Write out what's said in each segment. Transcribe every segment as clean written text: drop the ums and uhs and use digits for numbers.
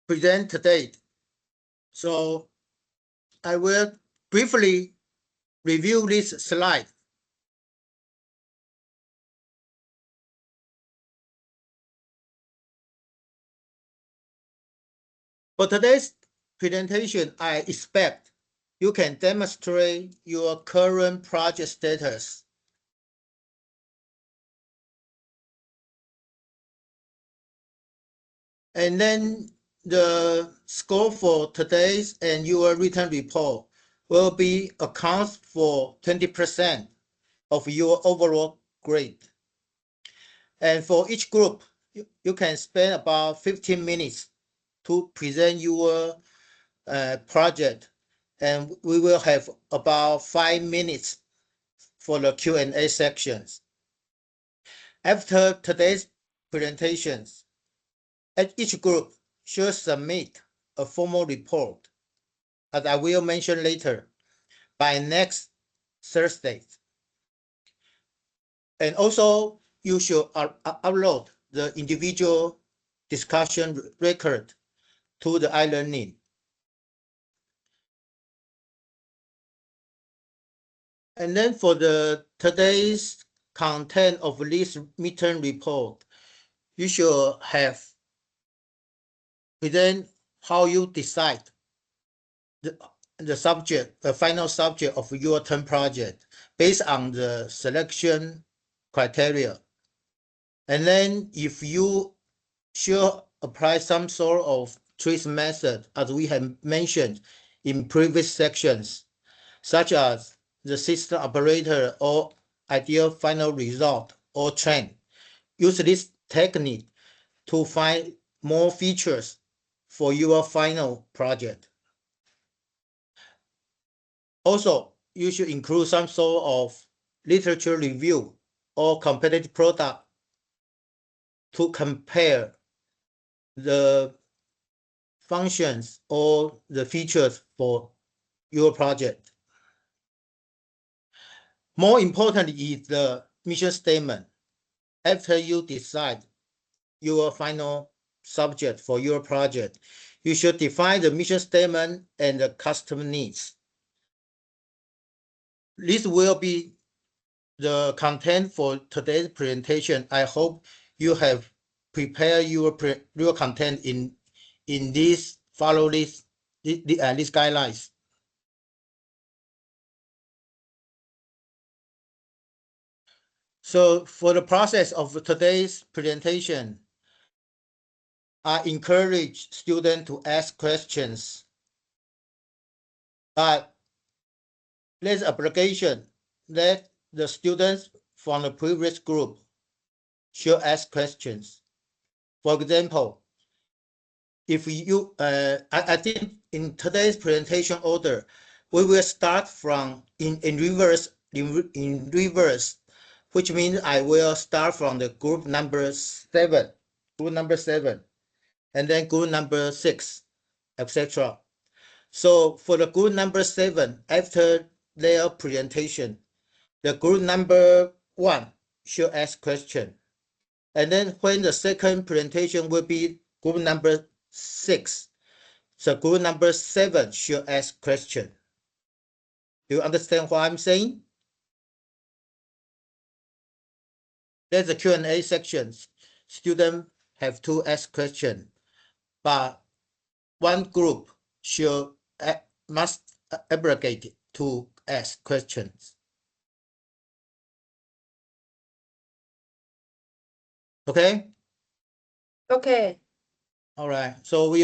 present today. So I will briefly review this slide. For today's presentation, I expect you can demonstrate your current project status. And then the score for today's annual written report will be accounts for 20% of your overall grade. And for each group, you can spend about 15 minutes to present your project, and we will have about 5 minutes for the Q&A sections. After today's presentations, each group should submit a formal report, as I will mention later, by next Thursday. And also, you should upload the individual discussion record to the iLearning. And then for the today's content of this midterm report, you should have present how you decide the subject, the final subject of your term project based on the selection criteria. And then if you should apply some sort of choice method, as we have mentioned in previous sections, such as the system operator or ideal final result or trend. Use this technique to find more features for your final project. Also, you should include some sort of literature review or competitive product to compare the functions or the features for your project. More important is the mission statement. After you decide your final subject for your project, you should define the mission statement and the customer needs. This will be the content for today's presentation. I hope you have prepared your content in this, follow these guidelines. So for the process of today's presentation, I encourage students to ask questions, but there's obligation that the students from the previous group should ask questions. For example, if you, I think in today's presentation order, we will start from in reverse, which means I will start from the group number 7, and then group number 6, etc. So for the group number 7, after their presentation, the group number 1 should ask question. And then when the second presentation will be group number 6, so group number 7 should ask question. Do you understand what I'm saying? There's a Q&A section. Students have to ask question, but one group must obligate to ask questions. Okay? Okay. All right. So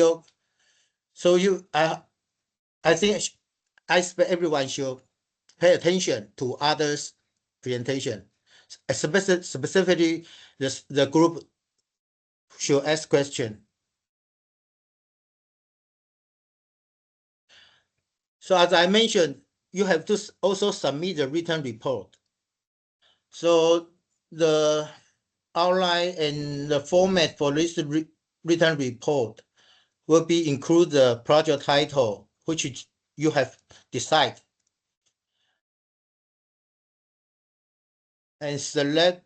I think I expect everyone should pay attention to others' presentation. Specifically, the group should ask question. So as I mentioned, you have to also submit the written report. So the outline and the format for this written report will be include the project title, which you have decided, and select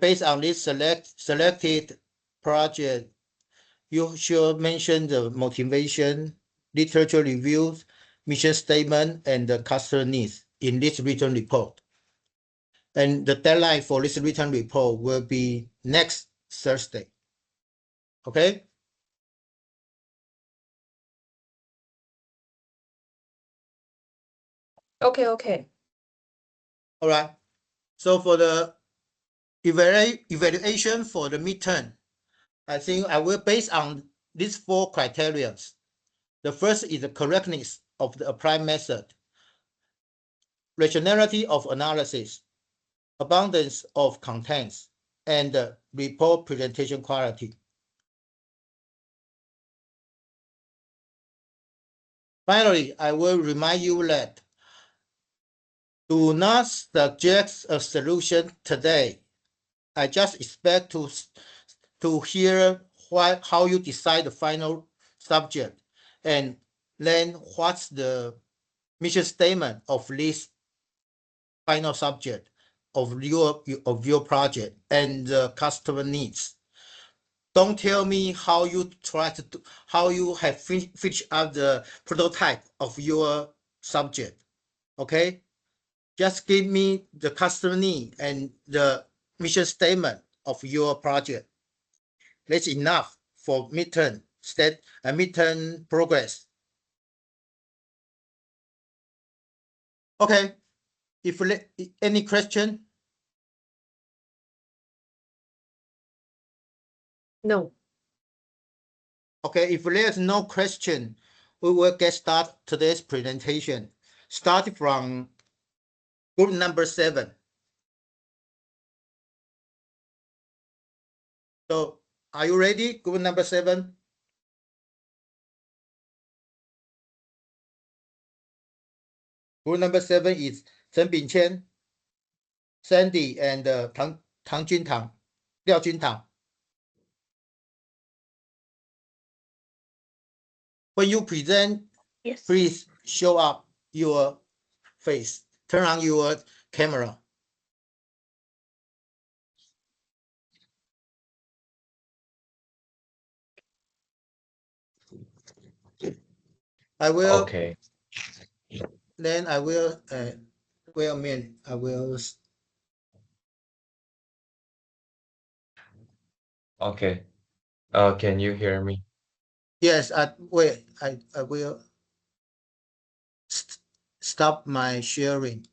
based on this selected project. you should mention the motivation, literature reviews, mission statement, and the customer needs in this written report. And the deadline for this written report will be next Thursday. Okay? Okay. All right. So for the evaluation for the midterm, I think I will base on these 4 criteria. The first is the correctness of the applied method, rationality of analysis, abundance of contents, and the report presentation quality. Finally, I will remind you that do not suggest a solution today. I just expect to hear how you decide the final subject, and then what's the mission statement of this final subject of your project and the customer needs. Don't tell me how you how you have finished up the prototype of your subject. Okay, just give me the customer need and the mission statement of your project. That's enough for midterm midterm progress. Okay, if any question? No. Okay, if there's no question, we will get started today's presentation. Start from group number 7. So, are you ready? Group number 7. Group number 7 is Chen Bingqian, Sandy, and Tang Juntang, Liao Juntang. When you present, Yes. please show up your face. Turn on your camera. I will. Okay. Then I will. Wait a minute. I will. Okay. Can you hear me? Yes. Wait. I will stop my sharing.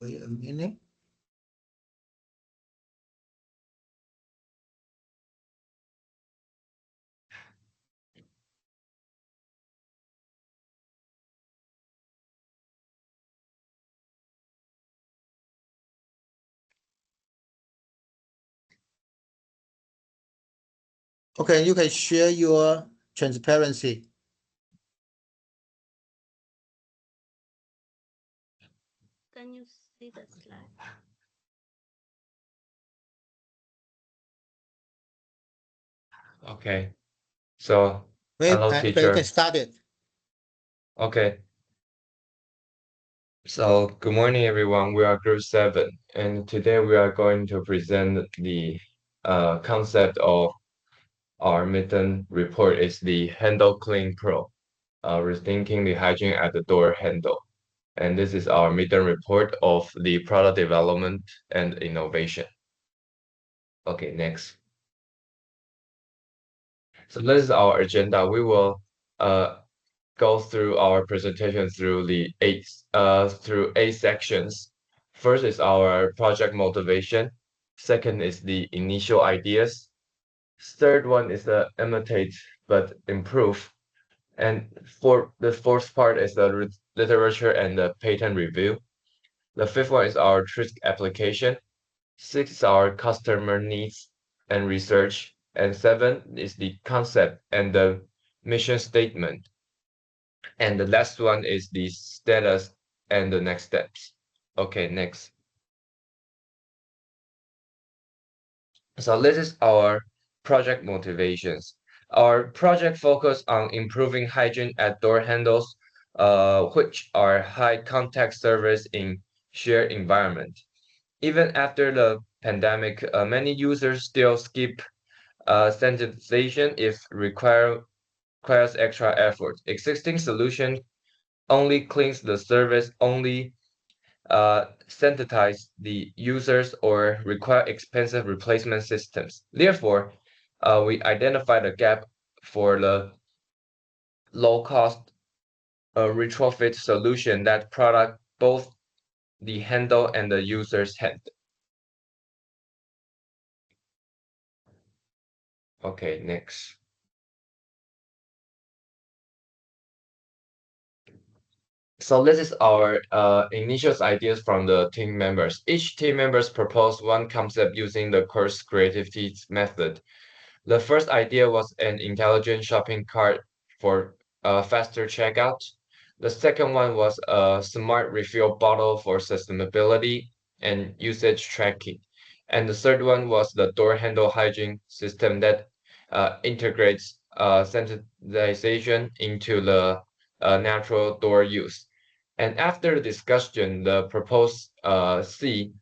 Wait a minute. Okay, you can share your transparency. Can you see the slide? Okay. So, Wait, hello, okay, you teacher. can start it. Okay. So, good morning, everyone. We are group 7, and today we are going to present the concept of our midterm report is the Handle Clean Pro, rethinking the hygiene at the door handle. And this is our midterm report of the product development and innovation. Okay, next. So this is our agenda. We will go through our presentation through the through 8 sections. First is our project motivation. Second is the initial ideas. Third one is the imitate but improve. And for the fourth part is the literature and the patent review. The fifth one is our trick application. Six is our customer needs and research. And 7 is the concept and the mission statement. And the last one is the status and the next steps. Okay, next. So this is our project motivations. Our project focus on improving hygiene at door handles, which are high contact service in shared environment. Even after the pandemic, many users still skip Sanitization requires extra effort. Existing solution only cleans the surface, only sanitize the users, or require expensive replacement systems. Therefore, we identified a gap for the low-cost retrofit solution that product both the handle and the user's hand. Okay, next. So this is our initial ideas from the team members. Each team members proposed one concept using the course creativity method. The first idea was an intelligent shopping cart for faster checkout. The second one was a smart refill bottle for sustainability and usage tracking. And the third one was the door handle hygiene system that integrates sanitization into the natural door use. And after discussion, the proposed C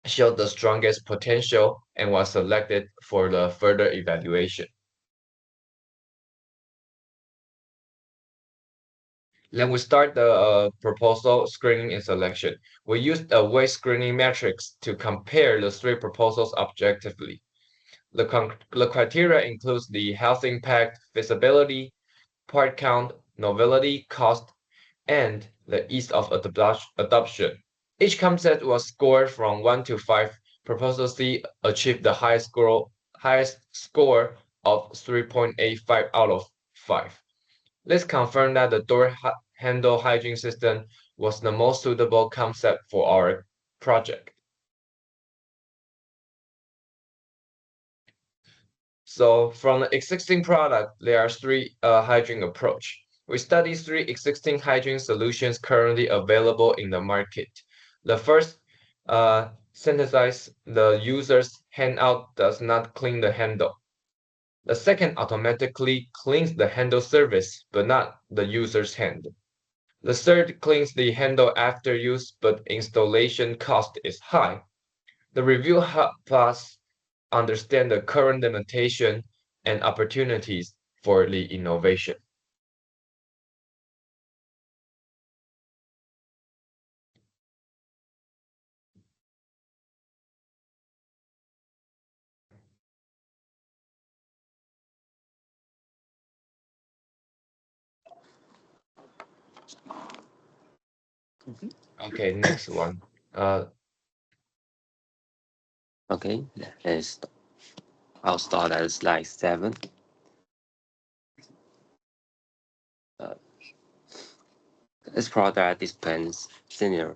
showed the strongest potential and was selected for the further evaluation. Then we start the proposal screening and selection. We used a weight screening matrix to compare the three proposals objectively. The criteria includes the health impact, feasibility, part count, novelty, cost, and the ease of adoption. Each concept was scored from 1 to 5. Proposal C achieved the highest score of 3.85 out of 5. Let's confirm that the door handle hygiene system was the most suitable concept for our project. So from the existing product, there are three hygiene approach. We study three existing hygiene solutions currently available in the market. The first, sanitize the user's hand out does not clean the handle. The second automatically cleans the handle surface, but not the user's hand. The third cleans the handle after use, but installation cost is high. The review helps us understand the current limitation and opportunities for the innovation. Okay, next one. Okay, I'll start at slide 7. This product dispense sanitizers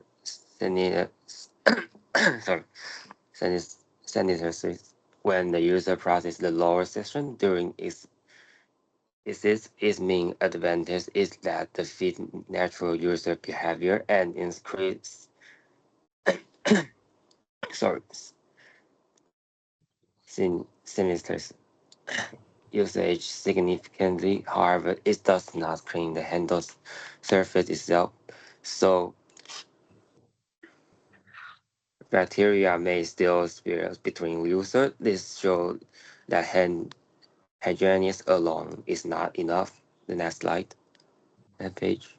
when the user passes the lower section during its main advantage is that the fit natural user behavior and increase sanitizers usage significantly. However, it does not clean the handle surface itself, so bacteria may still spread between users. This shows that hand hygiene alone is not enough. The next slide. That page.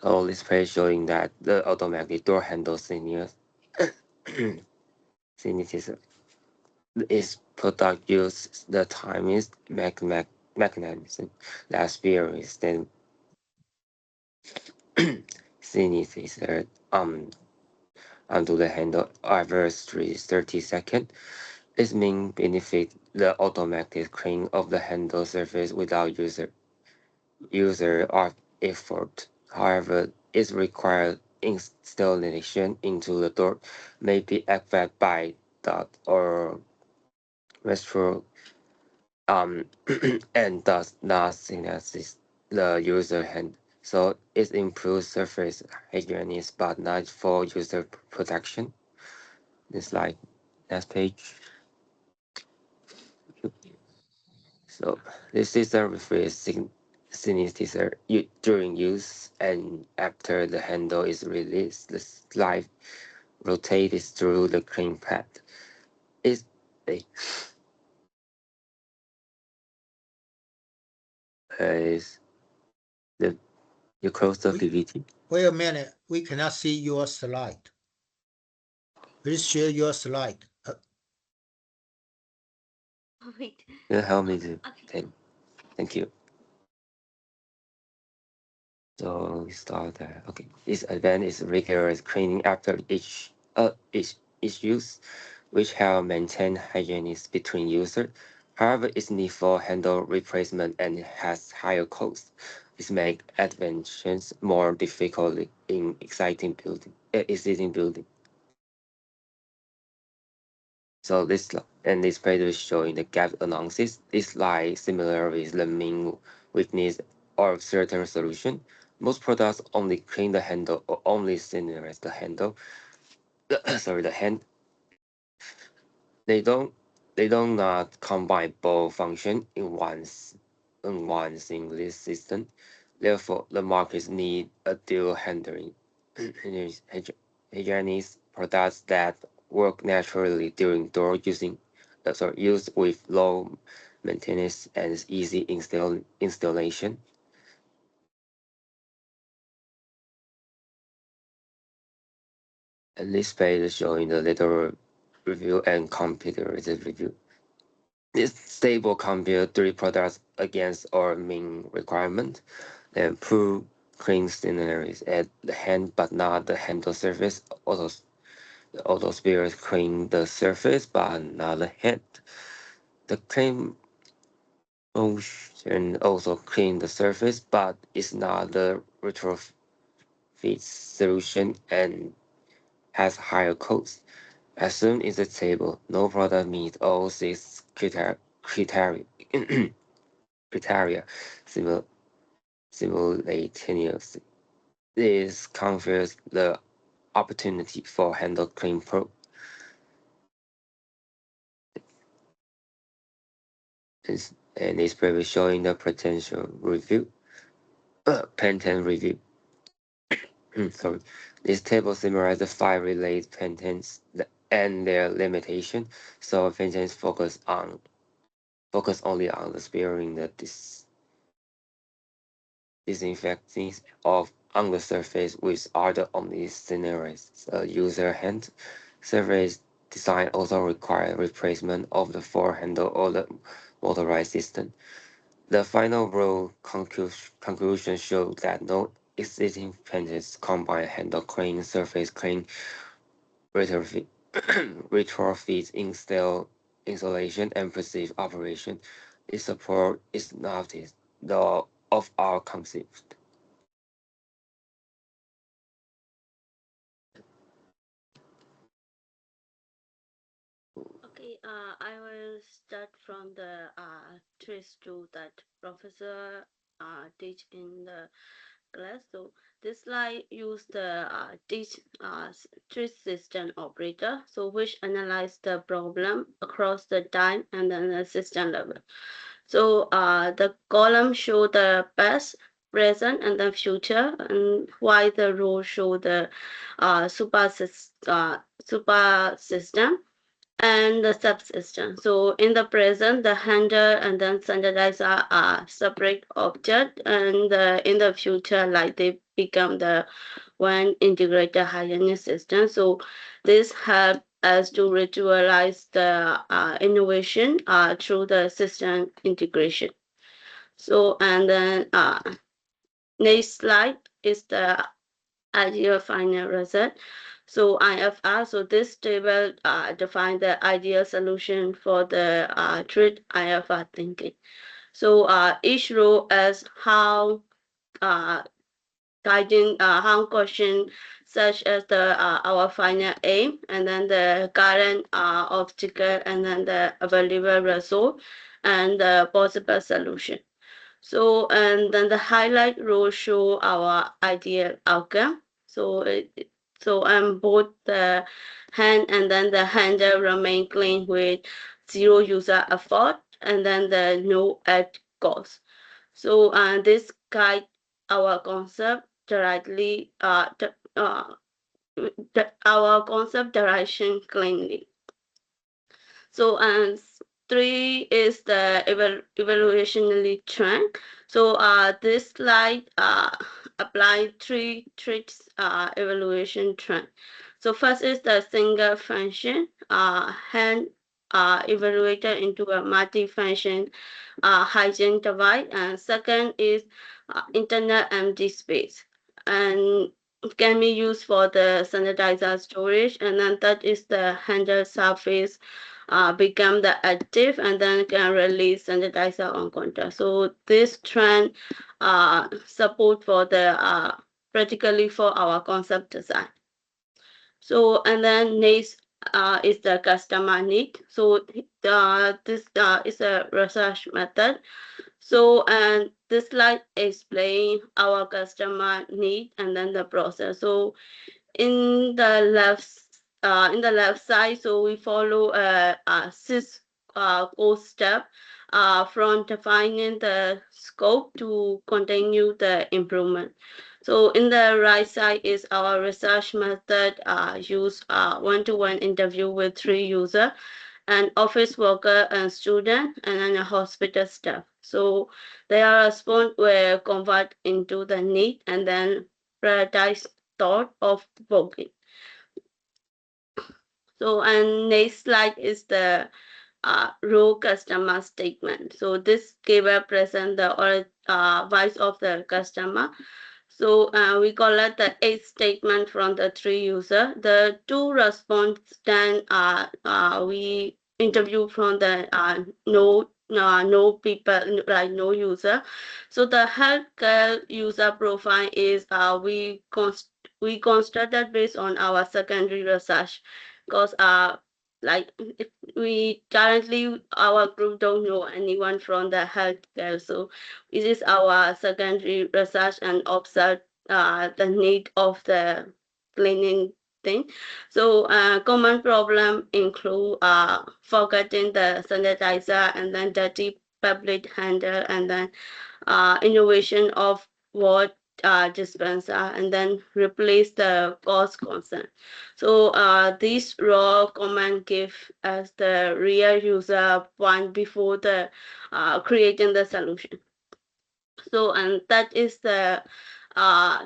Oh, this page showing that the automatic door handle sanitizer is product use the timest mechanism that varies than sanitizer onto the handle every 30 seconds. Its main benefit the automatic cleaning of the handle surface without user effort. However, it requires installation into the door may be affected by dot or restaurant and does not synthesize the user hand. So it improves surface hygiene but not for user protection. This slide, next page. So this system refers sanitizer during use and after the handle is released. The slide rotated through the clean pad. Is the you close the PPT? Wait a minute, we cannot see your slide. Please share your slide. Wait. You help me to. Okay. Thank you. So we start there. Okay. This event is rigorous cleaning after each use, which help maintain hygiene between users. However, its need for handle replacement and has higher costs. This make advancements more difficult in existing building. So this page is showing the gap analysis. This slide similar with the main weakness of certain solution. Most products only clean the handle or only incinerate the handle. Sorry, the hand. They don't not combine both function in one single system. Therefore, the markets need a dual handling hygienic products that work naturally during door used with low maintenance and easy installation. And this page is showing the little review and comparative review. This table compares three products against our main requirement and prove clean scenarios at the hand but not the handle surface. Also, the auto spheres clean the surface but not the hand. The clean motion also clean the surface but is not the retrofit solution and has higher cost. As soon as the table, no product meets all six criteria simultaneously. This confers the opportunity for handle clean pro. And this paper showing the potential review, patent review. Sorry. This table summarizes the 5 related patents and their limitation. So patents focus only on the sparing the disinfecting of on the surface with other only scenarios. User hand surface design also require replacement of the forehandle or the motorized system. The final rule conclusion shows that no existing patents combine handle clean, surface clean, retrofit, retrofit installation, and perceived operation. This support is not the of our concept. Okay, I will start from the trace tool that professor teach in the class. So this slide use the teach trace system operator, so which analyze the problem across the time and then the system level. So the column show the past, present, and the future, and while the row show the super system and the subsystem. So in the present, the handler and then standardizer are separate object, and in the future, like they become the one integrated hygienic system. So this help us to ritualize the innovation through the system integration. So and then next slide is the ideal final result. So IFR, so this table define the ideal solution for the treat IFR thinking. So each row is how guiding how question such as the our final aim and then the current obstacle and then the available result and the possible solution. So, and then the highlight row show our ideal outcome. So, both the hand and then the handle remain clean with zero user effort and then the no add cost. So, this guide our concept directly our concept direction cleanly. So and 3 is the evaluationally trend. So this slide apply 3 tricks evaluation trend. So first is the single function hand evaluated into a multi-function hygiene device, and second is internal empty space, and can be used for the sanitizer storage, and then third is the handle surface become the active and then can release sanitizer on contact. So this trend support for the practically for our concept design. So and then next is the customer need. So this is a research method. So and this slide explain our customer need and then the process. So in the left side, so we follow a 6 core step from defining the scope to continue the improvement. So in the right side is our research method use one-to-one interview with 3 users, an office worker and student, and then a hospital staff. So their response were convert into the need and then prioritize thought of booking. So and next slide is the raw customer statement. So this table present the voice of the customer. So we collect the 8 statement from the 3 user. The 2 response then we interview from the no people, like no user. So the healthcare user profile is we constructed based on our secondary research, because like we currently our group don't know anyone from the healthcare, so this is our secondary research and observe the need of the cleaning thing. So common problem include forgetting the sanitizer and then dirty public handle and then innovation of what dispenser and then replace the cost concern. So this raw command give us the real user point before the creating the solution. So and that is the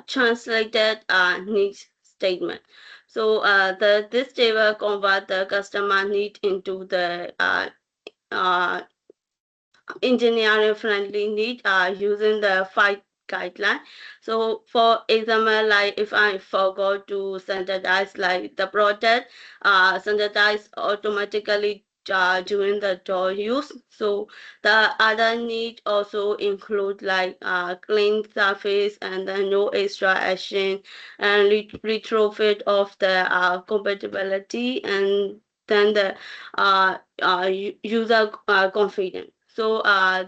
translated needs statement. So this table convert the customer need into the engineering friendly need using the 5 guideline. So for example, like if I forgot to sanitize like the product sanitize automatically during the door use. So the other need also include like clean surface and then no extra action and retrofit of the compatibility and then the user confidence. So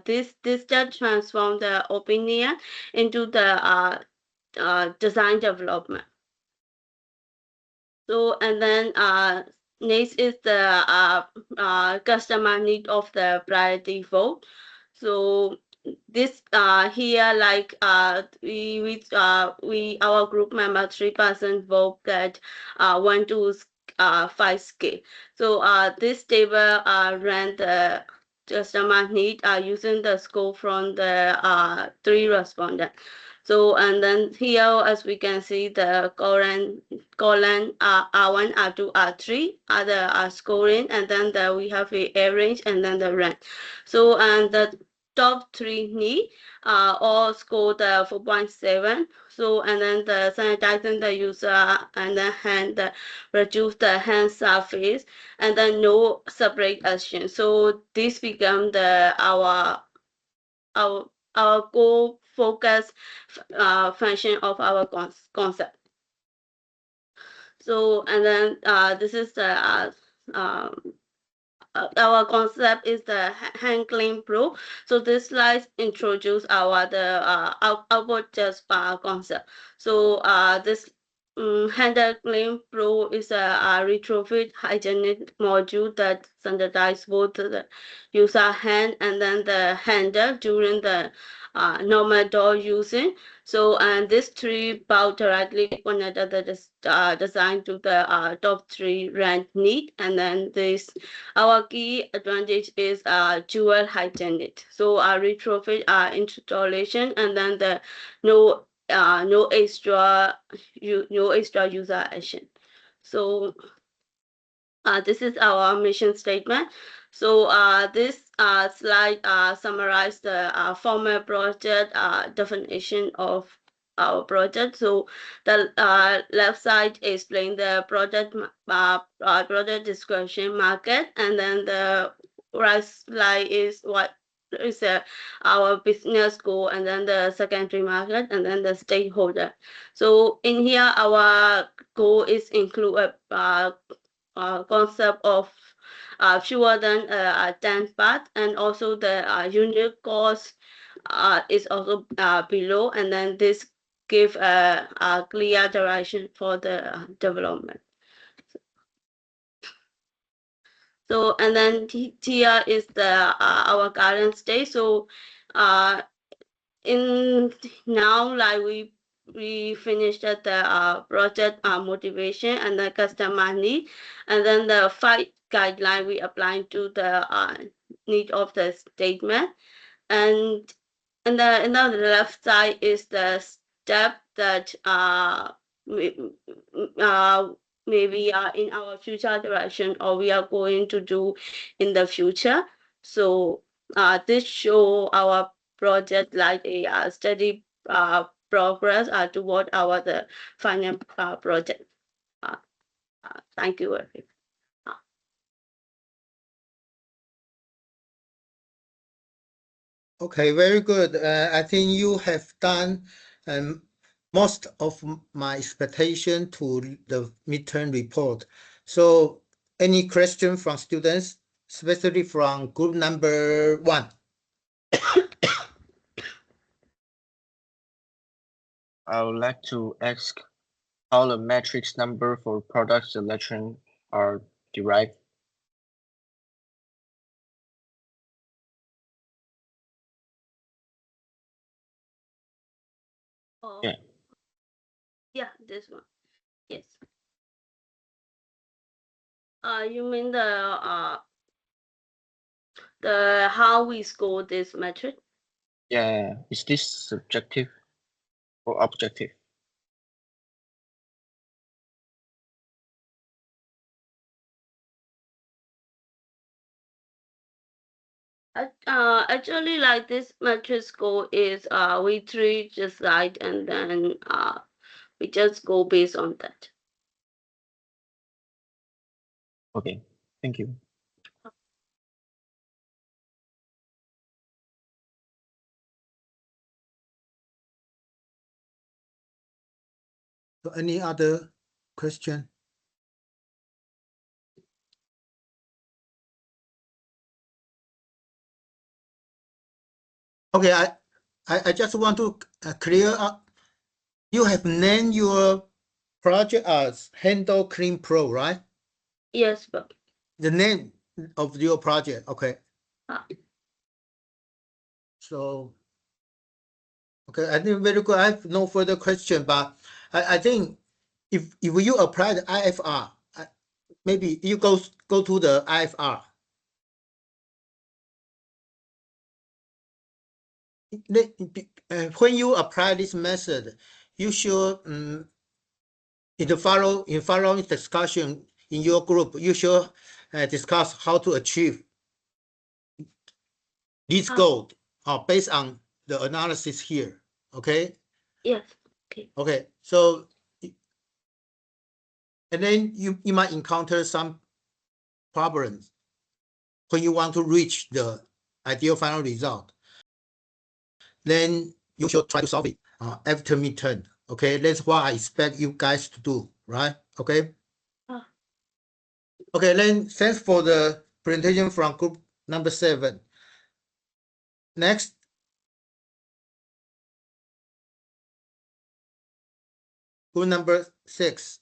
this just transform the opinion into the design development. So and then next is the customer need of the priority vote. So this here like we our group member 3% vote that 1 to 5 scale. So this table ran the customer need using the score from the 3 respondents. So and then here as we can see the column R1, R2, R3 are the scoring, and then we have a average and then the rank. So and the top 3 need all score the 4.7. So and then the sanitizing the user and then reduce the hand surface and then no separate action. So this become the our goal focus function of our concept. So and then this is the our concept is the hand clean pro. So this slide introduce our the output just concept. So this Handle Clean Pro is a retrofit hygienic module that standardizes both the user hand and then the handle during the normal door using. So, and these three bound directly connected the design to the top three rent need. And then this, our key advantage is dual hygienic. So, our retrofit installation and then the no extra no extra user action. So this is our mission statement. So this slide summarizes the formal project definition of our project. So the left side explains the project description market, and then the right slide is what is our business goal, and then the secondary market, and then the stakeholder. So in here, our goal is include a concept of fewer than 10 parts, and also the unit cost is also below, and then this give a clear direction for the development. So, and then here is the our current state. So in now, like we finished the project motivation and the customer need, and then the 5 guideline we applying to the need of the statement, and the left side is the step that maybe in our future direction, or we are going to do in the future. So this show our project like a steady progress toward our the final project. Thank you very much. Okay, very good. I think you have done most of my expectation to the midterm report. So any question from students, especially from group number 1? I would like to ask how the matrix number for product selection are derived. Oh, Yeah. yeah, this one. Yes. You mean the how we score this metric? Yeah, is this subjective or objective? Actually, like this metric score is we three decide, and then we just go based on that. Okay, thank you. So any other question? Okay, I just want to clear up. You have named your project as Handle Clean Pro, right? Yes, but The name of your project, okay. Ah. So, okay, I think very good. I have no further question, but I think if you apply the IFR, maybe you go to the IFR. When you apply this method, you should in the following discussion in your group, you should discuss how to achieve this goal based on the analysis here. Okay. yes, okay. Okay. So, and then you might encounter some problems when you want to reach the ideal final result. Then you should try to solve it after midterm. Okay, that's what I expect you guys to do, right? Okay. Okay, then thanks for the presentation from group number 7. Next. Group number 6.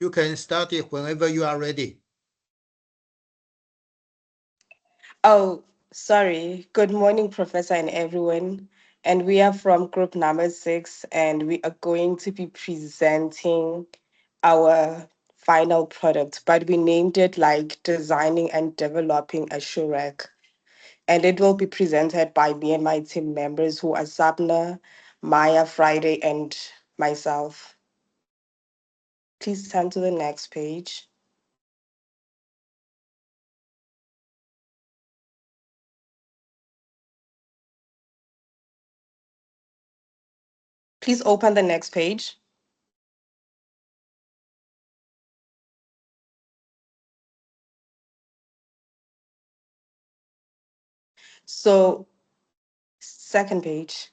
You can start it whenever you are ready. Oh, sorry. Good morning, Professor and everyone. And we are from group number 6, and we are going to be presenting our final product, but we named it like designing and developing a shoe rack. And it will be presented by me and my team members who are Sabna, Maya, Friday, and myself. Please turn to the next page. Please open the next page. So, second page.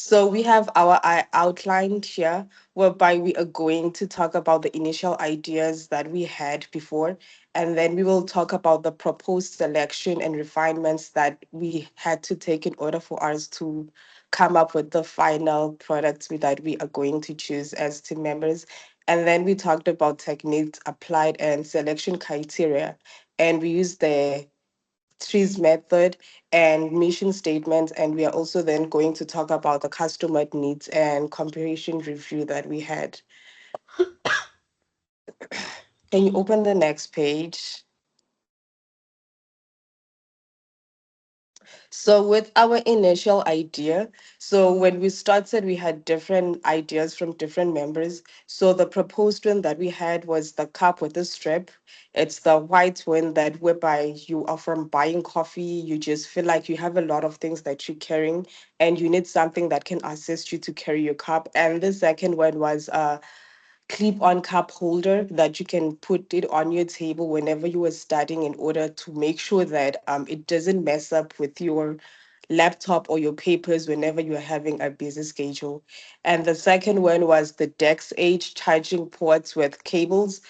So we have our outline here, whereby we are going to talk about the initial ideas that we had before, and then we will talk about the proposed selection and refinements that we had to take in order for us to come up with the final products that we are going to choose as team members. And then we talked about techniques applied and selection criteria, and we used the trees method and mission statements. And we are also then going to talk about the customer needs and comparison review that we had. Can you open the next page? So with our initial idea, so when we started, we had different ideas from different members. So the proposed one that we had was the cup with a strip. It's the white one that whereby you are from buying coffee, you just feel like you have a lot of things that you're carrying and you need something that can assist you to carry your cup. And the second one was clip-on cup holder that you can put it on your table whenever you are studying in order to make sure that it doesn't mess up with your laptop or your papers whenever you are having a busy schedule. And the second one was the Dex Age charging ports with cables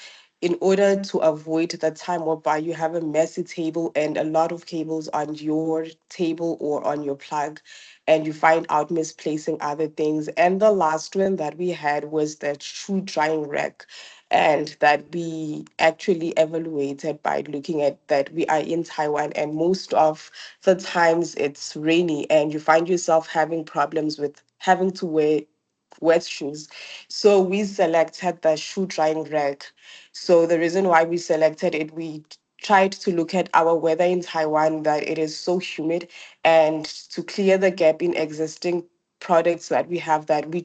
in order to avoid the time whereby you have a messy table and a lot of cables on your table or on your plug and you find out misplacing other things. And the last one that we had was the shoe drying rack. And that we actually evaluated by looking at that we are in Taiwan, and most of the times it's rainy, and you find yourself having problems with having to wear wet shoes. So we selected the shoe drying rack. So the reason why we selected it, we tried to look at our weather in Taiwan, that it is so humid, and to clear the gap in existing products that we have, that we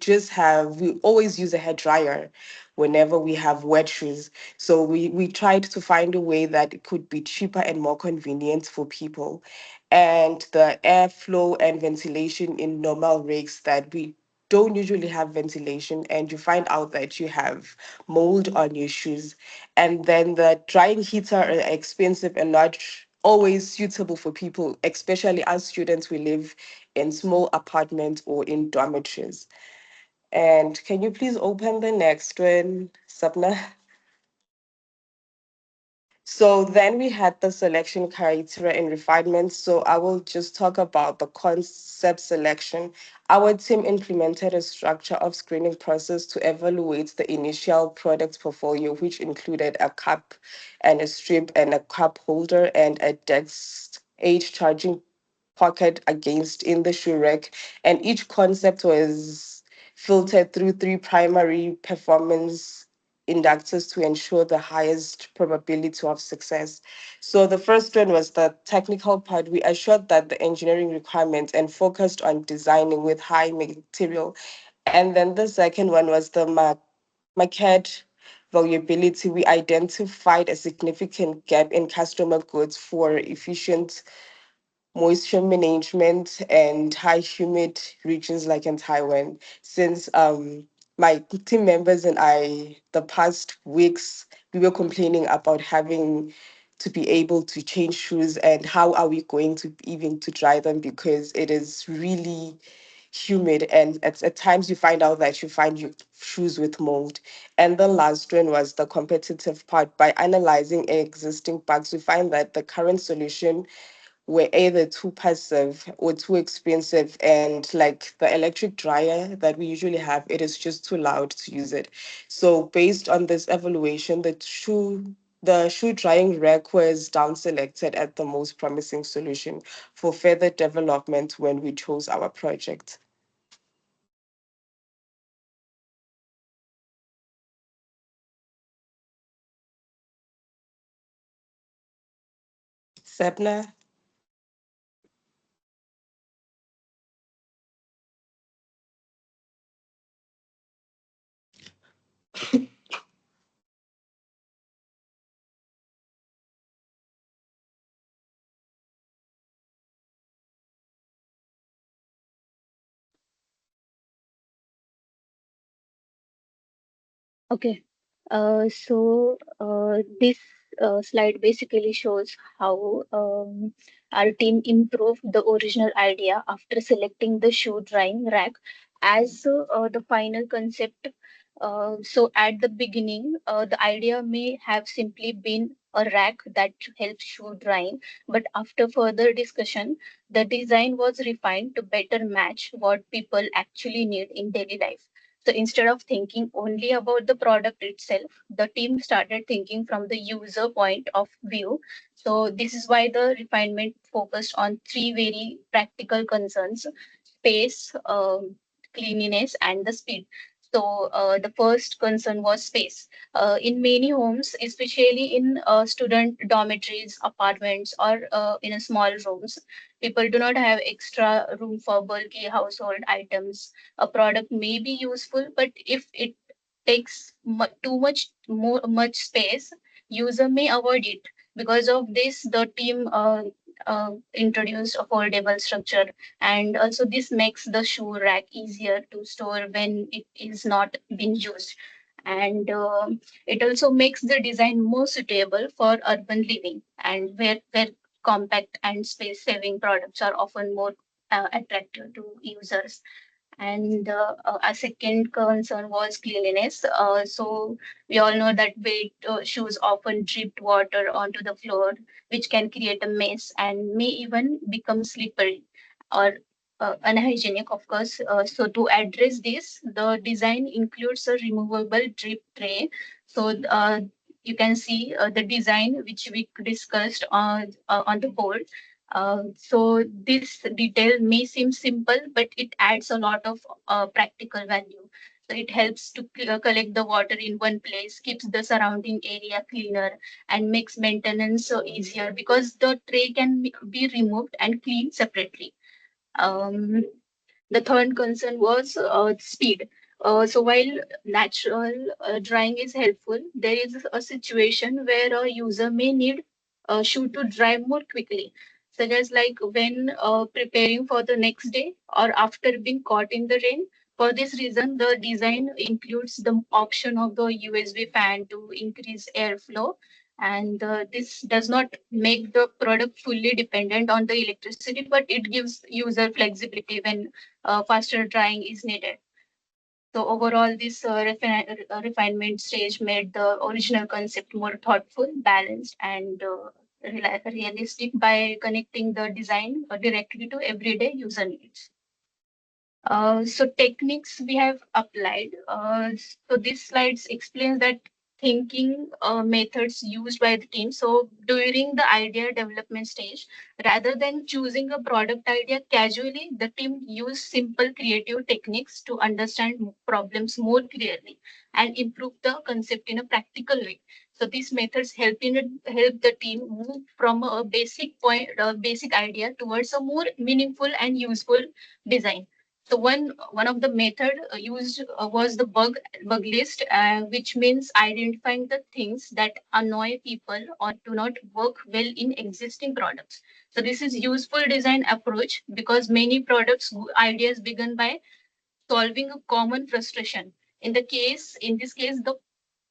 always use a hair dryer whenever we have wet shoes. So we tried to find a way that it could be cheaper and more convenient for people. And the airflow and ventilation in normal rigs, that we don't usually have ventilation, and you find out that you have mold on your shoes. And then the drying heater are expensive and not always suitable for people, especially as students we live in small apartments or in dormitories. And can you please open the next one, Sapna? So then we had the selection criteria and refinements. So I will just talk about the concept selection. Our team implemented a structure of screening process to evaluate the initial product portfolio, which included a cup and a strip and a cup holder and a desk age charging pocket against in the shoe rack. And each concept was filtered through three primary performance indicators to ensure the highest probability of success. So the first one was the technical part. We assured that the engineering requirements and focused on designing with high material. And then the second one was the market valuability. We identified a significant gap in customer goods for efficient moisture management and high humid regions like in Taiwan. Since my team members and I, the past weeks, we were complaining about having to be able to change shoes and how are we going to even to dry them because it is really humid and at times you find out that you find your shoes with mold. And the last one was the competitive part. By analyzing existing bugs, we find that the current solution were either too passive or too expensive, and like the electric dryer that we usually have, it is just too loud to use it. So based on this evaluation, the shoe drying rack was down selected at the most promising solution for further development when we chose our project. Sebna? Okay. This slide basically shows how our team improved the original idea after selecting the shoe drying rack as the final concept. So at the beginning, the idea may have simply been a rack that helps shoe drying, but after further discussion, the design was refined to better match what people actually need in daily life. So instead of thinking only about the product itself, the team started thinking from the user point of view. So this is why the refinement focused on three very practical concerns: space, cleanliness, and the speed. So the first concern was space. In many homes, especially in student dormitories, apartments, or in a small rooms, people do not have extra room for bulky household items. A product may be useful, but if it takes too much space, user may avoid it. Because of this, the team introduced a foldable structure, and also this makes the shoe rack easier to store when it is not being used. And it also makes the design more suitable for urban living and where compact and space saving products are often more attractive to users. And a second concern was cleanliness. So we all know that wet shoes often drip water onto the floor, which can create a mess and may even become slippery or unhygienic, of course. So to address this, the design includes a removable drip tray. So you can see the design which we discussed on the board. So this detail may seem simple, but it adds a lot of practical value. So it helps to collect the water in one place, keeps the surrounding area cleaner, and makes maintenance so easier because the tray can be removed and cleaned separately. Um, the third concern was speed. So while natural drying is helpful, there is a situation where a user may need a shoe to dry more quickly, such as like when preparing for the next day or after being caught in the rain. For this reason, the design includes the option of the USB fan to increase airflow, and this does not make the product fully dependent on the electricity, but it gives user flexibility when faster drying is needed. So overall, this refinement stage made the original concept more thoughtful, balanced, and realistic by connecting the design directly to everyday user needs. So techniques we have applied. So this slides explains that thinking methods used by the team. So during the idea development stage, rather than choosing a product idea casually, the team used simple creative techniques to understand problems more clearly and improve the concept in a practical way. So these methods help the team move from a basic idea towards a more meaningful and useful design. So one of the method used was the bug list, which means identifying the things that annoy people or do not work well in existing products. So this is useful design approach because many products ideas begin by solving a common frustration. In this case, the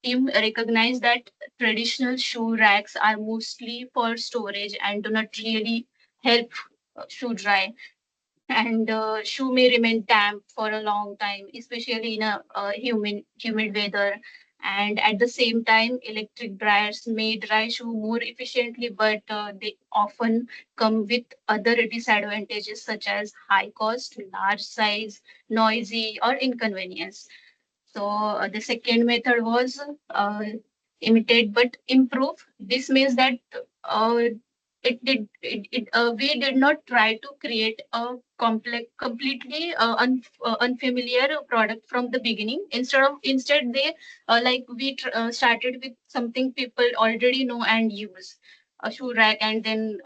team recognized that traditional shoe racks are mostly for storage and do not really help shoe dry, and shoe may remain damp for a long time, especially in a humid weather. And at the same time, electric dryers may dry shoe more efficiently, but they often come with other disadvantages such as high cost, large size, noisy, or inconvenience. So the second method was imitate but improve. This means that uh, we did not try to create a completely unfamiliar product from the beginning. Instead, they started with something people already know and use, a shoe rack, and then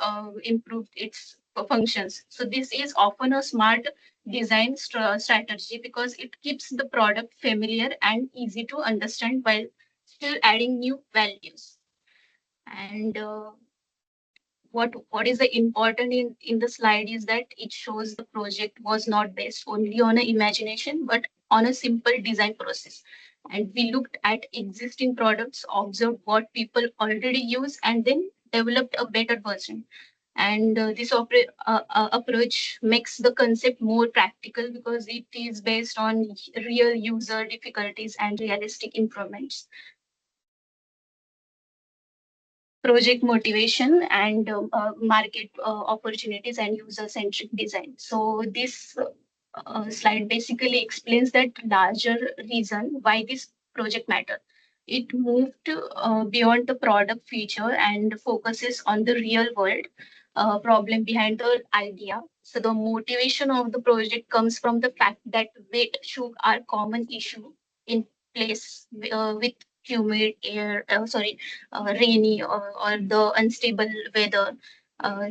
improved its functions. So this is often a smart design strategy because it keeps the product familiar and easy to understand while still adding new values. And what is the important in the slide is that it shows the project was not based only on an imagination but on a simple design process. And we looked at existing products, observed what people already use, and then developed a better version. And this approach makes the concept more practical because it is based on real user difficulties and realistic improvements. Project motivation and market opportunities and user-centric design. So this slide basically explains that larger reason why this project matter. It moved beyond the product feature and focuses on the real world problem behind the idea. So the motivation of the project comes from the fact that wet shoes are common issue in place with humid air, rainy or the unstable weather.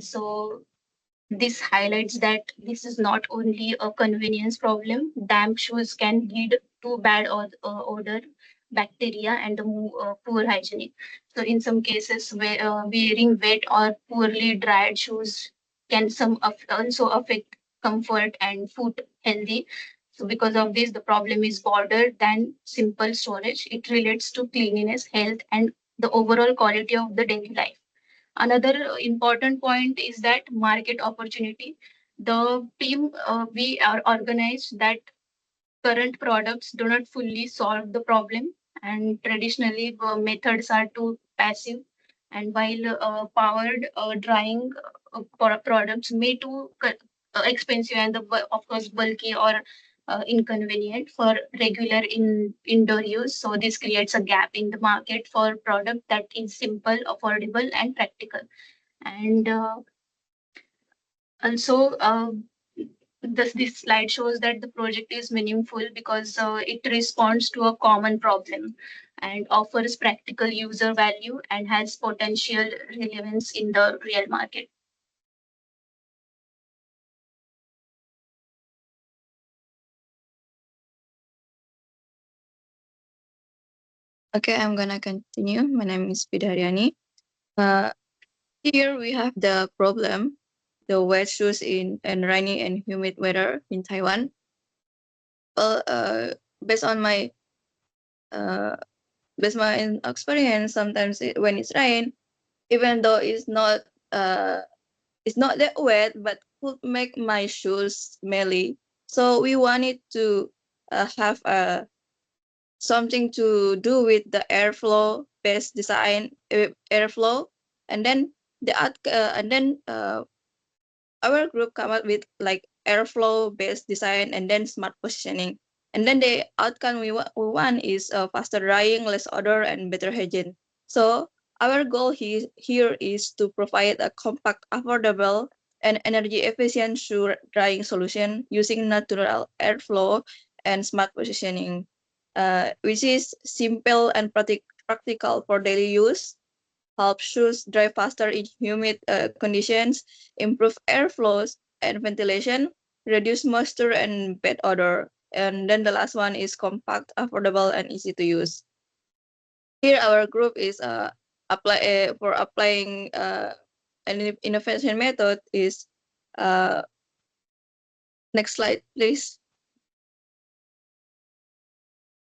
So this highlights that this is not only a convenience problem. Damp shoes can lead to bad odor, bacteria, and poor hygiene. So in some cases, wearing wet or poorly dried shoes can also affect comfort and foot healthy. So because of this, the problem is broader than simple storage. It relates to cleanliness, health, and the overall quality of the daily life. Another important point is that market opportunity. The team we are organized that current products do not fully solve the problem, and traditionally methods are too passive. And while powered drying products may too expensive and of course bulky or inconvenient for regular indoor use. So this creates a gap in the market for product that is simple, affordable, and practical. And also, this slide shows that the project is meaningful because it responds to a common problem and offers practical user value and has potential relevance in the real market. Okay, I'm gonna continue. My name is Pidaryani. Here we have the problem, the wet shoes in and rainy and humid weather in Taiwan. Well, based on my uh, based on my experience, sometimes when it's rain, even though it's not that wet, but could make my shoes smelly. So we wanted to have something to do with the airflow based design, airflow, and then our group come up with like airflow based design and then smart positioning. And then the outcome we want is faster drying, less odor, and better hygiene. So our goal here is to provide a compact, affordable, and energy efficient shoe drying solution using natural airflow and smart positioning, which is simple and practical for daily use, help shoes dry faster in humid conditions, improve airflows and ventilation, reduce moisture and bad odor. And then the last one is compact, affordable, and easy to use. Here our group is applying an innovation method is next slide please.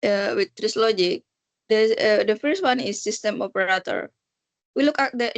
With this logic, the first one is system operator. We look at the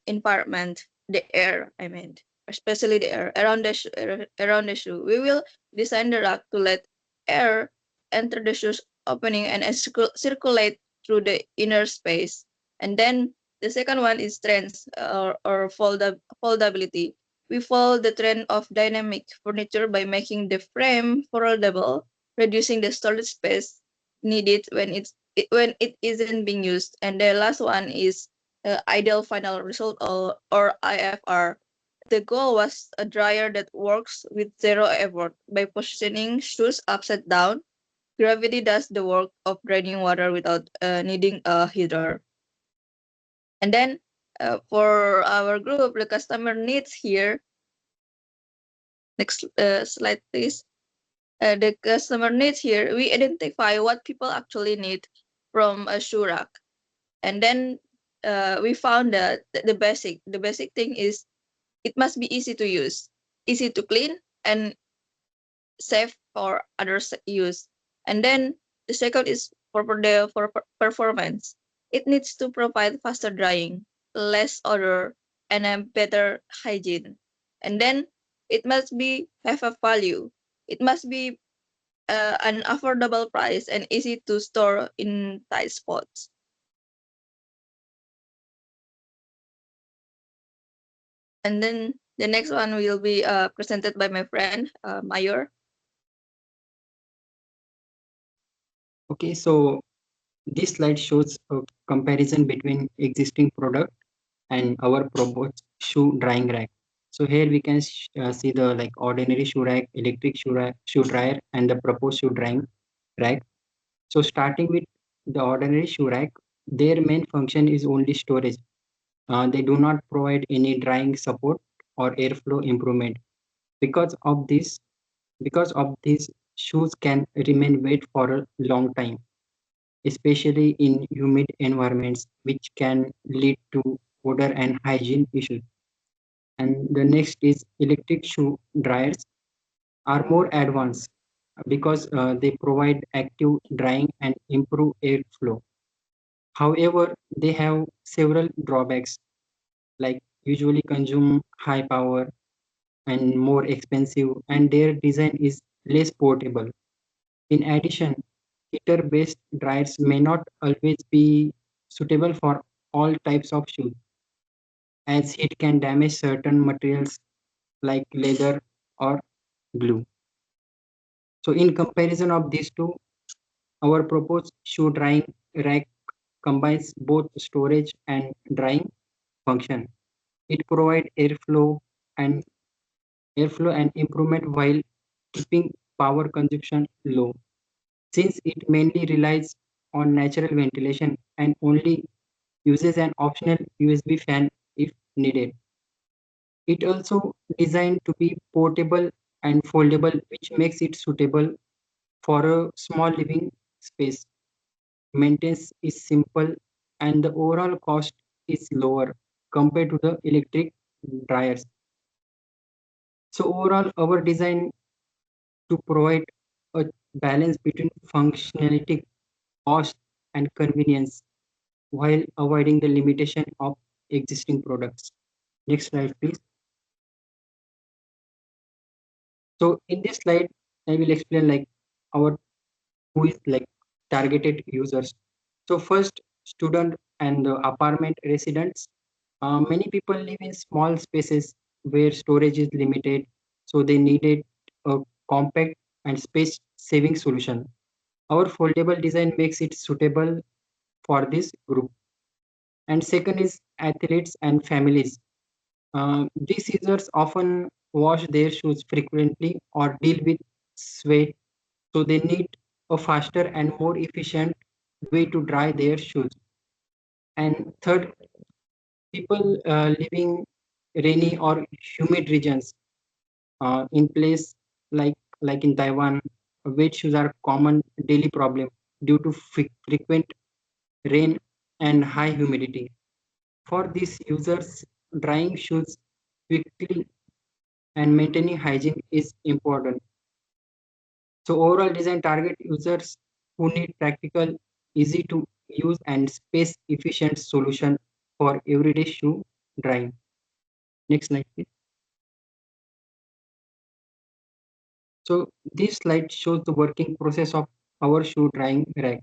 environment, the air, I mean, especially the air around the shoe. We will design the rack to let air enter the shoe's opening and circulate through the inner space. And then the second one is trends or foldability. We follow the trend of dynamic furniture by making the frame foldable, reducing the storage space needed when it isn't being used. And the last one is ideal final result or IFR. The goal was a dryer that works with zero effort. By positioning shoes upside down, gravity does the work of draining water without needing a heater. And then for our group, the customer needs here. Next slide, please. The customer needs here, we identify what people actually need from a shoe rack. And then we found that the basic thing is it must be easy to use, easy to clean, and safe for others use. And then the second is for performance. It needs to provide faster drying, less odor, and a better hygiene. And then it must be have a value. It must be an affordable price and easy to store in tight spots. And then the next one will be presented by my friend, Mayor. Okay, so this slide shows a comparison between existing product and our proposed shoe drying rack. So here we can see the like ordinary shoe rack, electric shoe dryer, and the proposed shoe drying rack. So starting with the ordinary shoe rack, their main function is only storage. They do not provide any drying support or airflow improvement. Because of this, shoes can remain wet for a long time, especially in humid environments, which can lead to odor and hygiene issues. And the next is electric shoe dryers are more advanced because they provide active drying and improve airflow. However, they have several drawbacks, like usually consume high power and more expensive, and their design is less portable. In addition, heater-based dryers may not always be suitable for all types of shoes, as heat can damage certain materials like leather or glue. So in comparison of these two, our proposed shoe drying rack combines both storage and drying function. It provides and airflow and improvement while keeping power consumption low. Since it mainly relies on natural ventilation and only uses an optional USB fan if needed. It also designed to be portable and foldable, which makes it suitable for a small living space. Maintenance is simple and the overall cost is lower compared to the electric dryers. So overall, our design to provide a balance between functionality, cost, and convenience while avoiding the limitation of existing products. Next slide, please. So in this slide, I will explain like our who is like targeted users. So first, student and apartment residents. Many people live in small spaces where storage is limited, so they needed a compact and space-saving solution. Our foldable design makes it suitable for this group. And second is athletes and families. These users often wash their shoes frequently or deal with sweat, so they need a faster and more efficient way to dry their shoes. And third, people living rainy or humid regions in place like in Taiwan, wet shoes are common daily problem due to frequent rain and high humidity. For these users, drying shoes quickly and maintaining hygiene is important. So overall design target users who need practical, easy to use and space efficient solution for everyday shoe drying. Next slide, please. So this slide shows the working process of our shoe drying rack.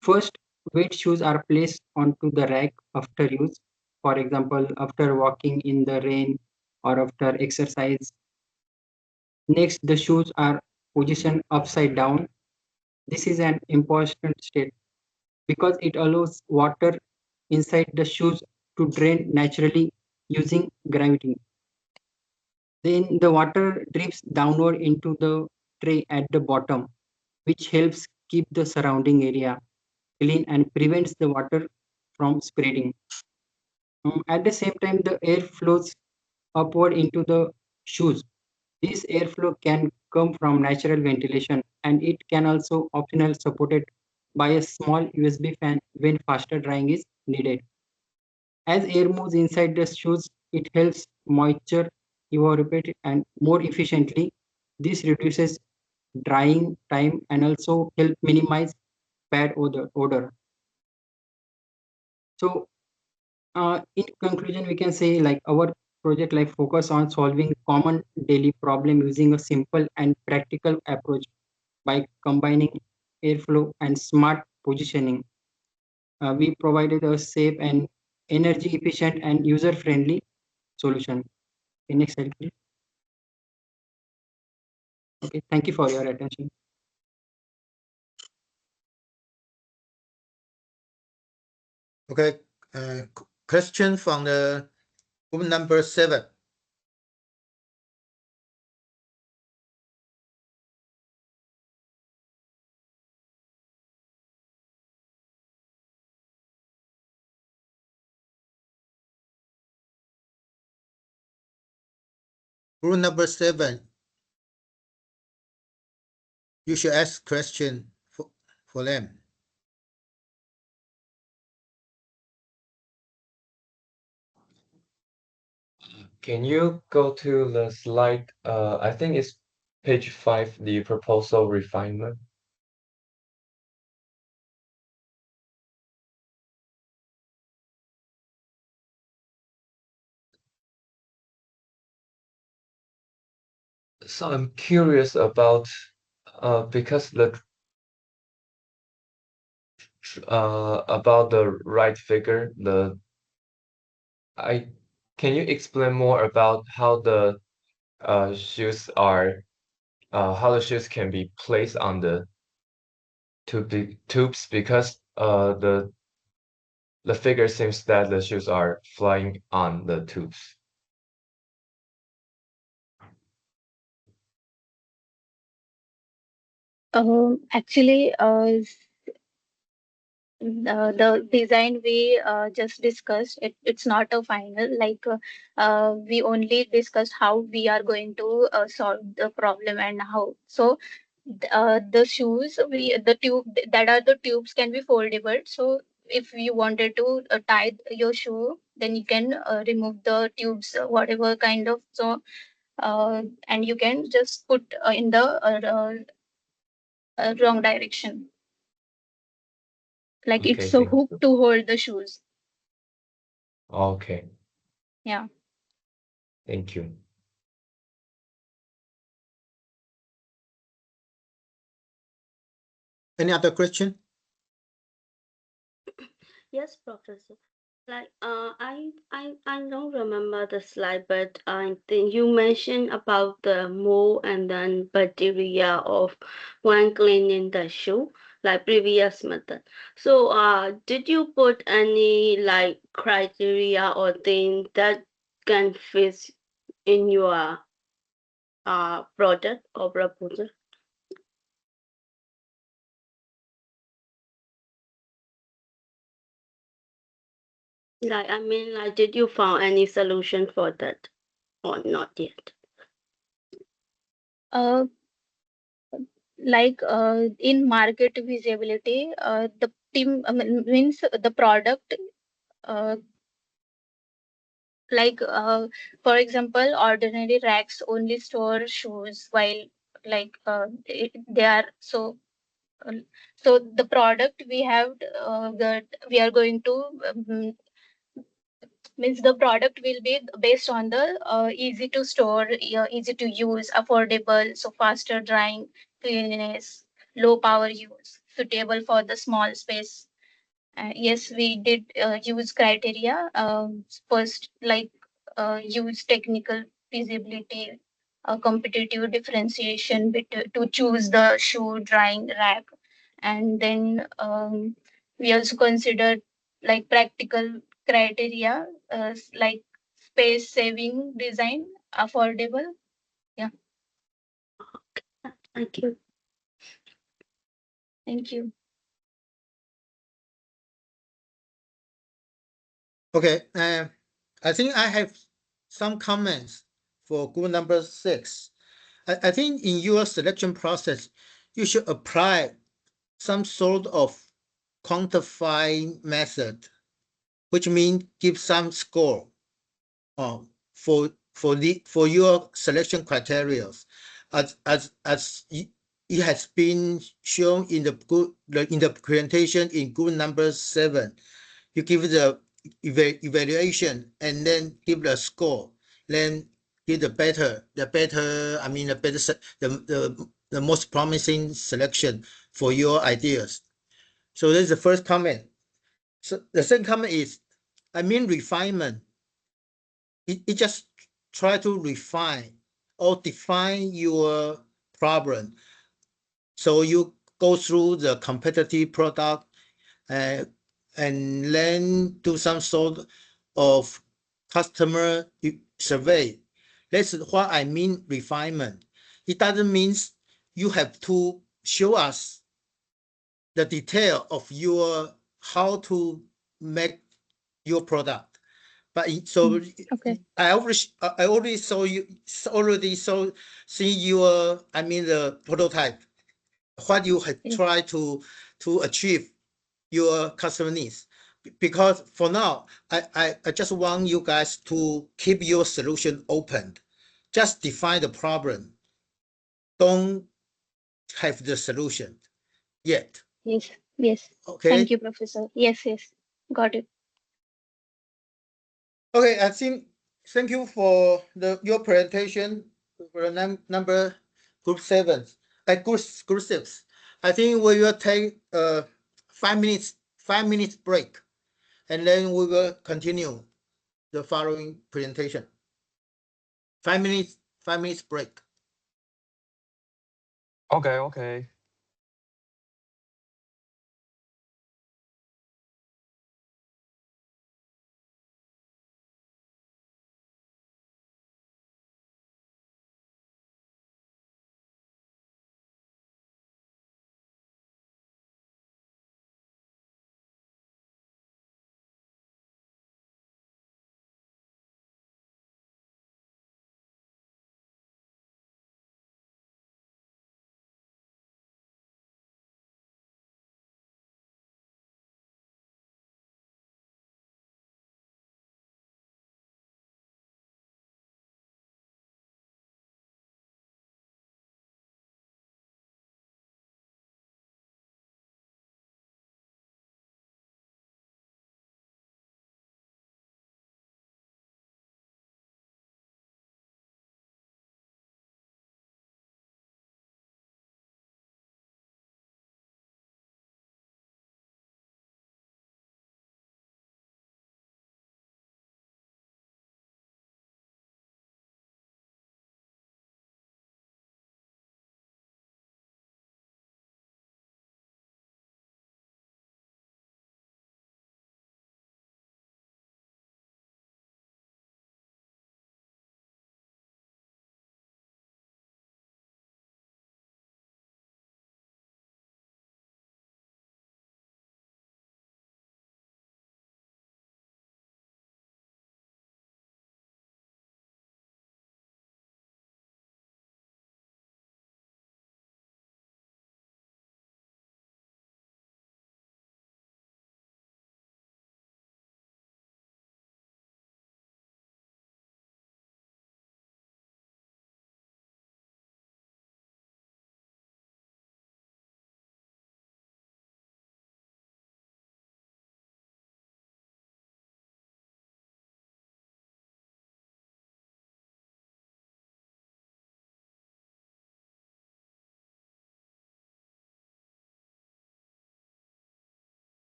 First, wet shoes are placed onto the rack after use. For example, after walking in the rain or after exercise. Next, the shoes are positioned upside down. This is an important step because it allows water inside the shoes to drain naturally using gravity. Then the water drips downward into the tray at the bottom, which helps keep the surrounding area clean and prevents the water from spreading. At the same time, the air flows upward into the shoes. This airflow can come from natural ventilation and it can also optional supported by a small USB fan when faster drying is needed. As air moves inside the shoes, it helps moisture evaporate and more efficiently. This reduces drying time and also help minimize bad odor. So in conclusion, we can say like our project like focus on solving common daily problem using a simple and practical approach by combining airflow and smart positioning. We provided a safe and energy efficient and user friendly solution. Okay, next slide, please. Okay, thank you for your attention. Okay, question from the room number 7. Room number 7. You should ask question for them. Can you go to the slide? I think it's page 5, the proposal refinement. So I'm curious about because about the right figure, can you explain more about how the shoes are how the shoes can be placed on the tubes because the figure seems that the shoes are flying on the tubes. Actually, the design we just discussed, it's not a final, like we only discussed how we are going to solve the problem and how. So the shoes, the tube that are the tubes can be foldable. So if you wanted to tie your shoe, then you can remove the tubes, whatever kind of. So and you can just put in the wrong direction, like Okay, it's a thank hook you. to hold the shoes. Okay, Yeah. thank you. Any other question? Yes, Professor. Like, I don't remember the slide, but I think you mentioned about the mold and then bacteria of when cleaning the shoe, like previous method. So, did you put any like criteria or thing that can fit in your product or proposal? Like, I mean, like, did you found any solution for that or not yet? Uh, in market visibility, the team means the product. Uh, for example, ordinary racks only store shoes, while they are uh, so the product we have that we are going to means the product will be based on the easy to store, easy to use, affordable, so faster drying, cleanliness, low power use, suitable for the small space. Yes, we did use criteria. First, use technical feasibility, competitive differentiation to choose the shoe drying rack, and then we also considered like practical criteria, like space saving design, affordable. Yeah, Thank you. thank you. Okay, I think I have some comments for group number 6. I think in your selection process, you should apply some sort of quantifying method, which means give some score for your selection criteria, as it has been shown in the presentation in group number 7. You give the evaluation and then give the score, then give the better the most promising selection for your ideas. So that's the first comment. So the second comment is, refinement. It just try to refine or define your problem. So you go through the competitive product, uh, and then do some sort of customer survey. That's what I mean refinement. It doesn't mean you have to show us the detail of your how to make your product. But Okay. I already saw see your the prototype, what you had Yes. tried to achieve your customer needs. Because for now, I just want you guys to keep your solution open. Just define the problem. Don't have the solution yet. Yes. Yes. Okay. Thank you, Professor. Yes. Yes. Got it. Okay. I think thank you for your presentation for number group 7. Group 6. I think we will take 5 minutes break, and then we will continue the following presentation. 5 minutes break. Okay.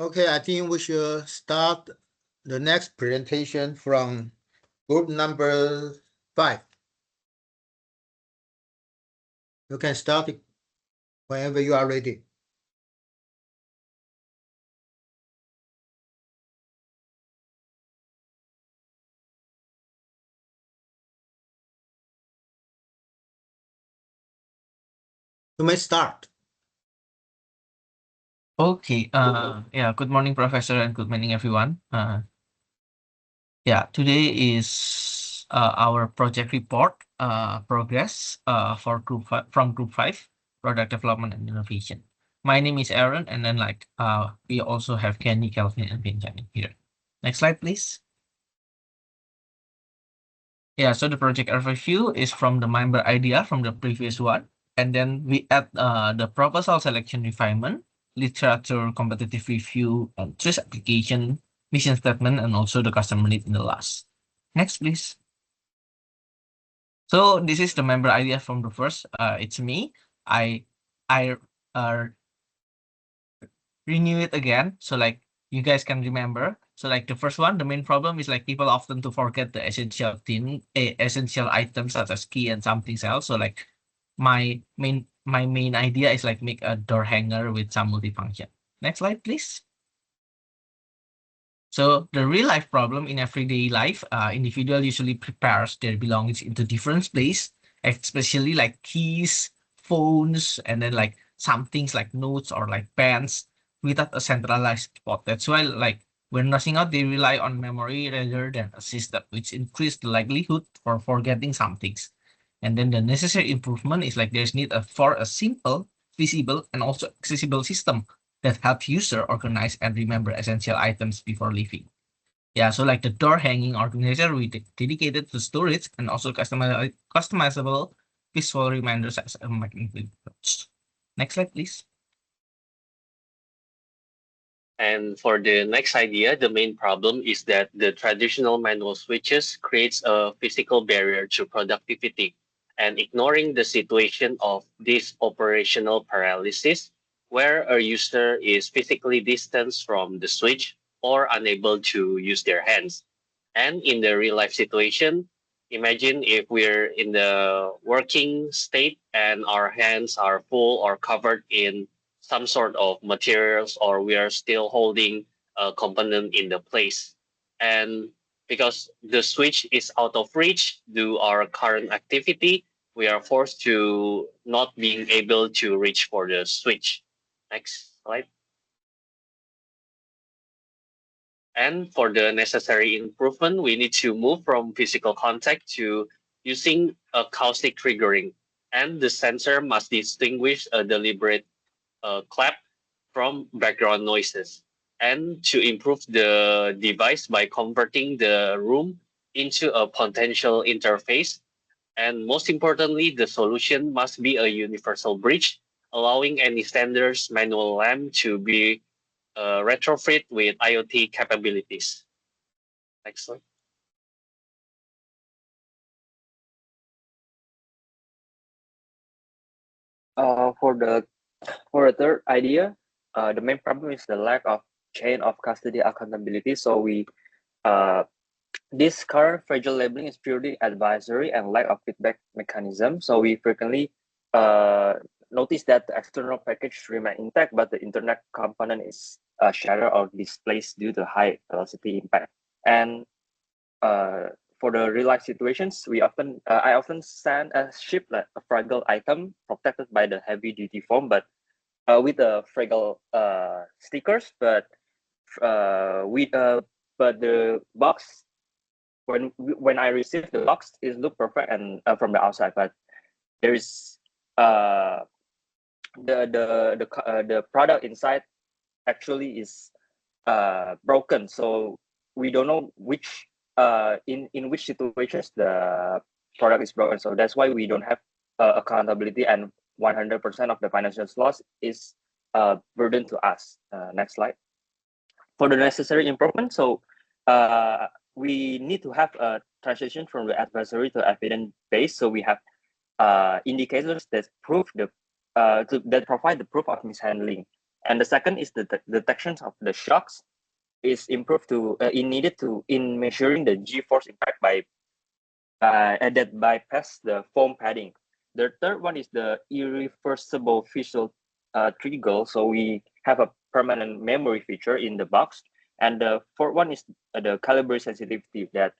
Okay, I think we should start the next presentation from group number 5. You can start it whenever you are ready. You may start. Okay. Yeah. Good morning, Professor, and good morning, everyone. Yeah. Today is our project report progress for from Group 5, Product Development and Innovation. My name is Aaron, and then we also have Kenny, Kelvin, and Benjamin here. Next slide, please. Yeah. So the project overview is from the member idea from the previous one, and then we add the proposal selection refinement, literature competitive review, and choice application, mission statement, and also the customer need in the last. Next, please. So this is the member idea from the first. It's me. I renew it again. So you guys can remember. So the first one, the main problem is people often to forget the essential thing, essential items such as key and something else. So my main idea is make a door hanger with some multifunction. Next slide, please. So the real life problem in everyday life, individual usually prepares their belongings into different place, especially keys, phones, and then some things like notes or pens without a centralized spot. That's why when rushing out, they rely on memory rather than a system, which increase the likelihood for forgetting some things. And then the necessary improvement is there's need for a simple, visible, and also accessible system that helps user organize and remember essential items before leaving. Yeah, so the door hanging organizer we dedicated to storage and also customizable visual reminders as a magnetic approach. Next slide, please. And for the next idea, the main problem is that the traditional manual switches creates a physical barrier to productivity. And ignoring the situation of this operational paralysis, where a user is physically distanced from the switch or unable to use their hands. And in the real life situation, imagine if we're in the working state and our hands are full or covered in some sort of materials, or we are still holding a component in the place. And because the switch is out of reach due our current activity, we are forced to not being able to reach for the switch. Next slide. And for the necessary improvement, we need to move from physical contact to using acoustic triggering. And the sensor must distinguish a deliberate clap from background noises. And to improve the device by converting the room into a potential interface. And most importantly, the solution must be a universal bridge, allowing any standards manual lamp to be retrofit with IoT capabilities. Next slide. For the third idea, the main problem is the lack of chain of custody accountability. So this current fragile labeling is purely advisory and lack of feedback mechanism. So we frequently notice that the external package remain intact, but the internet component is shattered or displaced due to high velocity impact. And for the real life situations, I often ship a fragile item protected by the heavy duty foam, but with the fragile stickers, but the box when I receive the box, it look perfect and from the outside, but there is the product inside actually is broken. So we don't know which in which situations the product is broken. So that's why we don't have accountability, and 100% of the financial loss is burden to us. Next slide. For the necessary improvement, so we need to have a transition from the advisory to evidence based. So we have indicators that prove that provide the proof of mishandling. And the second is the detection of the shocks is improved to in measuring the G-force impact by that bypass the foam padding. The third one is the irreversible visual trigger. So we have a permanent memory feature in the box. And the fourth one is the calibrate sensitivity, that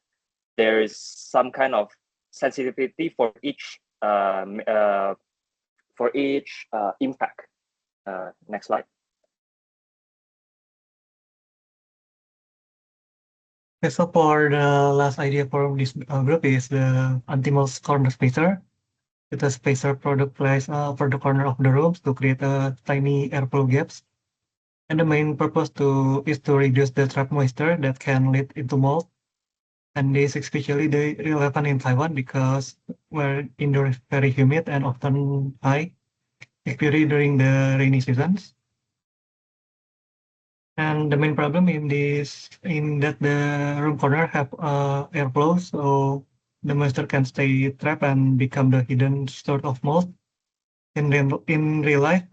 there is some kind of sensitivity for each impact. Next slide. Okay, so for the last idea for this group is the anti-mouse corner spacer. With a spacer product placed for the corner of the rooms to create tiny airflow gaps. And the main purpose is to reduce the trapped moisture that can lead into mold. And this is especially relevant in Taiwan because where indoor is very humid and often high, especially during the rainy seasons. And the main problem in that the room corner have airflow, so the moisture can stay trapped and become the hidden source of mold. In real life,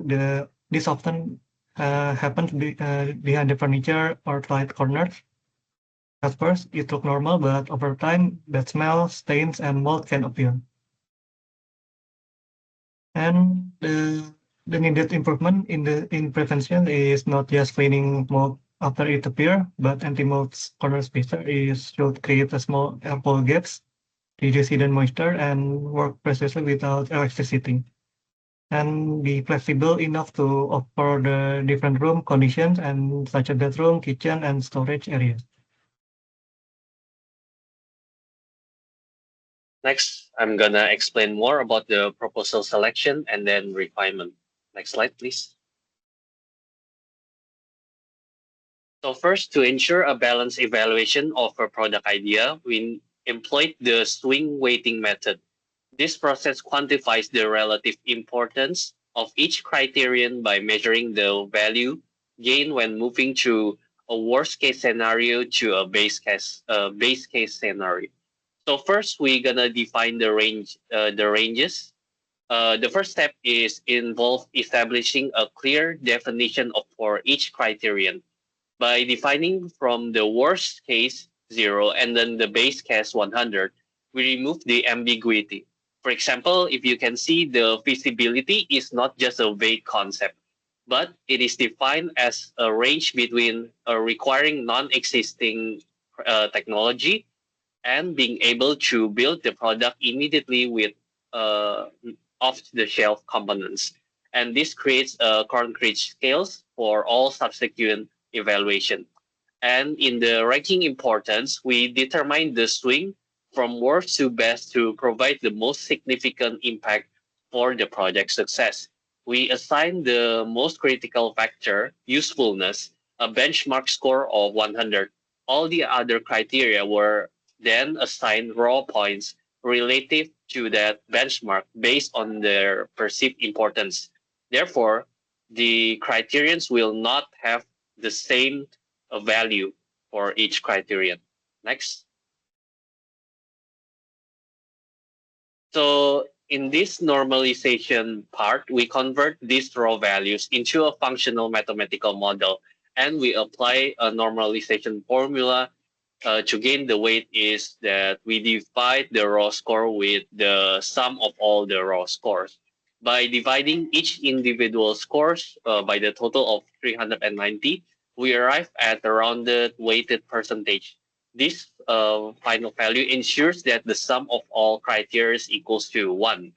this often happens behind the furniture or toilet corners. At first, it looks normal, but over time, bad smell, stains, and mold can appear. And the needed improvement in prevention is not just cleaning mold after it appears, but anti-mold corner spacer should create a small airflow gaps, reduce hidden moisture, and work precisely without electricity, and be flexible enough to offer the different room conditions and such as bedroom, kitchen, and storage areas. Next, I'm gonna explain more about the proposal selection and then refinement. Next slide, please. So first, to ensure a balanced evaluation of a product idea, we employed the swing weighting method. This process quantifies the relative importance of each criterion by measuring the value gained when moving through a worst case scenario to a base case scenario. So first, we're gonna define the ranges. The first step is involve establishing a clear definition for each criterion. By defining from the worst case 0 and then the base case 100, we remove the ambiguity. For example, if you can see, the feasibility is not just a vague concept, but it is defined as a range between requiring non-existing technology and being able to build the product immediately with off-the-shelf components. And this creates concrete scales for all subsequent evaluation. And in the ranking importance, we determine the swing from worst to best to provide the most significant impact for the project success. We assign the most critical factor, usefulness, a benchmark score of 100. All the other criteria were then assigned raw points relative to that benchmark based on their perceived importance. Therefore, the criterions will not have the same value for each criterion. Next. So in this normalization part, we convert these raw values into a functional mathematical model, and we apply a normalization formula. To gain the weight is that we divide the raw score with the sum of all the raw scores. By dividing each individual scores by the total of 390, we arrive at a rounded weighted percentage. This final value ensures that the sum of all criteria equals to 1,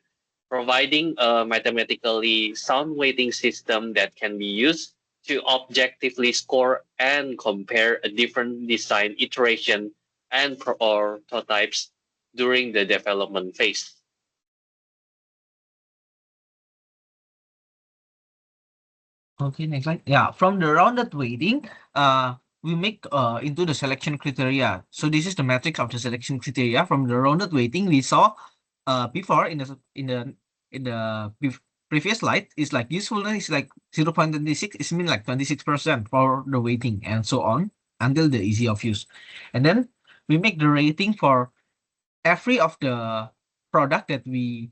providing a mathematically sound weighting system that can be used to objectively score and compare a different design iteration and prototypes during the development phase. Okay, next slide. Yeah, from the rounded weighting, we make into the selection criteria. So this is the matrix of the selection criteria. From the rounded weighting, we saw before in the previous slide is like usefulness is like 0.26. It means like 26% for the weighting and so on until the easy of use. And then we make the rating for every of the product that we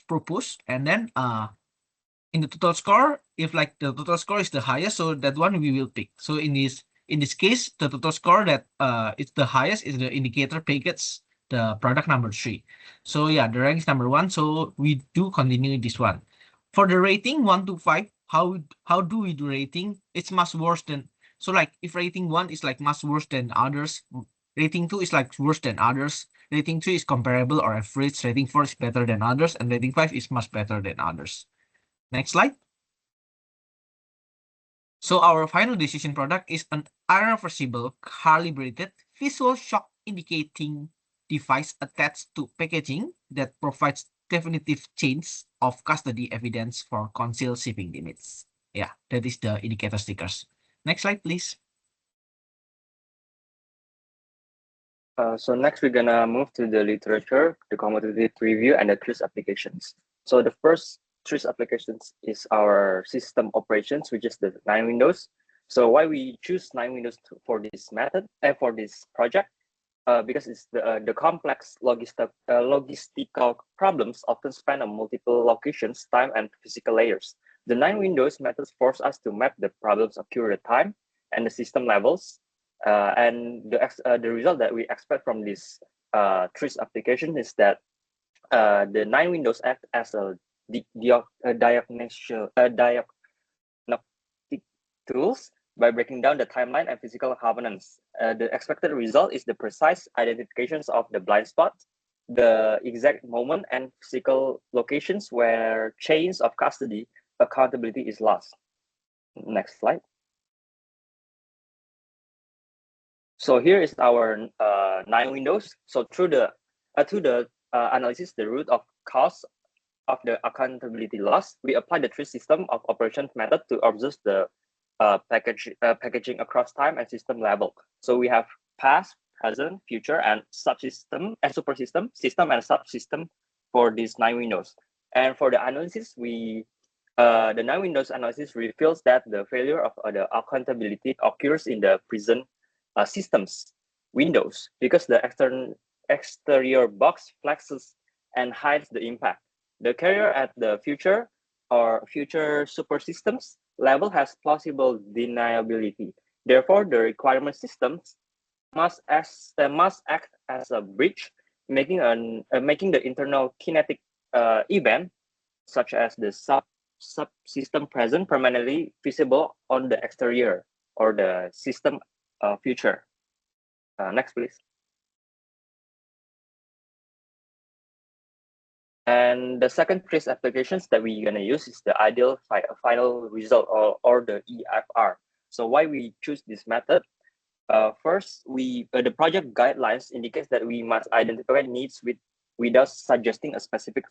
propose, and then in the total score, if like the total score is the highest, so that one we will pick. So in this case, the total score that it's the highest is the indicator package, the product number 3. So yeah, the rank is number 1. So we do continue this one. For the rating 1 to 5, how do we do rating? It's much worse than, so like if rating 1 is like much worse than others, rating 2 is like worse than others, rating 3 is comparable or average, rating 4 is better than others, and rating 5 is much better than others. Next slide. So our final decision product is an irreversible calibrated visual shock indicating device attached to packaging that provides definitive change of custody evidence for concealed shipping limits. Yeah, that is the indicator stickers. Next slide, please. So next we're gonna move to the literature, the competitive review, and the TRIS applications. So the first TRIS applications is our system operations, which is the 9 windows. So why we choose 9 windows for this method and for this project? Because it's the complex logistical problems often span on multiple locations, time, and physical layers. The 9 windows methods force us to map the problems occur at time and the system levels. And the result that we expect from this TRIS application is that the 9 windows act as a diagnostic tools by breaking down the timeline and physical governance. The expected result is the precise identifications of the blind spots, the exact moment and physical locations where chains of custody accountability is lost. Next slide. So here is our 9 windows. So through the analysis, the root of cause of the accountability loss, we apply the 3 system of operations method to observe the packaging across time and system level. So we have past, present, future, and subsystem and supersystem, system and subsystem for these 9 windows. And for the analysis, the 9 windows analysis reveals that the failure of the accountability occurs in the present systems windows because the exterior box flexes and hides the impact. The carrier at the future or future supersystems level has plausible deniability. Therefore, the requirement systems must act as a bridge, making the internal kinetic event, such as the subsystem present, permanently visible on the exterior or the system future. Next, please. And the second TRIS applications that we're gonna use is the ideal final result or the EFR. So why we choose this method? First, the project guidelines indicates that we must identify needs without suggesting a specific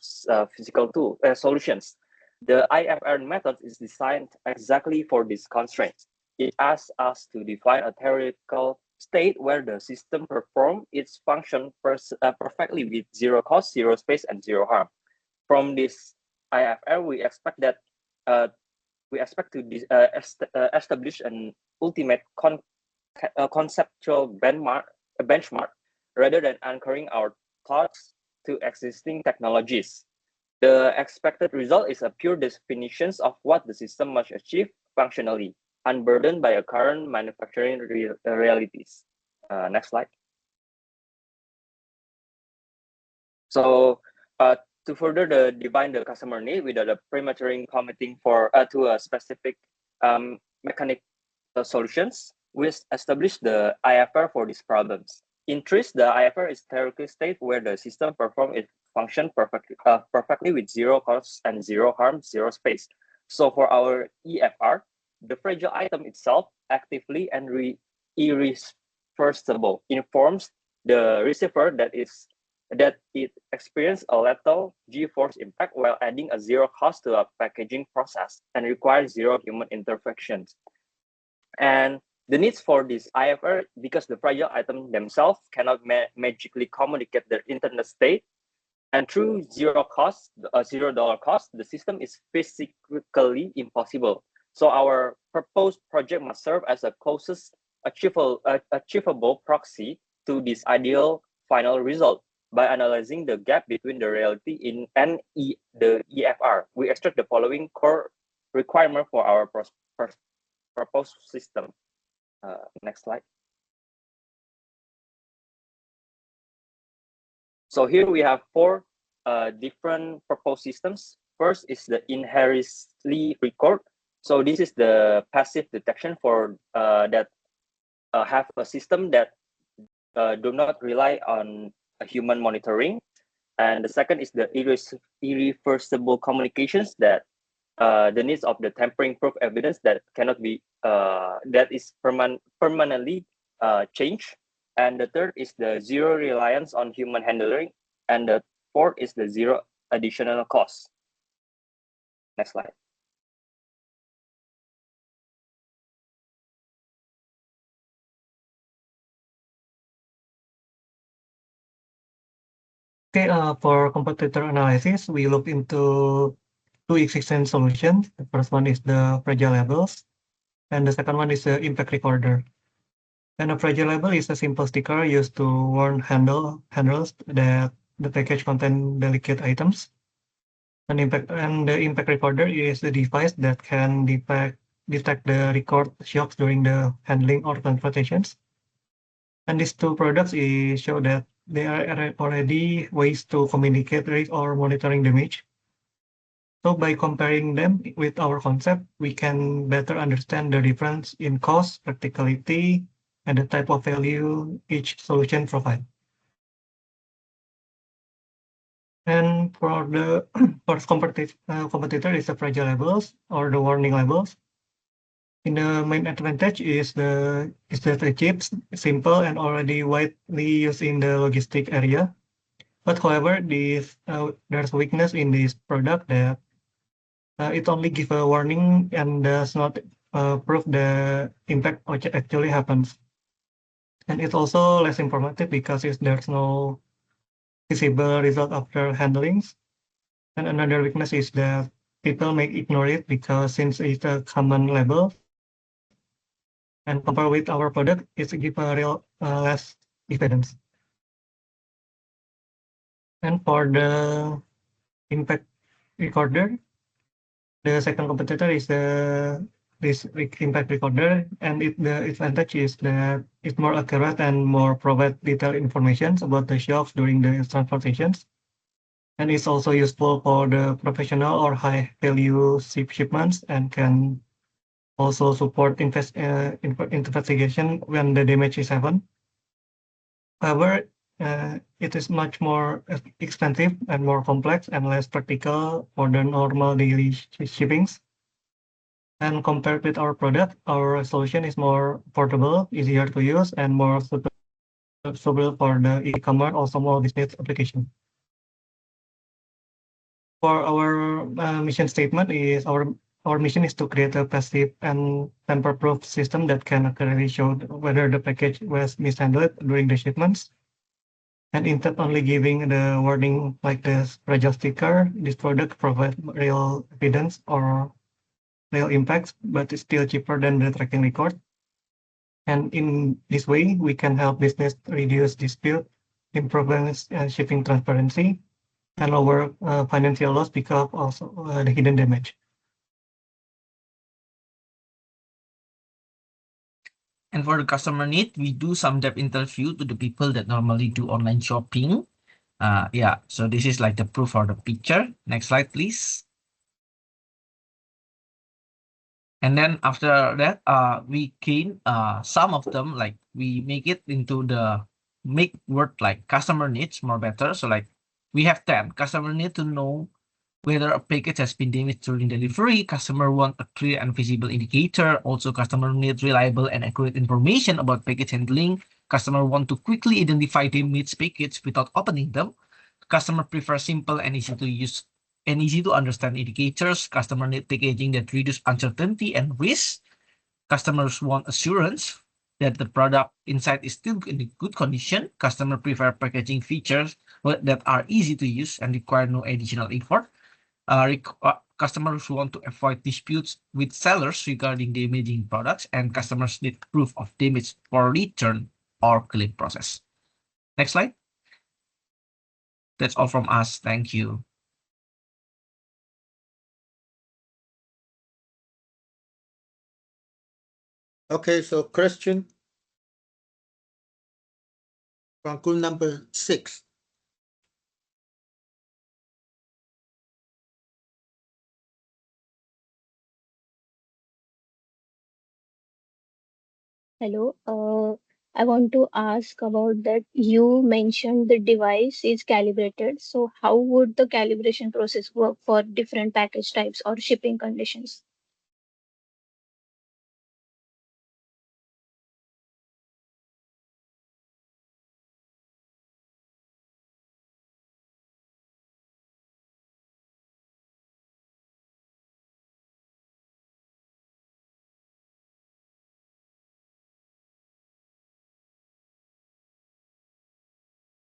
physical tool solutions. The IFR method is designed exactly for these constraints. It asks us to define a theoretical state where the system performs its function perfectly with zero cost, zero space, and zero harm. From this IFR, we expect to establish an ultimate conceptual benchmark rather than anchoring our thoughts to existing technologies. The expected result is a pure definition of what the system must achieve functionally, unburdened by current manufacturing realities. Next slide. So to further define the customer need without a prematurely committing to a specific mechanic solutions, we established the IFR for these problems. In TRIS, the IFR is theoretical state where the system performs its function perfectly with zero cost and zero harm, zero space. So for our EFR, the fragile item itself actively and irreversible informs the receiver that it experienced a lethal G-force impact while adding a zero cost to a packaging process and requires zero human interventions. And the needs for this IFR, because the fragile item themselves cannot magically communicate their internal state, and through $0 cost, the system is physically impossible. So our proposed project must serve as a closest achievable proxy to this ideal final result By analyzing the gap between the reality and the EFR, we extract the following core requirement for our proposed system. Next slide. So here we have four different proposed systems. First is the inherently record. So this is the passive detection for that have a system that do not rely on a human monitoring. And the second is the irreversible communications, that the needs of the tampering proof evidence that cannot be that is permanently changed. And the third is the zero reliance on human handling. And the fourth is the zero additional cost. Next slide. Okay, for competitor analysis, we look into two existing solutions. The first one is the fragile labels, and the second one is the impact recorder. And a fragile label is a simple sticker used to warn handlers that the package contain delicate items. And the impact recorder is a device that can detect the record shocks during the handling or transportations. And these two products show that they are already ways to communicate risk or monitoring damage. So by comparing them with our concept, we can better understand the difference in cost, practicality, and the type of value each solution provides. And for the first competitor is the fragile labels or the warning labels. And the main advantage is that the chips simple and already widely used in the logistic area. But however, there's weakness in this product that it only gives a warning and does not prove the impact actually happens. And it's also less informative because there's no visible result after handlings. And another weakness is that people may ignore it because since it's a common label, and compared with our product, it's give a real less evidence. And for the impact recorder, the second competitor is this impact recorder, and the advantage is that it's more accurate and more provide detailed information about the shocks during the transportations. And it's also useful for the professional or high value shipments and can also support investigation when the damage is happened. However, it is much more expensive and more complex and less practical for the normal daily shippings. And compared with our product, our solution is more portable, easier to use, and more suitable for the e-commerce or small business application. For our mission statement is our mission is to create a passive and tamper-proof system that can accurately show whether the package was mishandled during the shipments. And instead only giving the warning like the fragile sticker, this product provides real evidence or real impacts, but it's still cheaper than the tracking record. And in this way, we can help business reduce dispute, improve shipping transparency, and lower financial loss because of the hidden damage. And for the customer need, we do some depth interview to the people that normally do online shopping. Yeah, so this is like the proof for the picture. Next slide, please. And then after that, we gain some of them, like we make it into the make word like customer needs more better. So like we have 10 customer need to know whether a package has been damaged during delivery. Customer want a clear and visible indicator. Also, customer needs reliable and accurate information about package handling. Customer want to quickly identify damaged package without opening them. Customer prefer simple and easy to use and easy to understand indicators. Customer need packaging that reduce uncertainty and risk. Customers want assurance that the product inside is still in good condition. Customer prefer packaging features that are easy to use and require no additional effort. Customers want to avoid disputes with sellers regarding damaging products, and customers need proof of damage for return or claim process. Next slide. That's all from us. Thank you. Okay, so question from group number 6. Hello. I want to ask about that. You mentioned the device is calibrated. So how would the calibration process work for different package types or shipping conditions?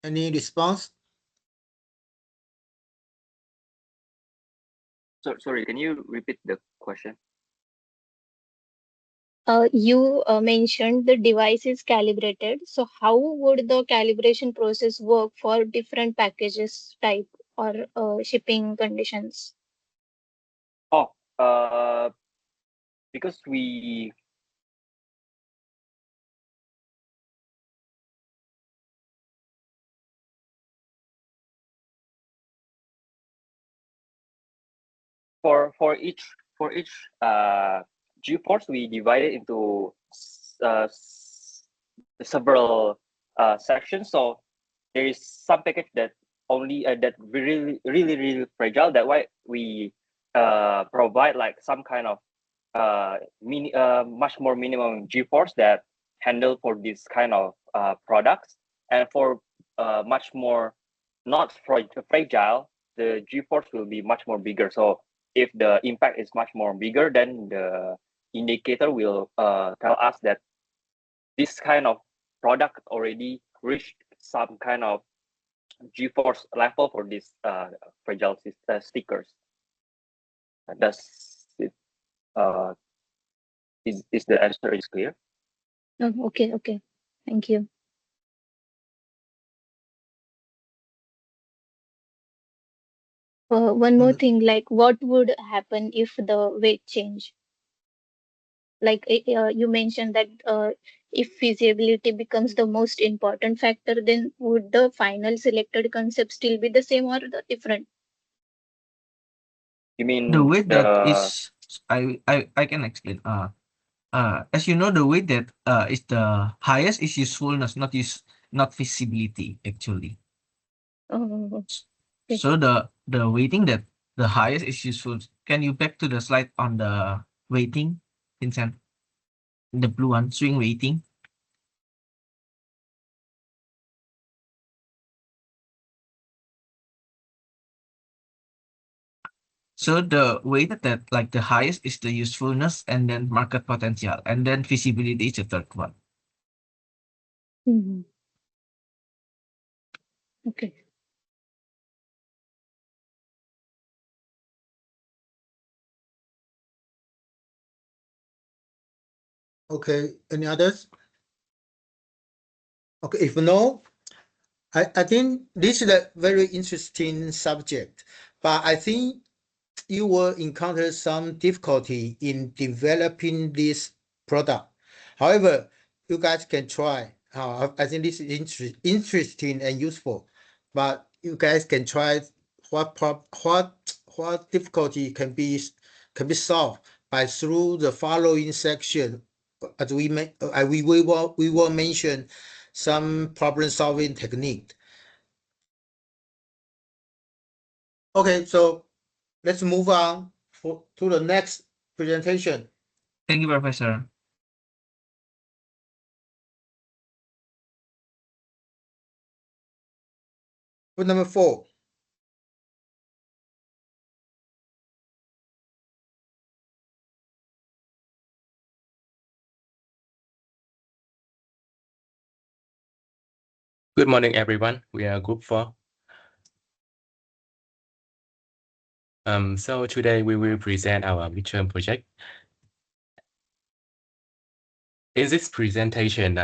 Any response? Sorry, can you repeat the question? You mentioned the device is calibrated. So how would the calibration process work for different packages type or shipping conditions? Oh, because we for each GeForce we divide it into several sections. So there is some package that only that really fragile. That why we provide like some kind of much more minimum GeForce that handle for this kind of products, and for much more not fragile, the GeForce will be much more bigger. So if the impact is much more bigger, then the indicator will tell us that this kind of product already reached some kind of GeForce level for this fragile stickers. Does it is the answer is clear? Oh, okay. Thank you. One more thing, like what would happen if the weight change? Like you mentioned that if feasibility becomes the most important factor, then would the final selected concept still be the same or the different? You mean The way that the is, I can explain. As you know, the way that is the highest is usefulness, not feasibility actually. Oh, okay. So the weighting that the highest is useful. Can you back to the slide on the weighting, Vincent? The blue one, swing weighting. So the weighted that like the highest is the usefulness and then market potential and then feasibility is the third one. Mhm. Okay. Okay, any others? Okay, if no, I think this is a very interesting subject, but I think you will encounter some difficulty in developing this product. However, you guys can try. I think this is interesting and useful, but you guys can try what difficulty can be solved by through the following section. As we will mention some problem solving technique. Okay, so let's move on to the next presentation. Thank you, Professor. Group number 4. Good morning, everyone. We are group 4. So today we will present our midterm project. In this presentation,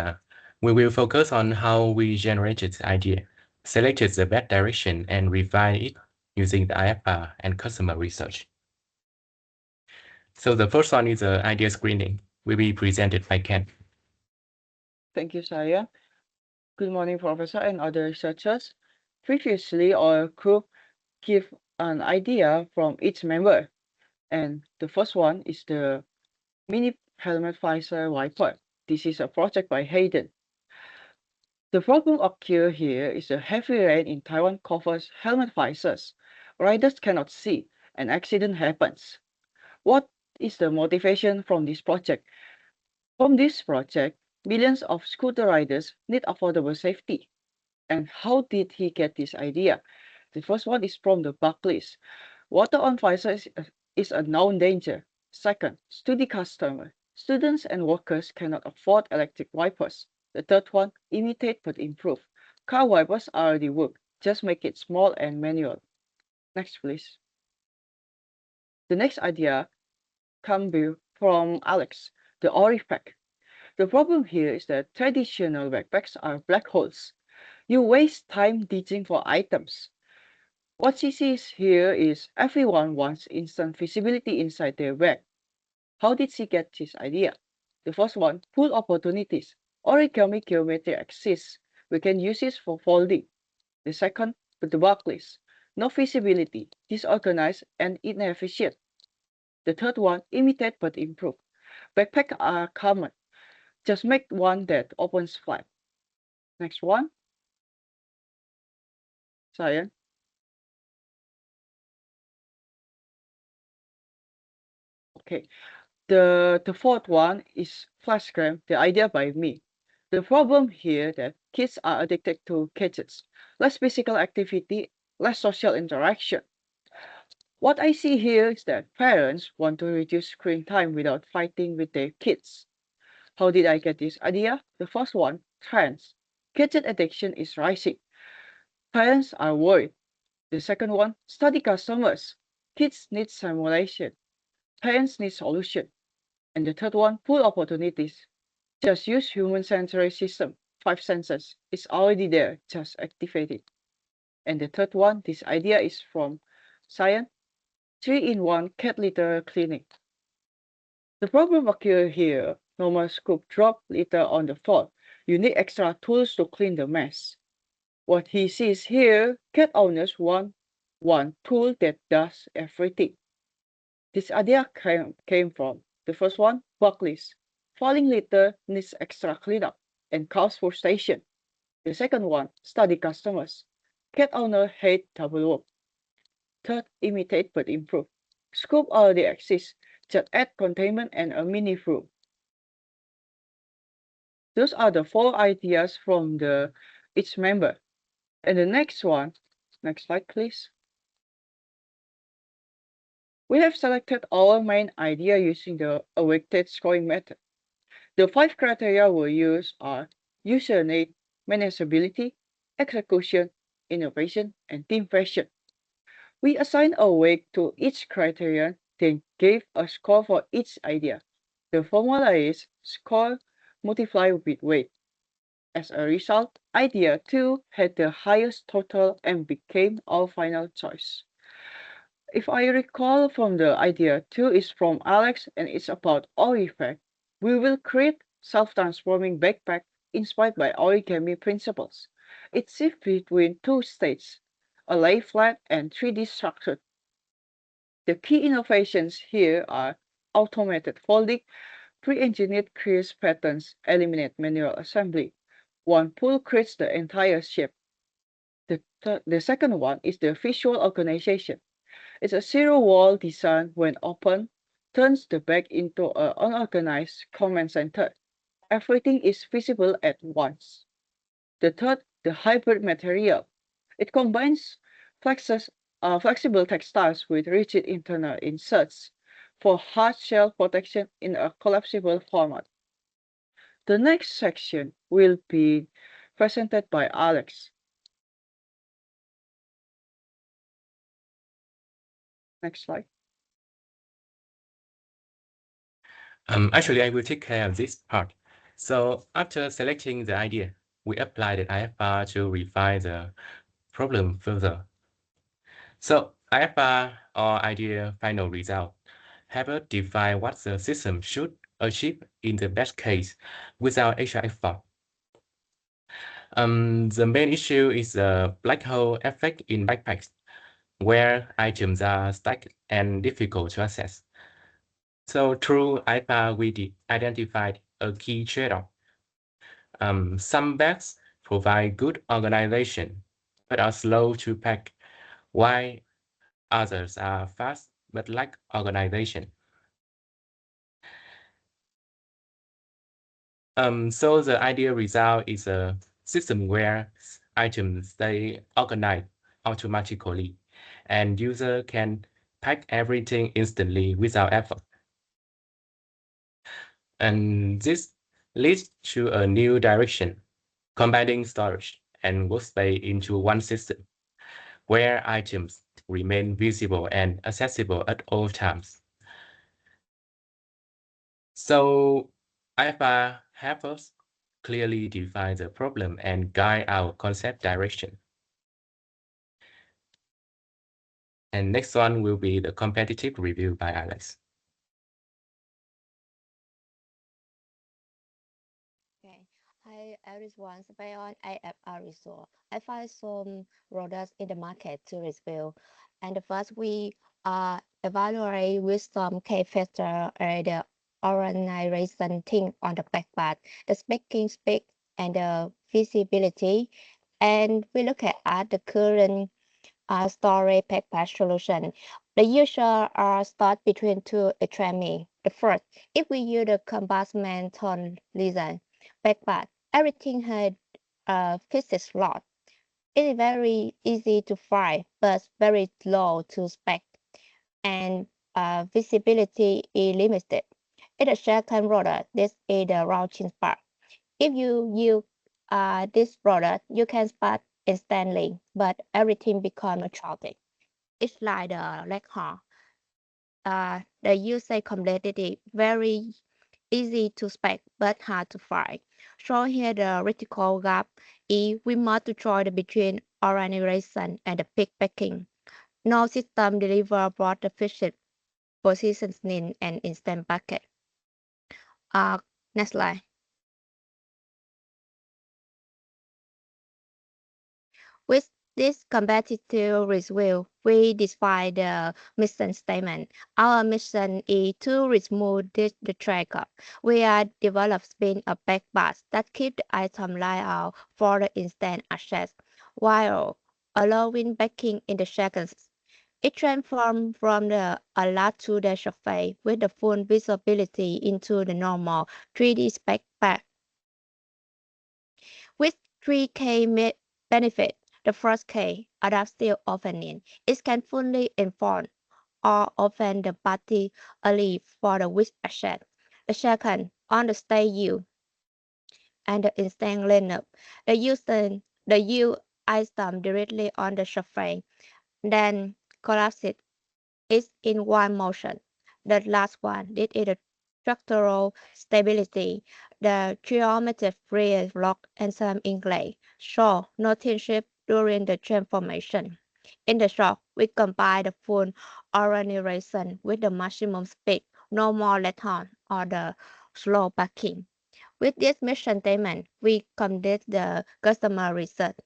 we will focus on how we generated the idea, selected the best direction and refined it using the IFR and customer research. So the first one is the idea screening, will be presented by Ken. Thank you, Saya. Good morning, Professor and other researchers. Previously, our group give an idea from each member, and the first one is the mini helmet visor wiper. This is a project by Hayden. The problem occur here is a heavy rain in Taiwan covers helmet visors. Riders cannot see, and accident happens. What is the motivation from this project? From this project, millions of scooter riders need affordable safety. And how did he get this idea? The first one is from the Buckley's. Water on visors is a known danger. Second, study customer. Students and workers cannot afford electric wipers. The third one, imitate but improve. Car wipers already work. Just make it small and manual. Next, please. The next idea comes from Alex, the Ori pack. The problem here is that traditional backpacks are black holes. You waste time digging for items. What she sees here is everyone wants instant visibility inside their bag. How did she get this idea? The first one, pull opportunities. Origami geometry exists. We can use it for folding. The second, the bucklist. No visibility, disorganized and inefficient. The third one, imitate but improve. Backpacks are common. Just make one that opens flat. Next one. Cyan. Okay. The fourth one is flashgram, the idea by me. The problem here that kids are addicted to gadgets. Less physical activity, less social interaction. What I see here is that parents want to reduce screen time without fighting with their kids. How did I get this idea? The first one, trends. Gadget addiction is rising. Parents are worried. The second one, study customers. Kids need simulation. Parents need solution. And the third one, pull opportunities. Just use human sensory system, 5 senses. It's already there, just activate it. And the third one, this idea is from Science, 3-in-1 cat litter cleaning. The problem occurs here. Normal scoop drop litter on the floor. You need extra tools to clean the mess. What he sees here, cat owners want one tool that does everything. This idea came from the first one, Buckley's. Falling litter needs extra cleanup and cause frustration. The second one, study customers. Cat owner hate double work. Third, imitate but improve. Scoop already exists, just add containment and a mini room. Those are the 4 ideas from each member. And the next one, next slide please. We have selected our main idea using the weighted scoring method. The 5 criteria we use are user need, manageability, execution, innovation, and team fashion. We assign a weight to each criterion, then gave a score for each idea. The formula is score multiplied with weight. As a result, idea 2 had the highest total and became our final choice. If I recall from the idea 2 is from Alex and it's about Orifect, we will create self-transforming backpack inspired by origami principles. It shifts between 2 states, a lay flat and 3D structured. The key innovations here are automated folding, pre-engineered crease patterns eliminate manual assembly. One pull creates the entire shape. The second one is the visual organization. It's a zero-wall design when open, turns the back into an unorganized command center. Everything is visible at once. The third, the hybrid material. It combines flexible textiles with rigid internal inserts for hard shell protection in a collapsible format. The next section will be presented by Alex. Next slide. Actually, I will take care of this part. So after selecting the idea, we applied the IFR to refine the problem further. So IFR, or ideal final result, help us define what the system should achieve in the best case without extra effort. The main issue is the black hole effect in backpacks, where items are stacked and difficult to access. So through IFR, we identified a key trade-off. Some bags provide good organization, but are slow to pack, while others are fast but lack organization. So the ideal result is a system where items stay organized automatically, and user can pack everything instantly without effort. And this leads to a new direction, combining storage and workspace into one system, where items remain visible and accessible at all times. So IFR helps us clearly define the problem and guide our concept direction. And next one will be the competitive review by Alex. Okay. Hi everyone, based on IFR result, I find some products in the market to review. And first we evaluate with some key factor the organization thing on the backpack, the speaking speed and the visibility. And we look at the current storage backpack solution. The user start between two extremes. The first, if we use the compartmentalization backpack, everything had a fixed slot. It is very easy to find, but very low to spec, and visibility is limited. In the second product, this is the routing part. If you use this product, you can spot instantly, but everything becomes a traffic. It's like the Leghorn. The user complexity very easy to spec but hard to find. So here the critical gap is we must choose between organization and the pickpacking. No system deliver broad efficient positioning and instant bucket. Next slide. With this competitive review, we define the mission statement. Our mission is to remove the tracker. We are developing a backpack that keeps the item laid out for the instant access, while allowing backing in the seconds. It transforms from the alert to the surface with the full visibility into the normal 3D backpack. With 3K benefit, the first K, adaptive opening, it can fully inform or open the body early for the weak access. The second, on the stay view and the instant lineup, the U item directly on the surface, then collapse it is in one motion. The last one, this is the structural stability, the geometry free block and some inlay. So no shift during the transformation. In the shop, we combine the full organization with the maximum speed, no more let on or the slow backing. With this mission statement, we complete the customer research.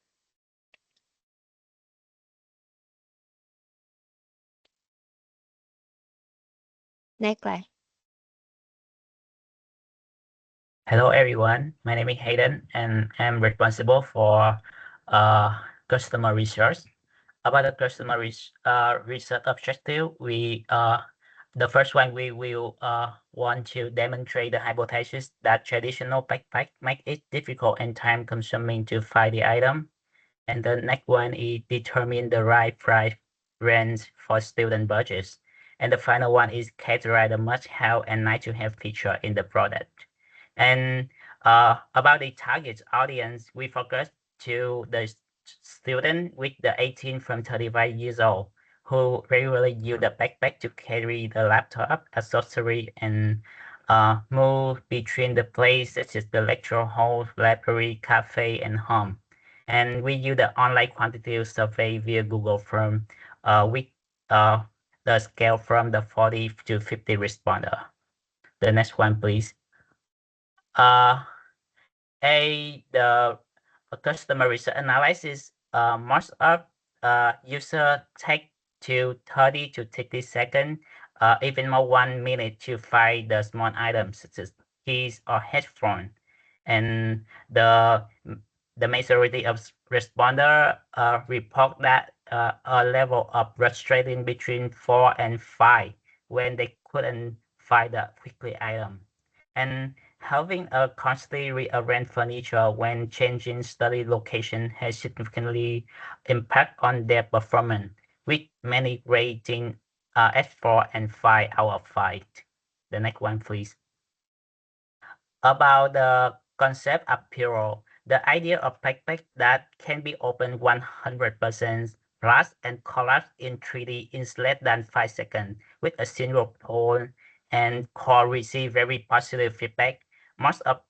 Next slide. Hello everyone, my name is Hayden and I'm responsible for customer research. About the customer research objective, the first one we will want to demonstrate the hypothesis that traditional backpack make it difficult and time consuming to find the item. And the next one is determine the right price range for student budgets. And the final one is categorize the must-have and nice-to-have feature in the product. And about the target audience, we focus to the student with the 18 from 35 years old who regularly use the backpack to carry the laptop, accessory, and move between the place such as the lecture hall, library, cafe, and home. And we use the online quantitative survey via Google Form with the scale from the 40 to 50 responder. The next one, please. The customer research analysis, most of user take to 30 to 60 seconds, even more 1 minute to find the small items such as keys or headphone. And the majority of responder report that a level of frustrating between 4 and 5 when they couldn't find the quickly item. And having a constantly rearranged furniture when changing study location has significantly impact on their performance, with many rating S4 and 5 out of 5. The next one, please. About the concept of Piro, the idea of backpack that can be opened 100% plus and collapsed in 3D in less than 5 seconds with a single pull and core receive very positive feedback. Most of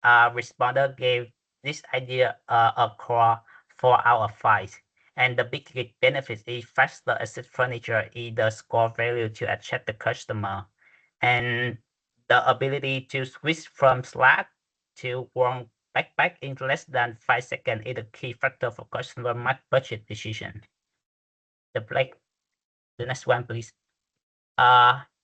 responders gave this idea a core 4 out of 5. And the big benefit is faster access furniture is the score value to attract the customer. And the ability to switch from slack to warm backpack in less than 5 seconds is a key factor for customer budget decision. The next one, please.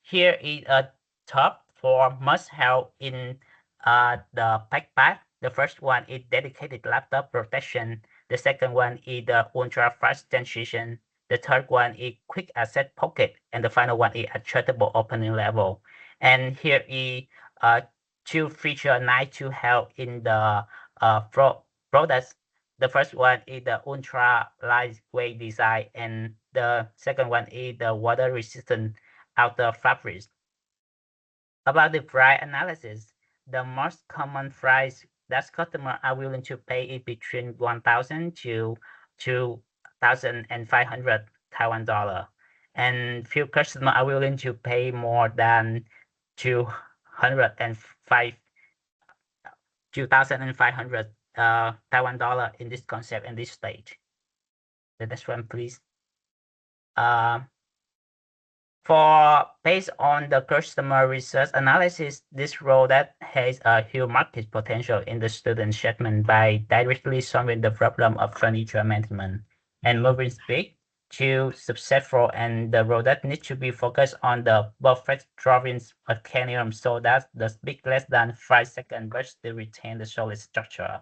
Here is a top 4 must-have in the backpack. The first one is dedicated laptop protection. The second one is the ultra-fast transition. The third one is quick access pocket. And the final one is adjustable opening level. And here is 2 features nice to have in the products. The first one is the ultra lightweight design, and the second one is the water resistant outer fabrics. About the price analysis, the most common price that customers are willing to pay is between 1,000 to 2,500 Taiwan dollar. And few customers are willing to pay more than 2,500 Taiwan dollar in this concept in this stage. The next one, please. Based on the customer research analysis, this product has a huge market potential in the student segment by directly solving the problem of furniture management and moving speed to successful, and the product needs to be focused on the perfect drawing mechanism so that the speed less than 5 seconds but still retain the solid structure.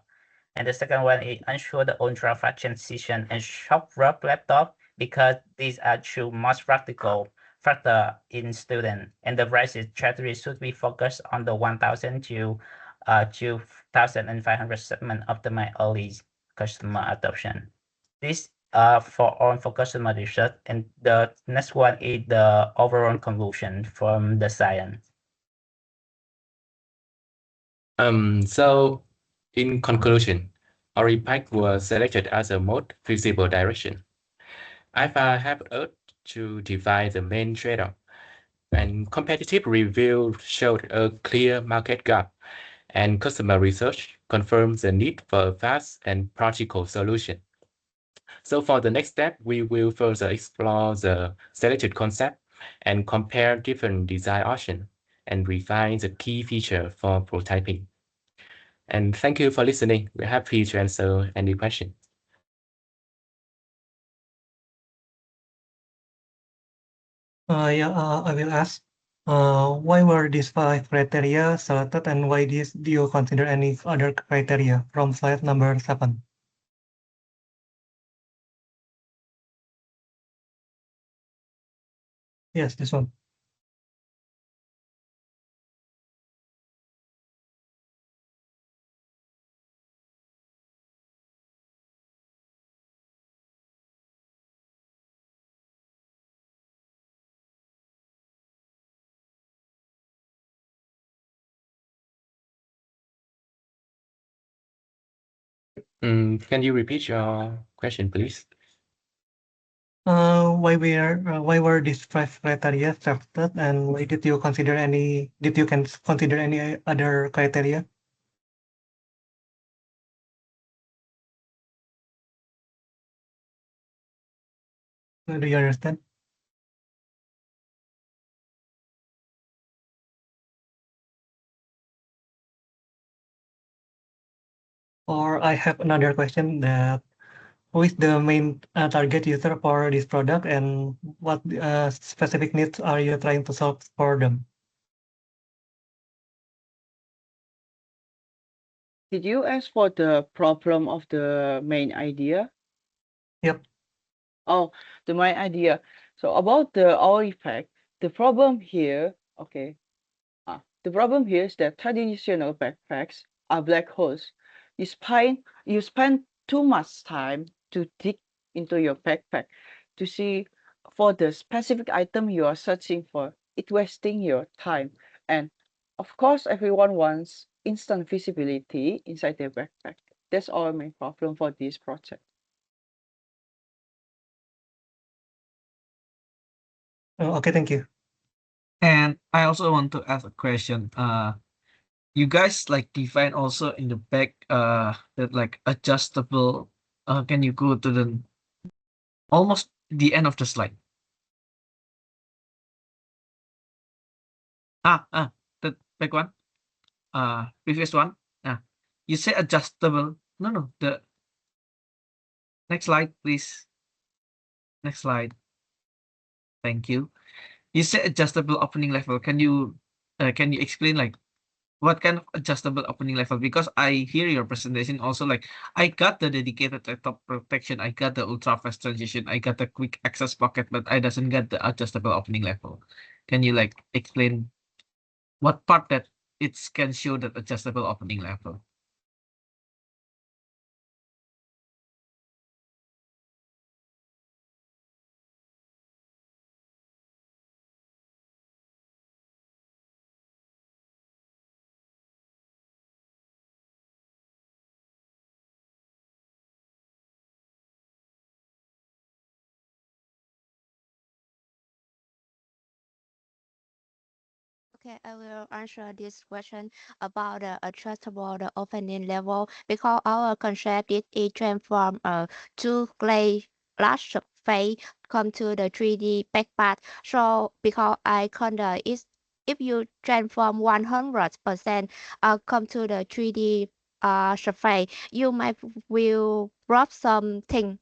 And the second one is ensure the ultra-fast transition and shop rough laptop, because these are two most practical factor in student, and the price strategy should be focused on the 1,000 to 2,500 segment optimize early customer adoption. This for customer research, and the next one is the overall conclusion from the science. So in conclusion, Oripack was selected as a most feasible direction. IFA helped us to define the main trade-off, and competitive review showed a clear market gap, and customer research confirms the need for a fast and practical solution. So for the next step, we will further explore the selected concept and compare different design options and refine the key feature for prototyping. And thank you for listening. We're happy to answer any questions. I will ask, why were these 5 criteria selected, and why do you consider any other criteria from slide number 7? Yes, this one. Can you repeat your question, please? Why were these 5 criteria selected, and why did you consider any? Did you consider any other criteria? Do you understand? Or I have another question that who is the main target user for this product, and what specific needs are you trying to solve for them? Did you ask for the problem of the main idea? Yep. Oh, the main idea. So about the owl effect, the problem here, okay. The problem here is that traditional backpacks are black holes. You spend too much time to dig into your backpack to see for the specific item you are searching for. It wasting your time. And of course, everyone wants instant visibility inside their backpack. That's our main problem for this project. Okay, thank you. And I also want to ask a question. You guys like define also in the back that like adjustable. Can you go to the almost the end of the slide? The back one. Previous one. You say adjustable. No, the next slide, please. Next slide. Thank you. You say adjustable opening level. Can you explain like what kind of adjustable opening level? Because I hear your presentation also like I got the dedicated laptop protection, I got the ultra fast transition, I got the quick access pocket, but I doesn't get the adjustable opening level. Can you like explain what part that it can show that adjustable opening level? Okay, I will answer this question about the adjustable the opening level because our concept is it transform two large surface come to the 3D backpack. So because I consider is if you transform 100% come to the 3D surface, you might will drop something.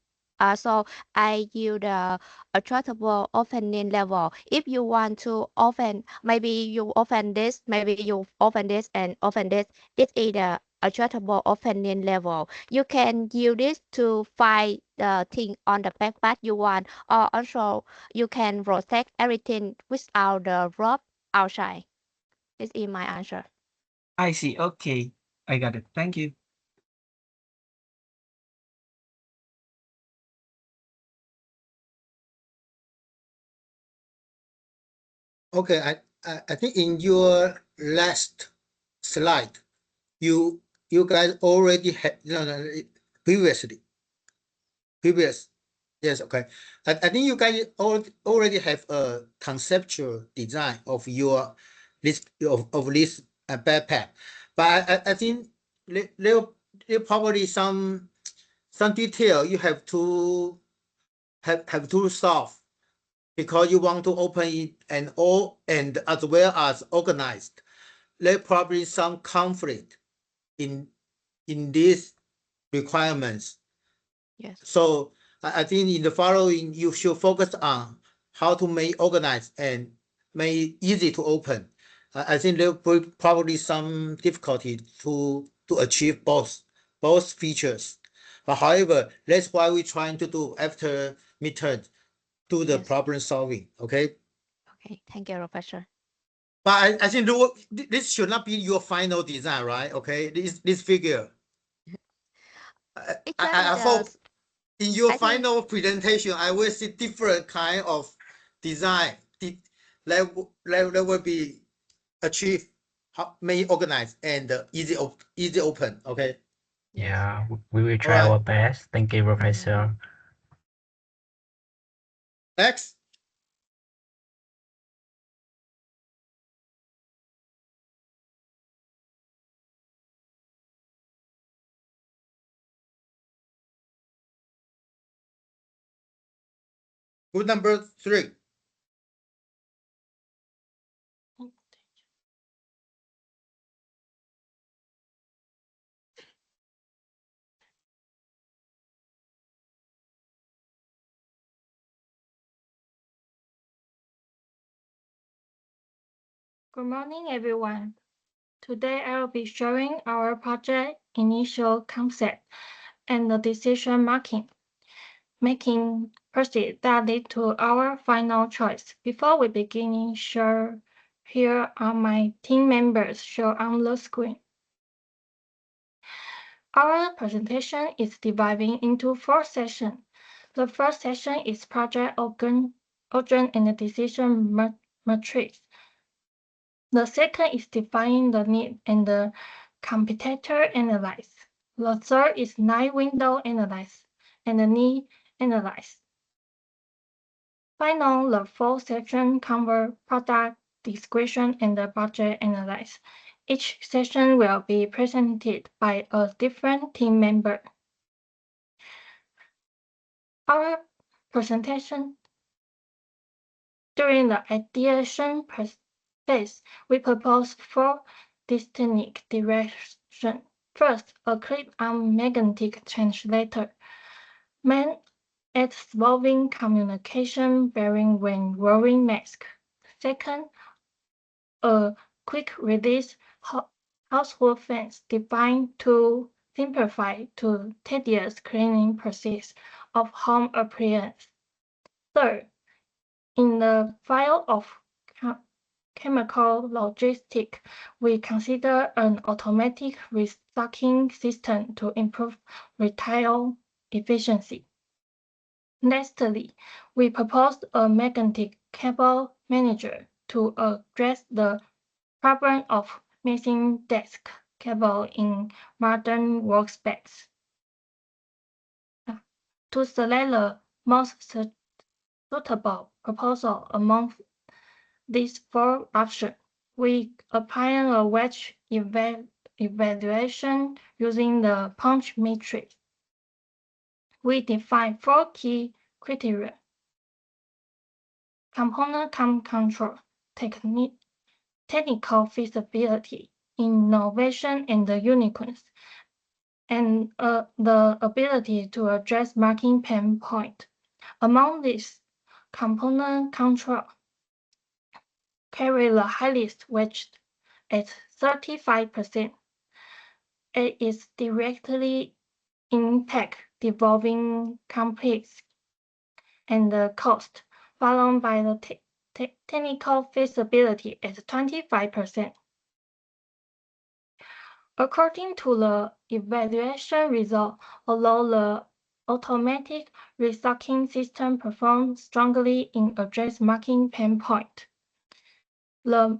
So I use the adjustable opening level. If you want to open, maybe you open this, maybe you open this and open this. This is the adjustable opening level. You can use this to find the thing on the backpack you want, or also you can protect everything without the rope outside. This is my answer. I see. Okay, I got it. Thank you. Okay, I think in your last slide, you guys already had previously. Yes, okay. I think you guys already have a conceptual design of your this backpack, but I think there probably some detail you have to solve because you want to open it and as well as organized. There probably some conflict in these requirements. Yes. So I think in the following, you should focus on how to make organized and make easy to open. I think there will probably some difficulty to achieve both features. But however, that's why we're trying to do after midterm, do the Yes. problem solving. Okay. Okay, thank you, Professor. But I think this should not be your final design, right? Okay, this figure. I hope in your I think- final presentation, I will see different kind of design that will be achieved, may organized and easy open. Okay. Yeah, we will try our best. Thank you, Professor. Next. Group number 3. Good morning, everyone. Today I will be showing our project initial concept and the decision making process that lead to our final choice. Before we begin, here are my team members shown on the screen. Our presentation is dividing into 4 sessions. The first session is project organ and decision matrix. The second is defining the need and the competitor analysis. The third is night window analysis and the need analysis. Finally, the fourth section covers product description and the budget analysis. Each session will be presented by a different team member. Our presentation during the ideation phase, we propose 4 distinct directions. First, a clip-on magnetic translator, meant at solving communication bearing when wearing mask. Second, a quick-release household fans designed to simplify to tedious cleaning process of home appliances. Third, in the field of chemical logistics, we consider an automatic restocking system to improve retail efficiency. Lastly, we proposed a magnetic cable manager to address the problem of missing desk cable in modern workspace. To select the most suitable proposal among these 4 options, we apply a wedge evaluation using the punch matrix. We define 4 key criteria: component control, technical feasibility, innovation, and the uniqueness, and the ability to address marking pain point. Among these, component control carry the highest weight at 35%. It is directly impact devolving complex and the cost, followed by the technical feasibility at 25%. According to the evaluation result, although the automatic restocking system performs strongly in address marking pain point, the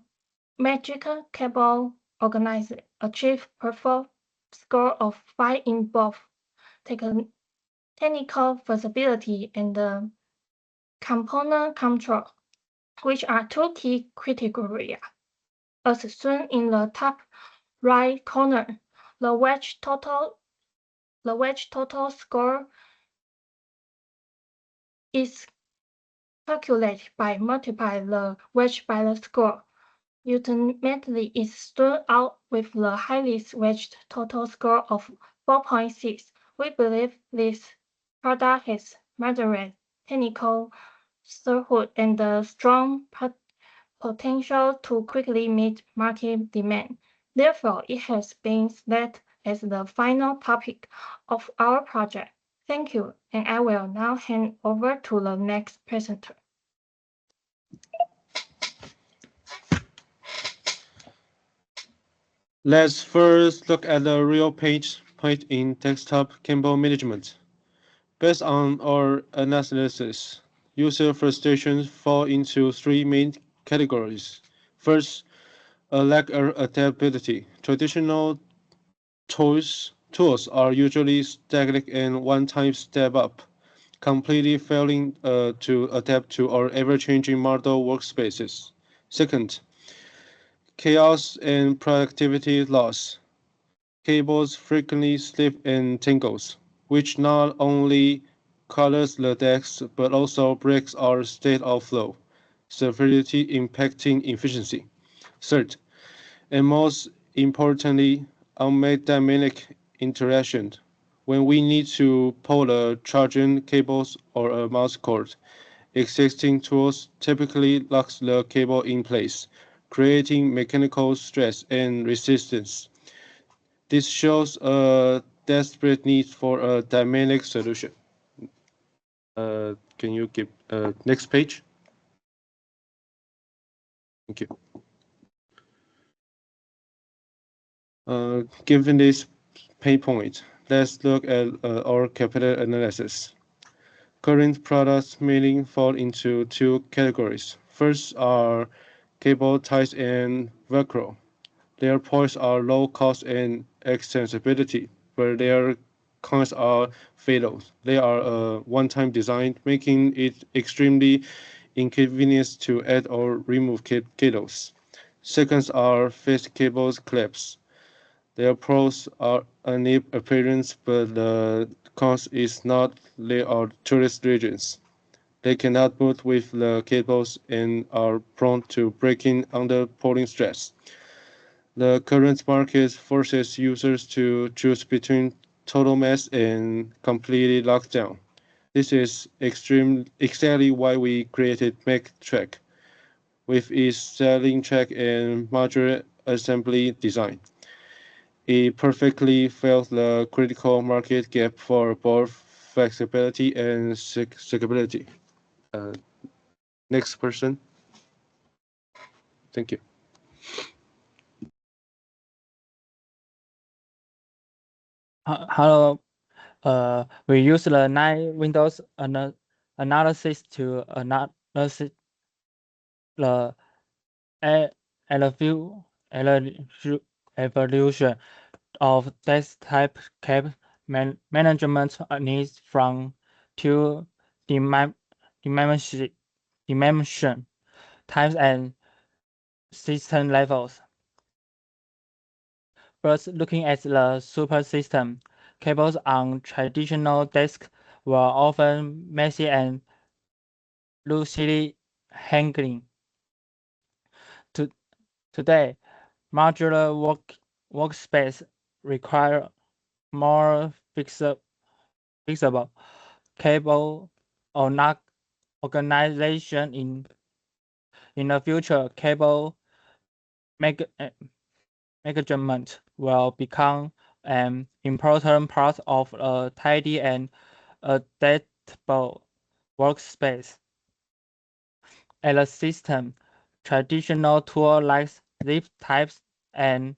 magical cable organizer achieved performance score of 5 in both technical feasibility and the component control, which are 2 key criteria. As shown in the top right corner, the wedge total score is calculated by multiplying the wedge by the score. Ultimately, it stood out with the highest wedged total score of 4.6. We believe this product has moderate technical throughput and a strong potential to quickly meet market demand. Therefore, it has been selected as the final topic of our project. Thank you, and I will now hand over to the next presenter. Let's first look at the real point in desktop cable management. Based on our analysis, user frustrations fall into 3 main categories. First, a lack of adaptability. Traditional tools are usually static and one-time step up. completely failing to adapt to our ever-changing model workspaces. Second, chaos and productivity loss. Cables frequently slip and tangles, which not only colors the decks but also breaks our state of flow, severely impacting efficiency. Third, and most importantly, unmet dynamic interaction. When we need to pull a charging cables or a mouse cord, existing tools typically lock the cable in place, creating mechanical stress and resistance. This shows a desperate need for a dynamic solution. Can you give next page? Thank you. Given this pain point, let's look at our capital analysis. Current products mainly fall into two categories. First are cable ties and Velcro. Their points are low cost and extensibility, but their cons are fatal. They are a one-time design, making it extremely inconvenient to add or remove cables. Second are fixed cables clips. Their pros are a neat appearance, but the cons is not they are tourist regions. They cannot move with the cables and are prone to breaking under pulling stress. The current market forces users to choose between total mass and completely lockdown. This is exactly why we created MakeTrack, with its selling track and modular assembly design. It perfectly fills the critical market gap for both flexibility and scalability. Next person. Thank you. Hello. We use the 9 Windows analysis to analyze the evolution of desktop management needs from two dimension types and system levels. First, looking at the super system, cables on traditional desks were often messy and loosely hanging. Today, modular workspace require more flexible cable or not organization. In the future, cable management will become an important part of a tidy and adaptable workspace. As a system, traditional tools like zip types and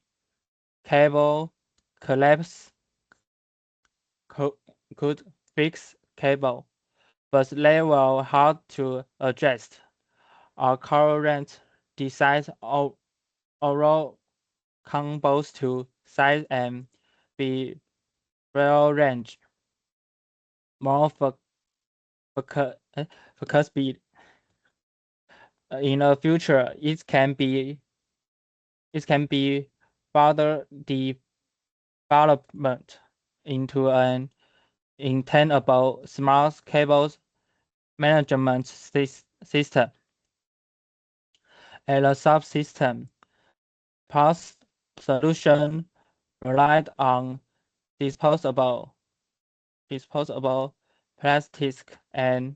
cable collapse could fix cable, but they were hard to adjust. Our current designs allow combos to size and be real range, more focus speed. In the future, it can be further development into an intendable smart cables management system. As a subsystem, past solution relied on disposable plastic and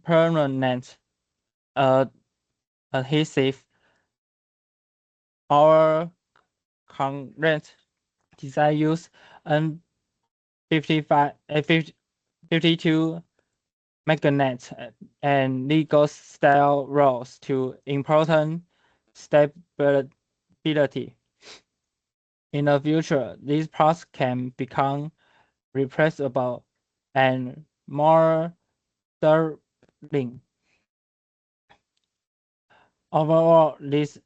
permanent adhesive. Our current design use N52 magnets and legal style rolls to important stability. In the future, these parts can become replaceable and more sterling. Overall, this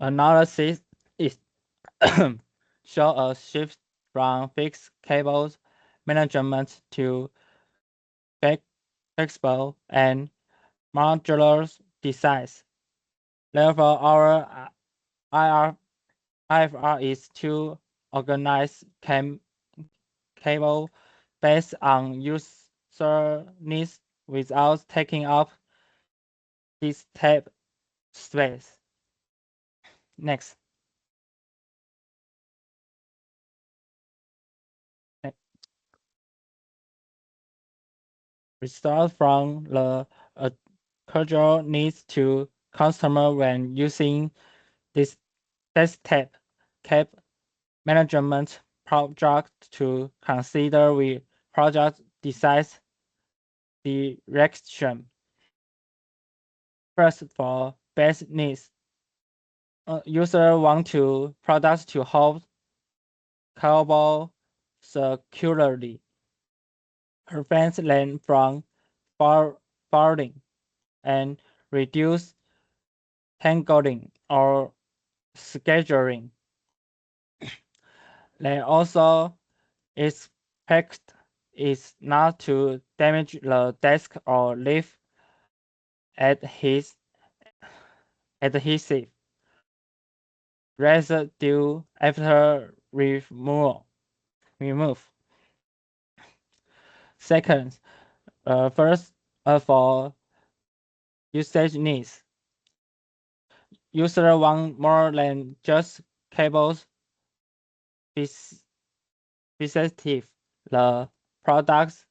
analysis is show a shift from fixed cables management to flexible and modular designs. Therefore, our IFR is to organize cable based on user needs without taking up this tab space. Next. We start from the cultural needs to customer when using this tab management project to consider with project design direction. First, for base needs, user want to products to hold cable securely, prevent them from falling, and reduce tangling or scheduling. They also expect is not to damage the desk or leave adhesive residue after remove. Second, first for usage needs. User want more than just cables sensitive. The products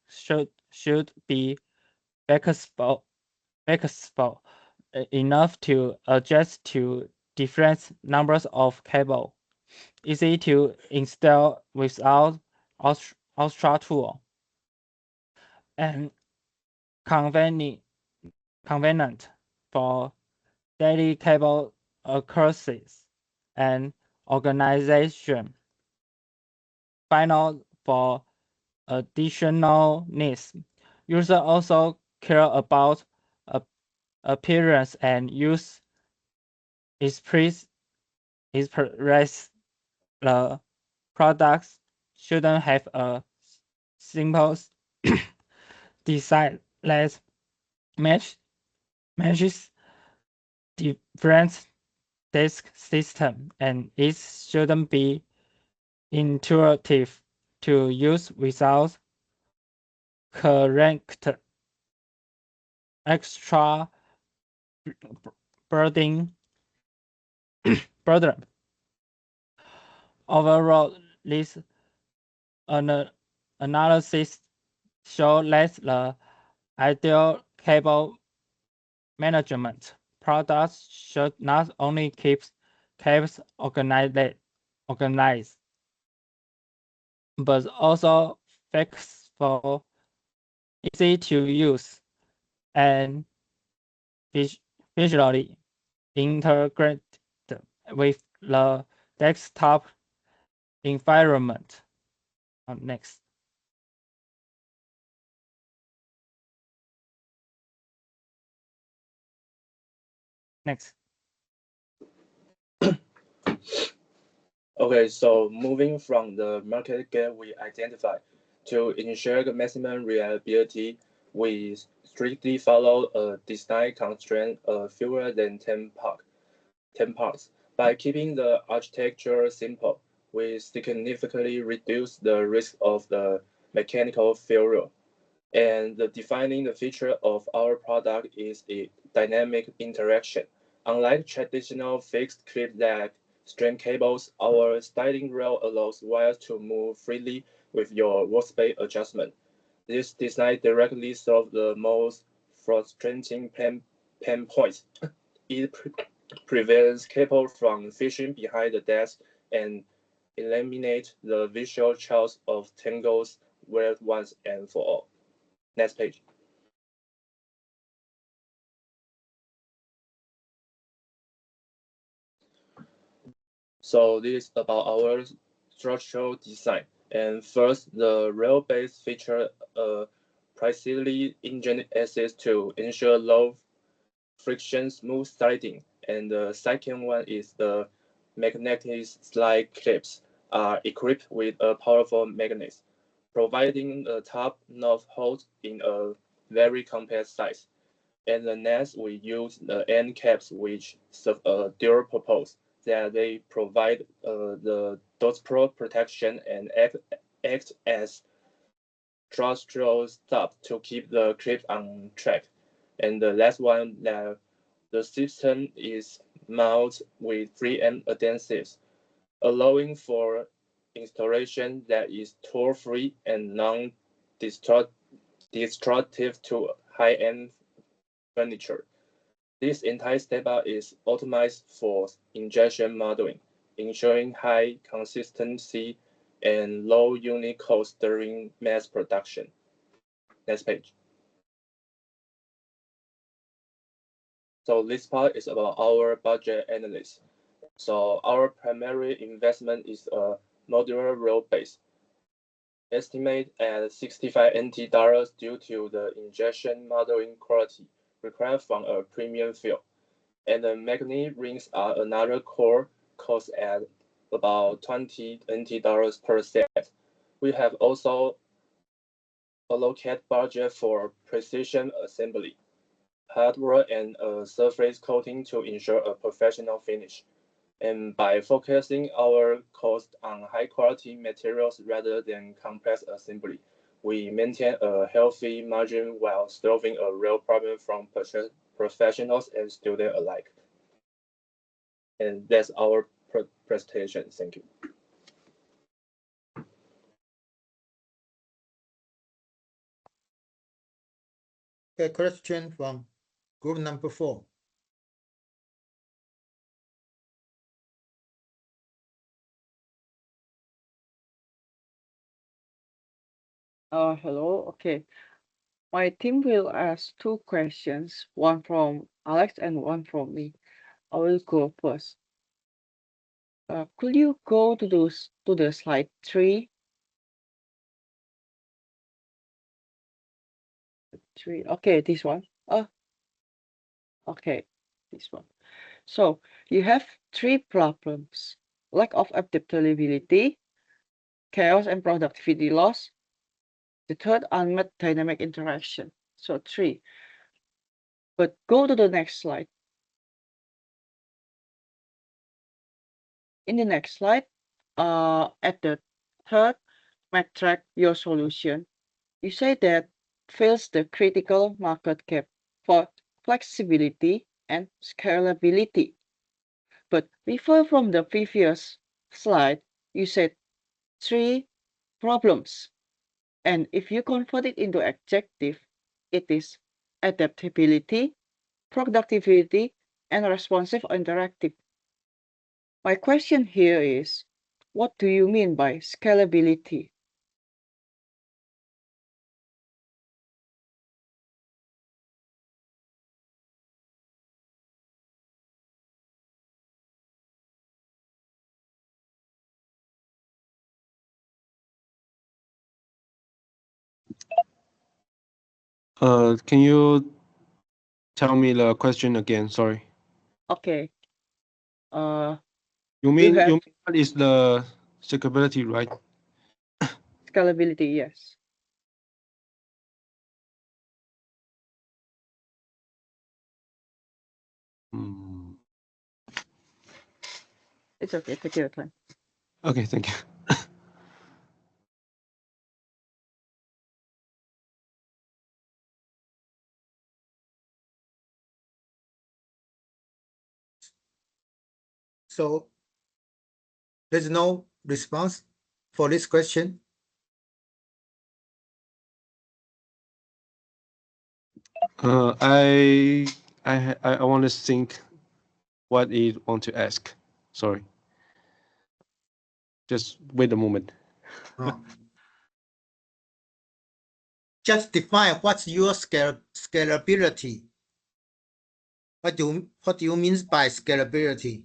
should be flexible enough to adjust to different numbers of cable, easy to install without extra tool, and convenient for daily cable courses and organization. Final, for additional needs, users also care about appearance and use express the products shouldn't have a simple design that matches different disk system, and it shouldn't be intuitive to use without correct extra burden. Overall, this analysis shows that the ideal cable management products should not only keep cables organized, but also flexible, easy to use, and visually integrated with the desktop environment. Next. Next. Okay, so moving from the market gap we identified to ensure the maximum reliability, we strictly follow a design constraint of fewer than 10 parts. By keeping the architecture simple, we significantly reduce the risk of the mechanical failure. And defining the feature of our product is a dynamic interaction. Unlike traditional fixed clip lag string cables, our sliding rail allows wires to move freely with your workspace adjustment. This design directly solves the most frustrating pain points. It prevents cable from fishing behind the desk and eliminates the visual chance of tangles once and for all. Next page. So this is about our structural design. And first, the rail base feature a precisely engineered access to ensure low friction smooth sliding. And the second one is the magnetic slide clips. are equipped with a powerful magnet, providing a top north hole in a very compact size. And the next, we use the end caps, which serve a dual purpose, that they provide the dot pro protection and act as structural stop to keep the clip on track. And the last one, that the system is mounted with 3M adhesives, allowing for installation that is tool-free and non-destructive to high-end furniture. This entire step is optimized for injection modeling, ensuring high consistency and low unit cost during mass production. Next page. So this part is about our budget analysis. So our primary investment is a modular rail base, estimate at 65 NT dollars due to the injection modeling quality required from a premium field. And the magnet rings are another core cost at about 20 NT dollars per set. We have also allocated budget for precision assembly, hardware, and a surface coating to ensure a professional finish. And by focusing our cost on high quality materials rather than complex assembly, we maintain a healthy margin while solving a real problem from professionals and students alike. And that's our presentation. Thank you. A question from group number 4. Hello. Okay. My team will ask 2 questions, one from Alex and one from me. I will go first. Could you go to the slide 3? 3. Okay, this one. Okay, this one. So you have 3 problems: lack of adaptability, chaos and productivity loss. The third, unmet dynamic interaction. So 3. But go to the next slide. In the next slide, at the third, backtrack your solution. You say that fills the critical market gap for flexibility and scalability. But before from the previous slide, you said 3 problems. And if you convert it into adjective, it is adaptability, productivity, and responsive interactive. My question here is, what do you mean by scalability? Can you tell me the question again? Sorry. Okay. You mean what is the scalability, right? Scalability, yes. It's okay. Take your time. Okay, thank you. So there's no response for this question. I want to think what you want to ask. Sorry. Just wait a moment. Just define what's your scalability. What do you mean by scalability?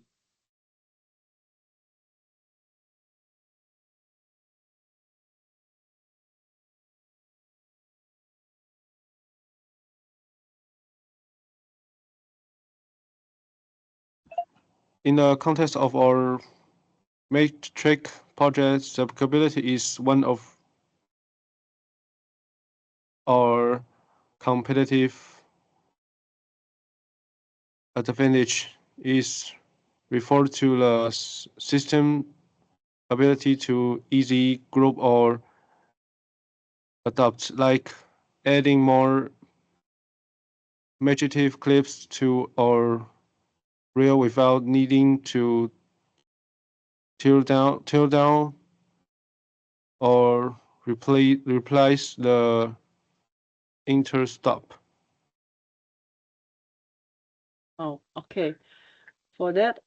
In the context of our matrix project applicability is one of our competitive advantage is referred to the system ability to easy group or adopt, like adding more meditative clips to our reel without needing to tear down or replace the interstop. Oh, okay. For that,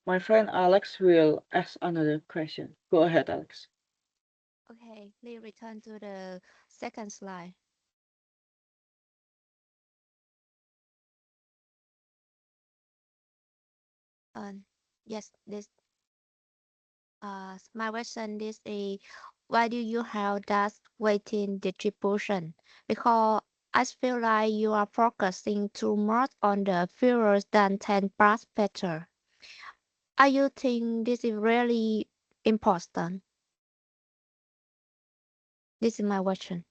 my friend Alex will ask another question. Go ahead, Alex. Okay, please return to the second slide. Yes, this my question is why do you have that weighting distribution? Because I feel like you are focusing too much on the fewer than 10 parts better. Are you think this is really important? This is my question.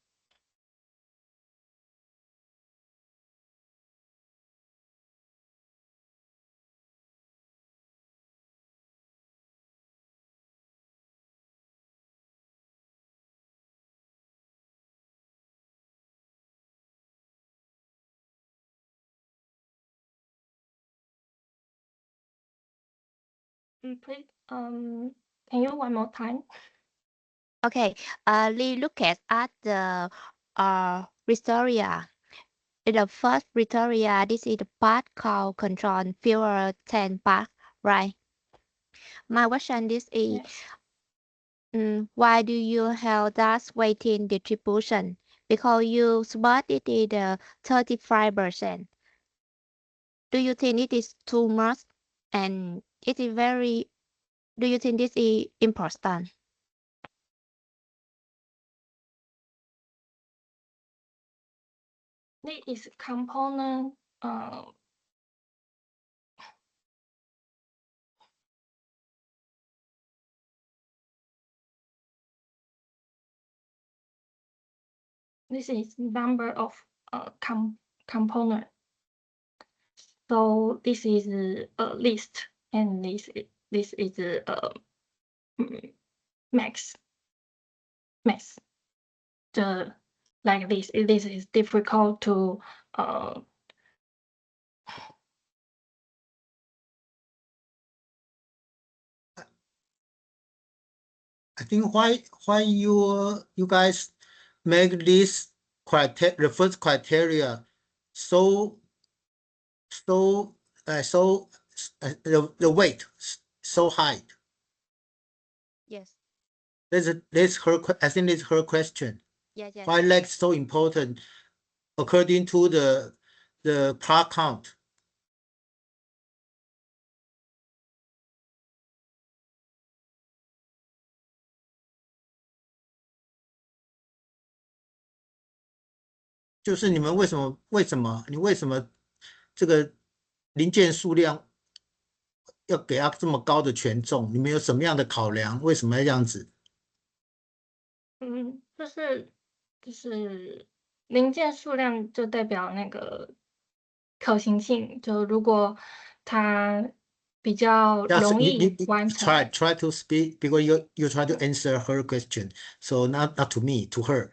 Please, can you one more time? Okay, look at the Victoria. In the first Victoria, this is the part called control fewer 10 part, right? My question is why do you have that weighting distribution? Because you spot it is 35%. Do you think it is too much? And it is very, do you think this is important? This is component, this is number of component. So this is a list, and this is max. The like this is difficult to I think why you guys make this criteria, the first criteria, so the weight so high. Yes. This her. I think it's her question. Yes. Why legs so important according to the part count?就是你们为什么这个零件数量要给它这么高的权重？你们有什么样的考量？为什么要这样子？就是零件数量就代表那个可行性，就如果它比较容易完成。Try to speak because you try to answer her question, so not to me, to her.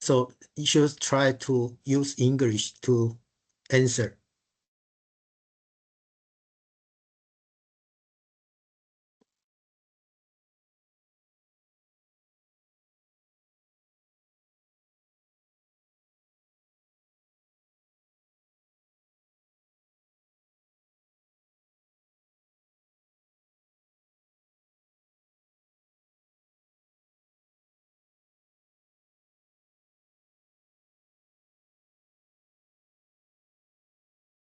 So you should try to use English to answer.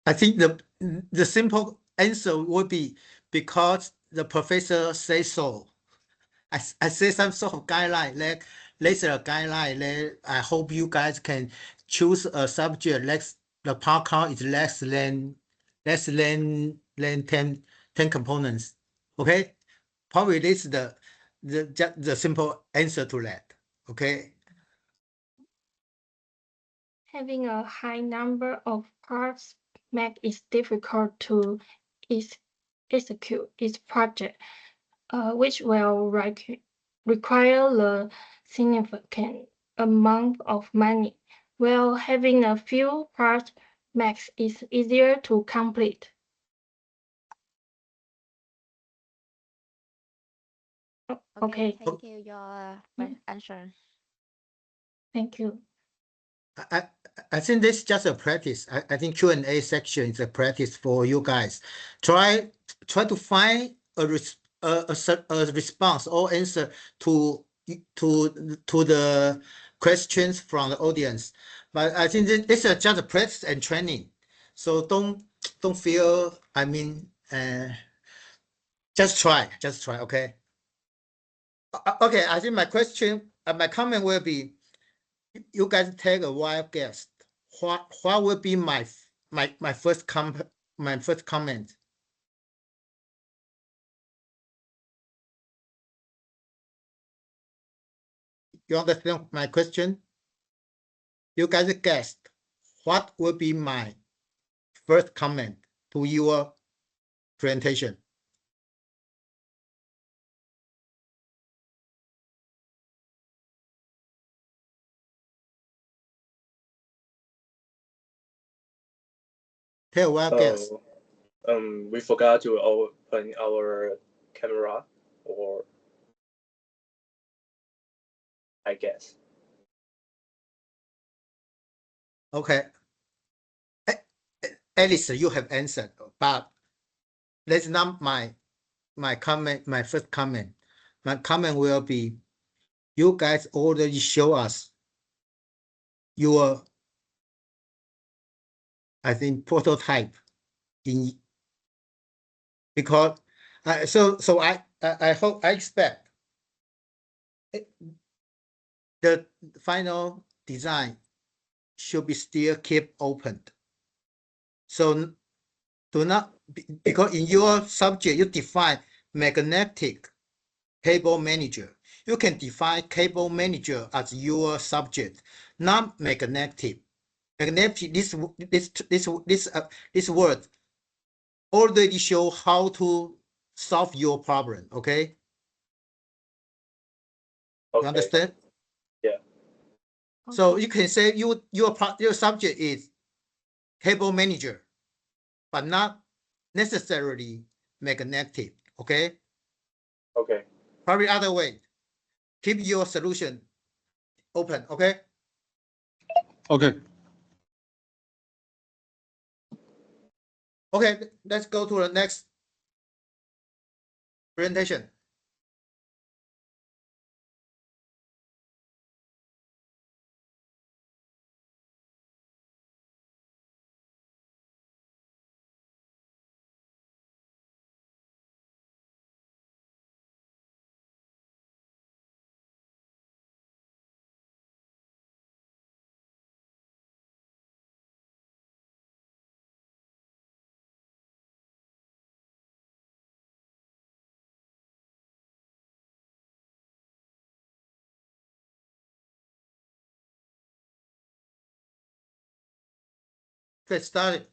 I think the simple answer would be because the professor says so. I say some sort of guideline. Let's a guideline. I hope you guys can choose a subject. The part count is less than 10 components. Okay, Probably this is the simple answer to that. Okay. Having a high number of parts make it difficult to execute its project, which will require the significant amount of money, while having a few parts makes it easier to complete. Okay. Thank you your answer. Thank you. I think this is just a practice. I think Q&A section is a practice for you guys. Try to find a response or answer to the questions from the audience. But I think this is just a practice and training. So don't feel. I mean, just try. Okay. Okay. I think my comment will be. You guys take a wild guess. What will be my first comment? You understand my question? You guys guessed. What will be my first comment to your presentation? Take a wild guess. We forgot to open our camera, or I guess. Okay. Alice, you have answered, but that's not my comment. My first comment. My comment will be, you guys already show us your, I think, prototype in, because so I hope, I expect the final design should be still kept open. So do not, because in your subject you define magnetic cable manager. You can define cable manager as your subject, not magnetic. Magnetic, this word already show how to solve your problem. Okay. You understand? Yeah. So you can say your subject is cable manager, but not necessarily magnetic. Okay. Okay. Probably other way. Keep your solution open. Okay. Okay. Okay. Let's go to the next presentation. Get started.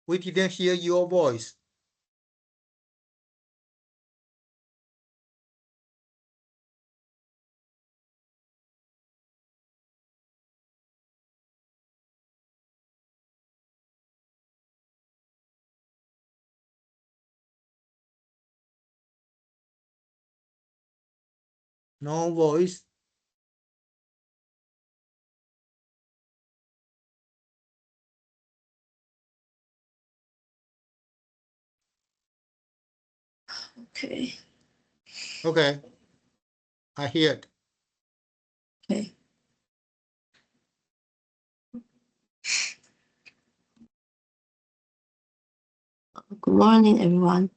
We didn't hear your voice. No voice. Okay. Okay. I hear it. Okay. Good morning, everyone.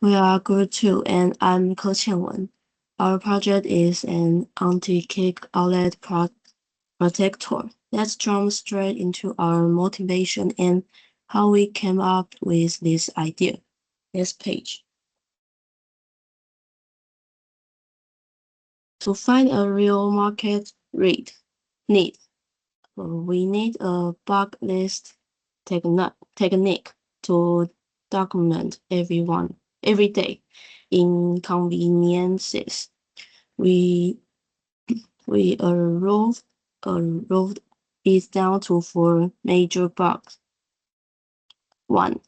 We are group 2, and I'm Ko Qianwen. Our project is an anti-kick outlet protector. Let's jump straight into our motivation and how we came up with this idea. Next page. To find a real market need, we need a bug list technique to document everyday inconveniences. We wrote it down to 4 major bugs. 1.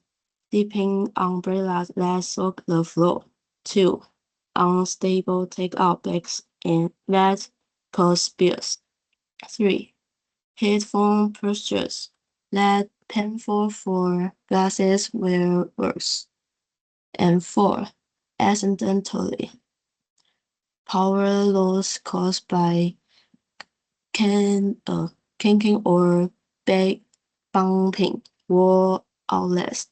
Dipping umbrellas that soak the floor. 2. Unstable takeout bags and that cause spills. 3. Headphone postures that painful for glasses wearers. And 4. Accidentally power loss caused by kinking or bumping wall outlets.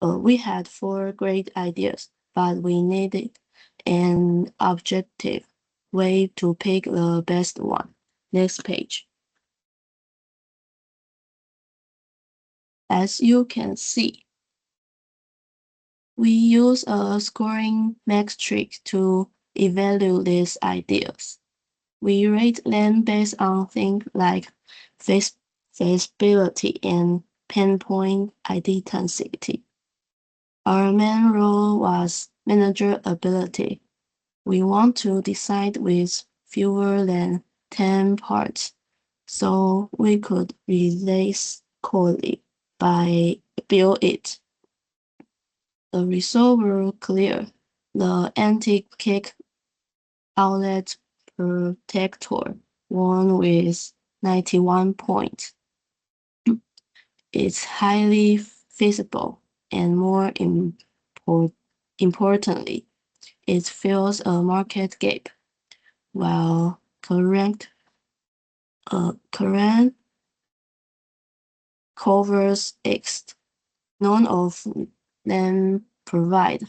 We had 4 great ideas, but we needed an objective way to pick the best one. Next page. As you can see, we use a scoring metric to evaluate these ideas. We rate them based on things like feasibility and pinpoint identity. Our main role was manageability. We want to decide with fewer than 10 parts, so we could release quickly by build it. The results were clear. The anti-kick outlet protector won with 91 points. It's highly feasible and more importantly, it fills a market gap, while current covers X. None of them provide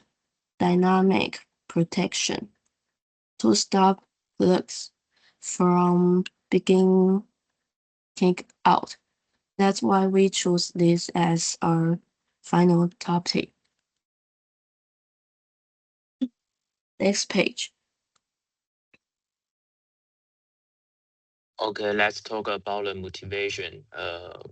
dynamic protection to stop plugs from being kicked out. That's why we chose this as our final topic. Next page. Okay, let's talk about the motivation.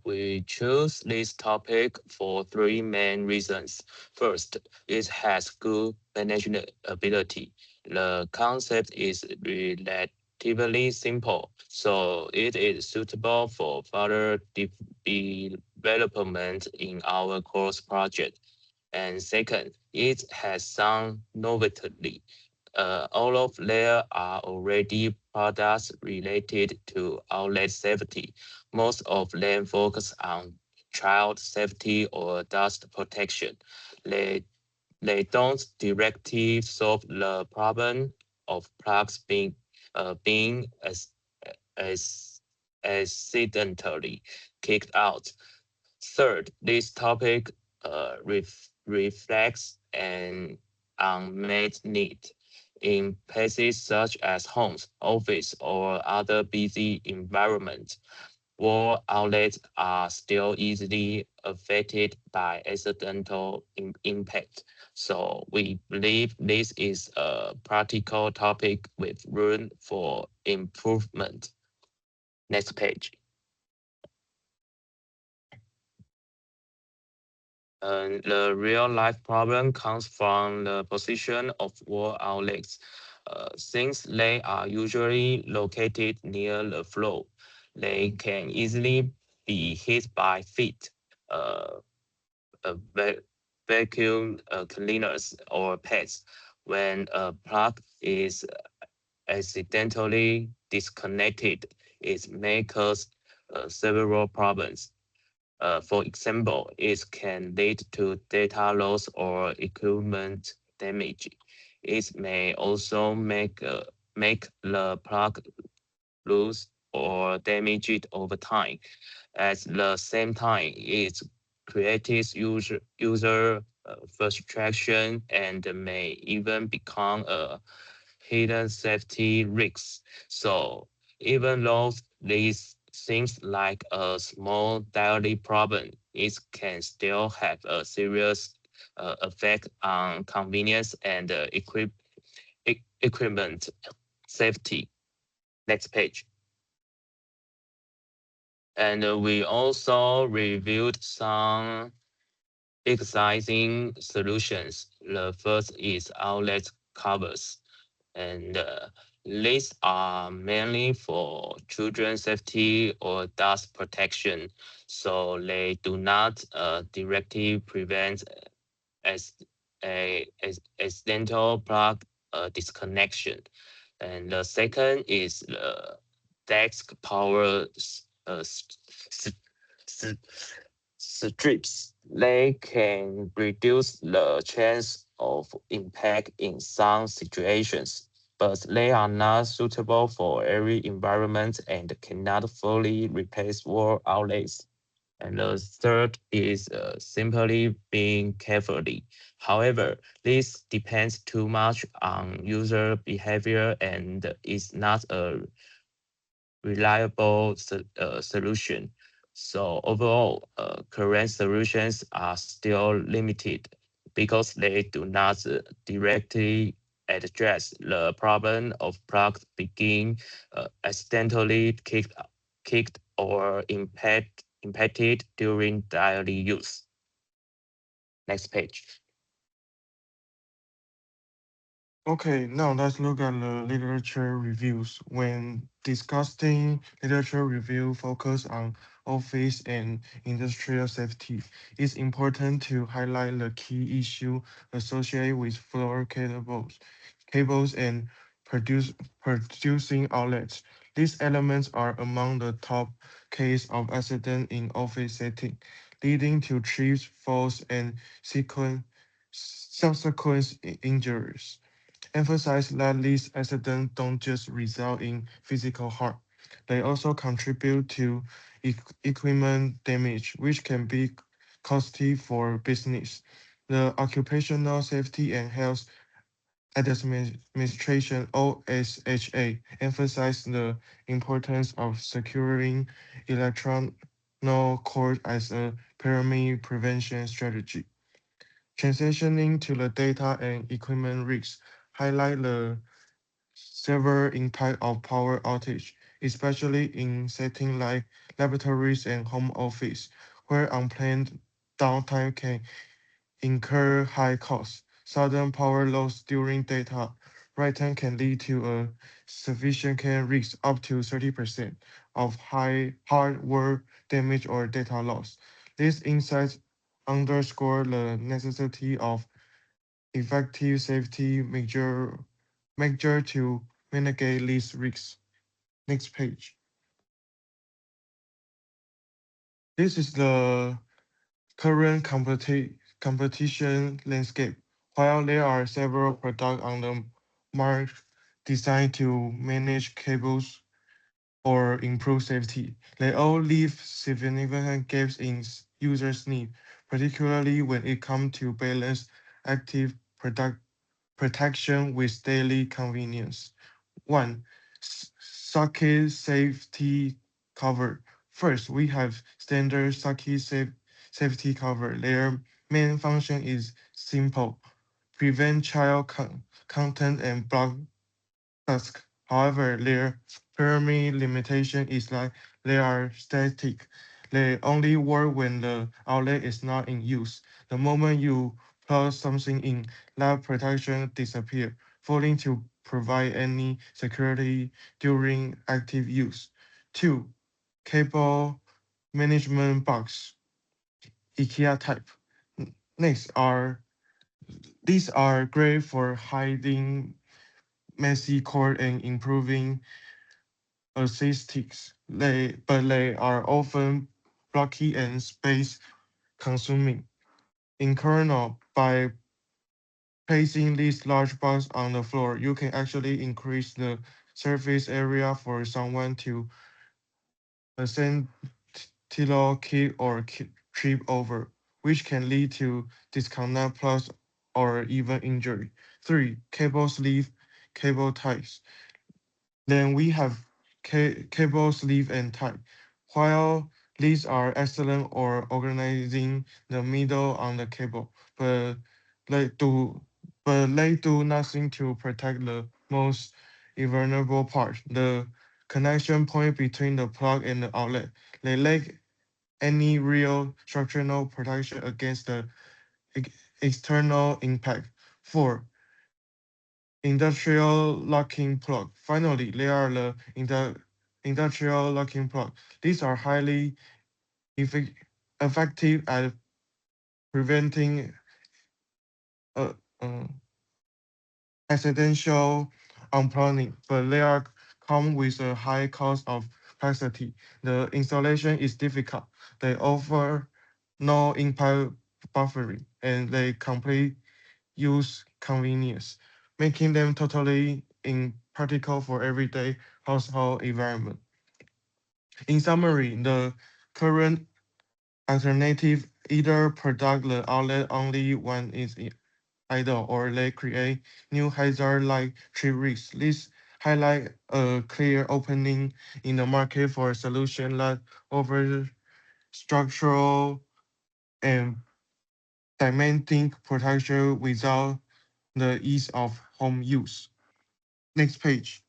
We choose this topic for 3 main reasons. First, it has good management ability. The concept is relatively simple, so it is suitable for further development in our course project. And second, it has some novelty. All of there are already products related to outlet safety. Most of them focus on child safety or dust protection. They don't directly solve the problem of plugs being accidentally kicked out. Third, this topic reflects an unmet need in places such as homes, office, or other busy environments. Wall outlets are still easily affected by accidental impact. So we believe this is a practical topic with room for improvement. Next page. The real life problem comes from the position of wall outlets. Since they are usually located near the floor, they can easily be hit by feet, vacuum cleaners, or pets. When a plug is accidentally disconnected, it may cause several problems. For example, it can lead to data loss or equipment damage. It may also make the plug loose or damage it over time. At the same time, it creates user frustration and may even become a hidden safety risks. So even though this seems like a small daily problem, it can still have a serious effect on convenience and equipment safety. Next page. And we also reviewed some exciting solutions. The first is outlet covers, and these are mainly for children's safety or dust protection, so they do not directly prevent as accidental plug disconnection. And the second is the desk power strips. They can reduce the chance of impact in some situations, but they are not suitable for every environment and cannot fully replace wall outlets. And the third is simply being carefully. However, this depends too much on user behavior and is not a reliable solution. So overall, current solutions are still limited because they do not directly address the problem of plugs being accidentally kicked or impacted during daily use. Next page. Okay, now let's look at the literature reviews. When discussing literature review focus on office and industrial safety, it's important to highlight the key issue associated with floor cables and producing outlets. These elements are among the top case of accident in office setting, leading to trips, falls, and subsequent injuries. Emphasize that these accidents don't just result in physical harm. They also contribute to equipment damage, which can be costly for business. The Occupational Safety and Health Administration (OSHA) emphasized the importance of securing electronic cord as a primary prevention strategy. Transitioning to the data and equipment risks, highlight the severe impact of power outage, especially in settings like laboratories and home office, where unplanned downtime can incur high costs. Sudden power loss during data write time can lead to a significant risk up to 30% of high hardware damage or data loss. These insights underscore the necessity of effective safety measure to mitigate these risks. Next page. This is the current competition landscape. While there are several products on the market designed to manage cables or improve safety, they all leave significant gaps in users' need, particularly when it comes to balance active protection with daily convenience. 1. Socket safety cover. First, we have standard socket safety cover. Their main function is simple: prevent child content and block dusk. However, their primary limitation is that they are static. They only work when the outlet is not in use. The moment you plug something in, that protection disappears, failing to provide any security during active use. 2. Cable management box, IKEA type. Next are these are great for hiding messy cord and improving acoustics. They are often blocky and space consuming. In kernel, by placing these large box on the floor, you can actually increase the surface area for someone to ascend kick or trip over, which can lead to disconnect plus or even injury. 3. Cable sleeve cable ties. Then we have cable sleeve and tie. While these are excellent or organizing the middle on the cable, they do they do nothing to protect the most vulnerable part, the connection point between the plug and the outlet. They lack any real structural protection against the external impact. 4. Industrial locking plug. Finally, there are the industrial locking plug. These are highly effective at preventing uh, uh, accidental unplugging, but they are come with a high cost of complexity. The installation is difficult. They offer no impact buffering, and they complete use convenience, making them totally impractical for everyday household environment. In summary, the current alternative either product the outlet only when it's idle or they create new hazard like trip risks. This highlight a clear opening in the market for a solution that offers structural and dimensional protection without the ease of home use. Next page.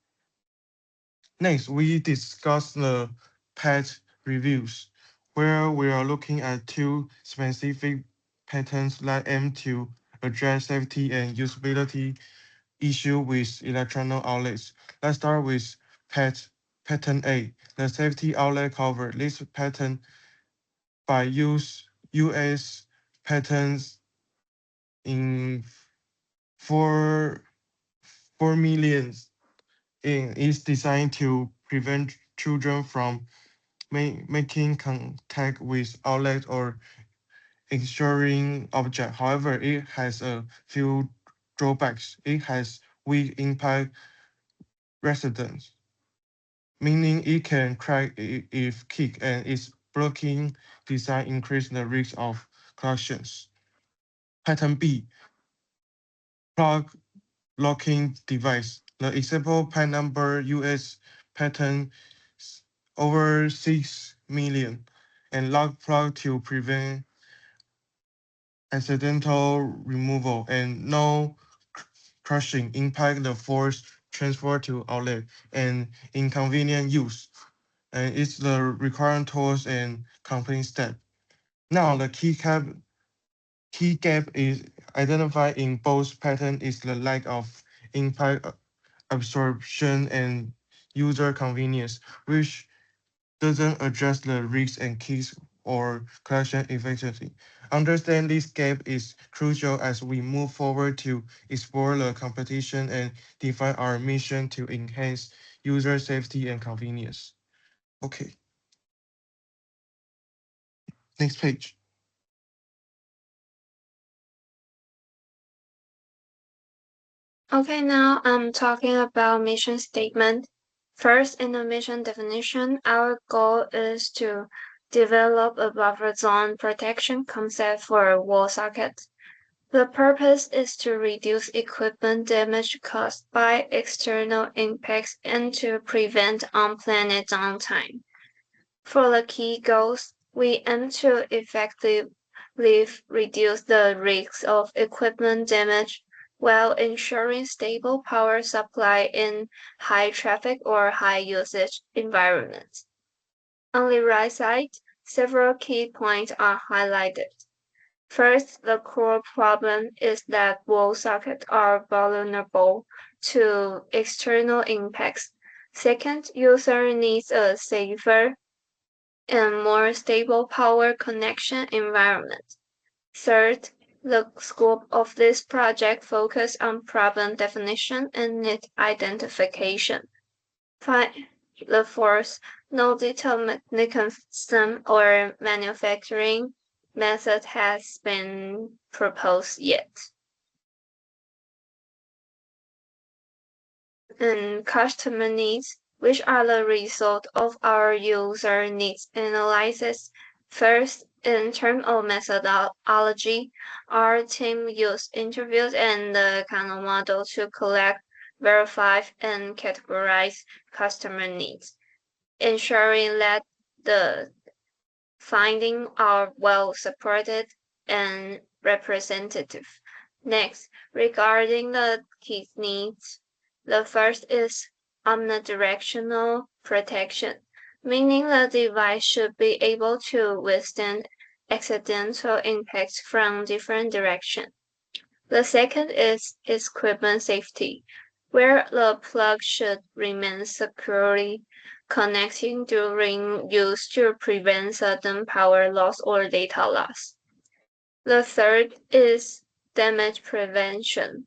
Next, we discuss the pet reviews, where we are looking at two specific patents that aim to address safety and usability issue with electronic outlets. Let's start with patent A, the safety outlet cover. This patent by US patents in 4 million is designed to prevent children from making contact with outlet or extruding object. However, it has a few drawbacks. It has weak impact resistance, meaning it can crack if kicked, and its blocking design increase the risk of collisions. Pattern B, plug locking device. The example patent number US patent over 6 million and lock plug to prevent accidental removal and no crushing, impact the force transfer to outlet, and inconvenient use. And it's the required tools and complete step. Now the key gap is identified in both patterns is the lack of impact absorption and user convenience, which doesn't address the risk and keys or collection efficiency. Understand this gap is crucial as we move forward to explore the competition and define our mission to enhance user safety and convenience. Okay, next page. Okay, now I'm talking about mission statement. First, in the mission definition, our goal is to develop a buffer zone protection concept for wall sockets. The purpose is to reduce equipment damage caused by external impacts and to prevent unplanned downtime. For the key goals, we aim to effectively reduce the risks of equipment damage while ensuring stable power supply in high traffic or high usage environments. On the right side, several key points are highlighted. First, the core problem is that wall sockets are vulnerable to external impacts. Second, user needs a safer and more stable power connection environment. Third, the scope of this project focus on problem definition and need identification. The fourth, no detailed mechanism or manufacturing method has been proposed yet. And customer needs, which are the result of our user needs analysis. First, in terms of methodology, our team used interviews and the Kano model to collect verify, and categorize customer needs, ensuring that the findings are well supported and representative. Next, regarding the key needs, the first is omnidirectional protection, meaning the device should be able to withstand accidental impacts from different directions. The second is equipment safety, where the plug should remain securely connecting during use to prevent sudden power loss or data loss. The third is damage prevention,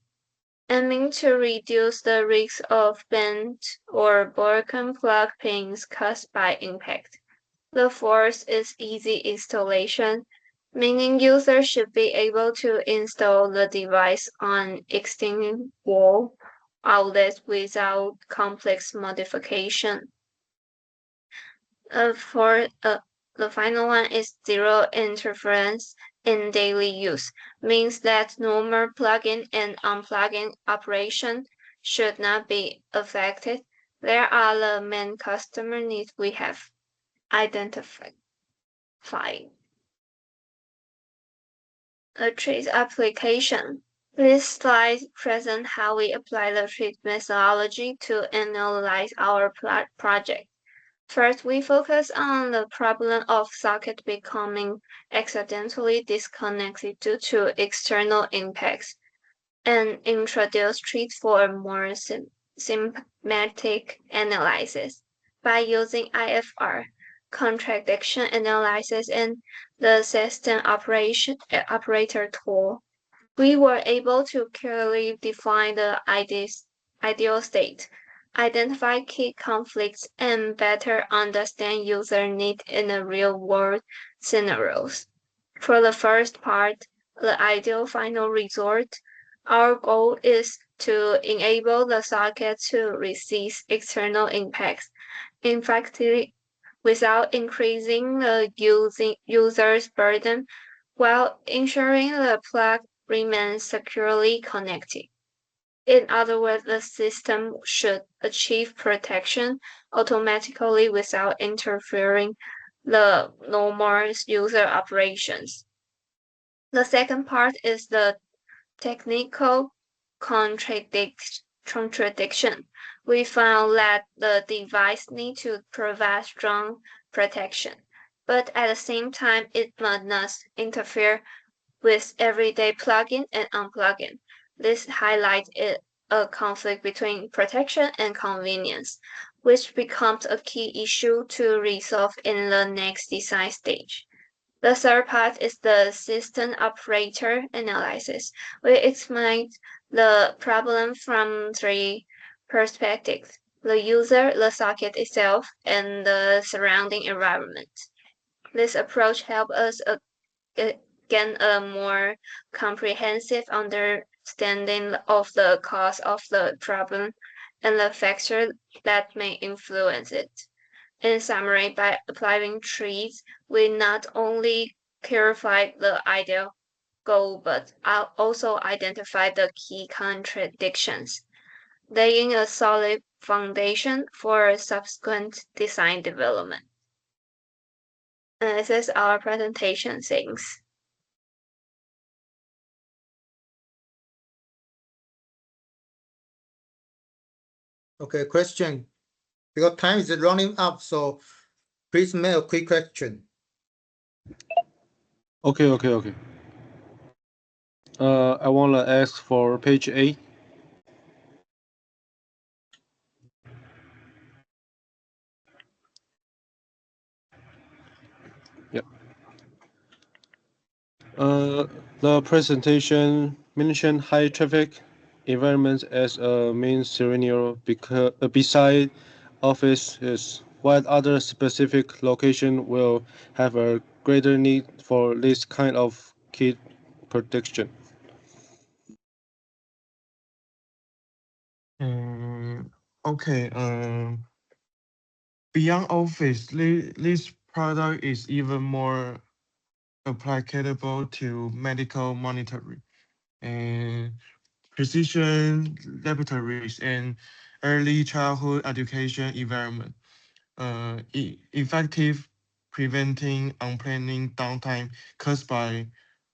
aiming to reduce the risk of bent or broken plug pins caused by impact. The fourth is easy installation, meaning users should be able to install the device on existing wall outlets without complex modification. The final one is zero interference in daily use, means that normal plugging and unplugging operation should not be affected. There are the main customer needs we have identified. A treat application. This slide presents how we apply the treat methodology to analyze our project. First, we focus on the problem of socket becoming accidentally disconnected due to external impacts and introduce treats for a more systematic analysis by using IFR, contradiction analysis, and the system operator tool. We were able to clearly define the ideal state, identify key conflicts, and better understand user need in the real-world scenarios. For the first part, the ideal final result, our goal is to enable the socket to resist external impacts, effectively without increasing the user's burden while ensuring the plug remains securely connected. In other words, the system should achieve protection automatically without interfering the normal user operations. The second part is the technical contradiction. We found that the device needs to provide strong protection, but at the same time, it must not interfere with everyday plugging and unplugging. This highlights a conflict between protection and convenience, which becomes a key issue to resolve in the next design stage. The third part is the system operator analysis. We explained the problem from three perspectives: the user, the socket itself, and the surrounding environment. This approach helps us gain a more comprehensive understanding of the cause of the problem and the factors that may influence it. In summary, by applying trees, we not only clarify the ideal goal, but also identify the key contradictions, laying a solid foundation for subsequent design development. And this is our presentation. Thanks. Okay, question. Because time is running up, so please make a quick question. Okay. I want to ask for page 8. Yep. The presentation mentioned high traffic environments as a main scenario because beside offices, while other specific location will have a greater need for this kind of key protection. Okay. Beyond office, this product is even more applicable to medical monitoring. And precision laboratories, and early childhood education environment. Effective preventing unplanned downtime caused by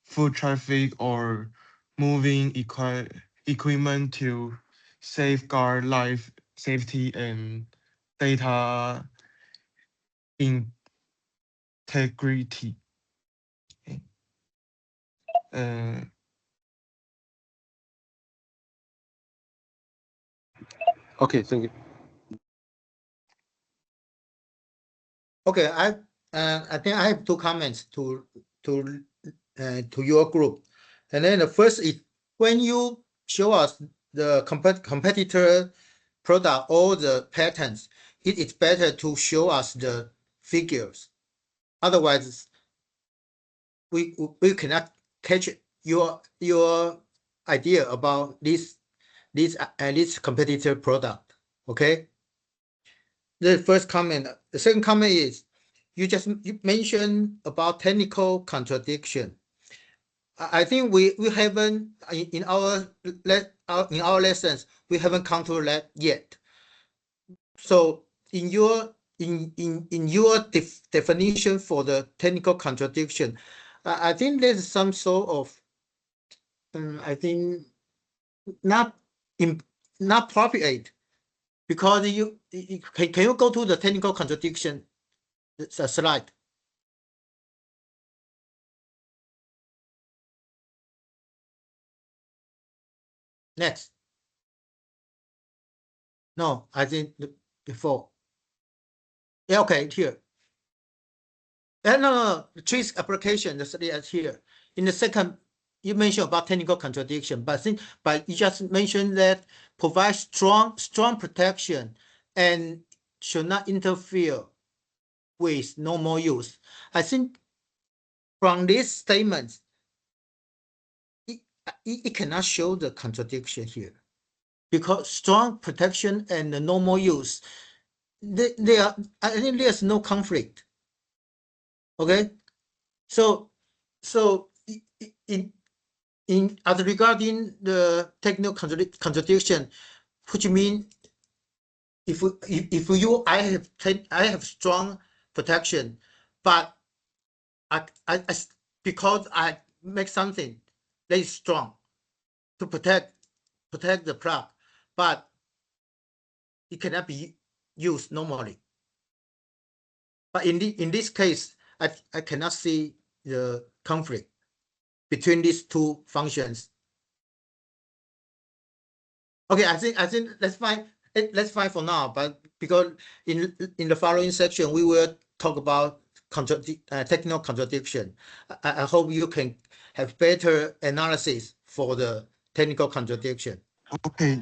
foot traffic or moving equipment to safeguard life safety and data integrity. Uh, Okay, thank you. Okay, I think I have two comments to your group, and then the first is when you show us the competitor product or the patterns, it is better to show us the figures. Otherwise, we cannot catch your idea about this competitor product. Okay. The first comment. The second comment is you mentioned about technical contradiction. I think we haven't in our lessons we haven't come to that yet. So in your definition for the technical contradiction, I think there's some sort of I think not appropriate, because can you go to the technical contradiction slide? Next. No, I think before. Yeah, okay, here. No, trace application, that's here. In the second, you mentioned about technical contradiction, but you just mentioned that provide strong protection and should not interfere with normal use. I think from these statements, it cannot show the contradiction here, because strong protection and the normal use, I think there's no conflict. Okay, so in as regarding the technical contradiction, which mean if I have strong protection, but I because I make something that is strong to protect the plug, but it cannot be used normally. But in this case, I cannot see the conflict between these two functions. Okay, I think that's fine. Let's fine for now. But because in the following section we will talk about technical contradiction. I hope you can have better analysis for the technical contradiction. okay.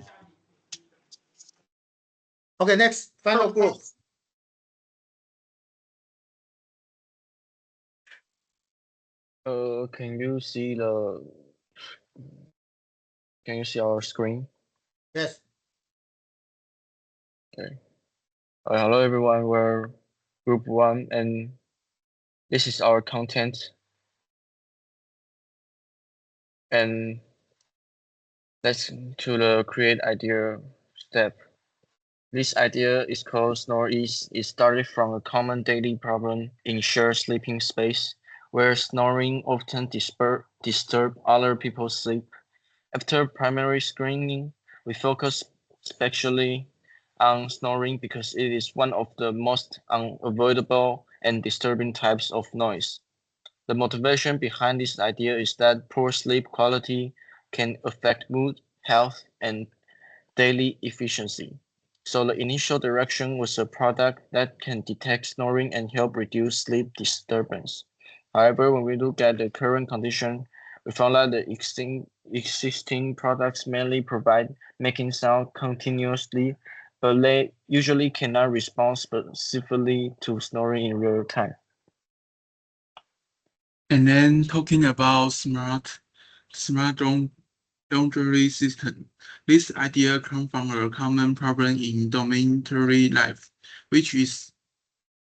Okay, next final group. Can you see our screen? Yes. Okay. Hello everyone, we're group 1 and this is our content. And let's to the create idea step. This idea is called snore ease. It started from a common daily problem in shared sleeping space, where snoring often disturb other people's sleep. After primary screening, we focus especially on snoring because it is one of the most unavoidable and disturbing types of noise. The motivation behind this idea is that poor sleep quality can affect mood, health, and daily efficiency. So the initial direction was a product that can detect snoring and help reduce sleep disturbance. However, when we look at the current condition, we found that the existing products mainly provide making sound continuously, but they usually cannot respond specifically to snoring in real time. And then talking about smart laundry system. This idea comes from a common problem in dormitory life, which is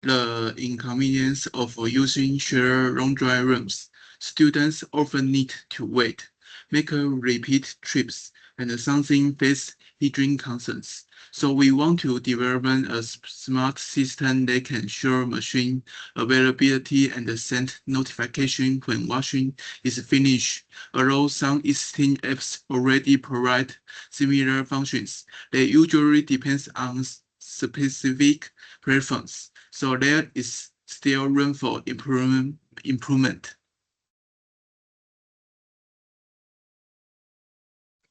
the inconvenience of using shared laundry rooms. Students often need to wait, make repeat trips and something face hydrogen concerns. So we want to develop a smart system that can show machine availability and send notification when washing is finished. Although some existing apps already provide similar functions, they usually depend on specific preference. So there is still room for improvement.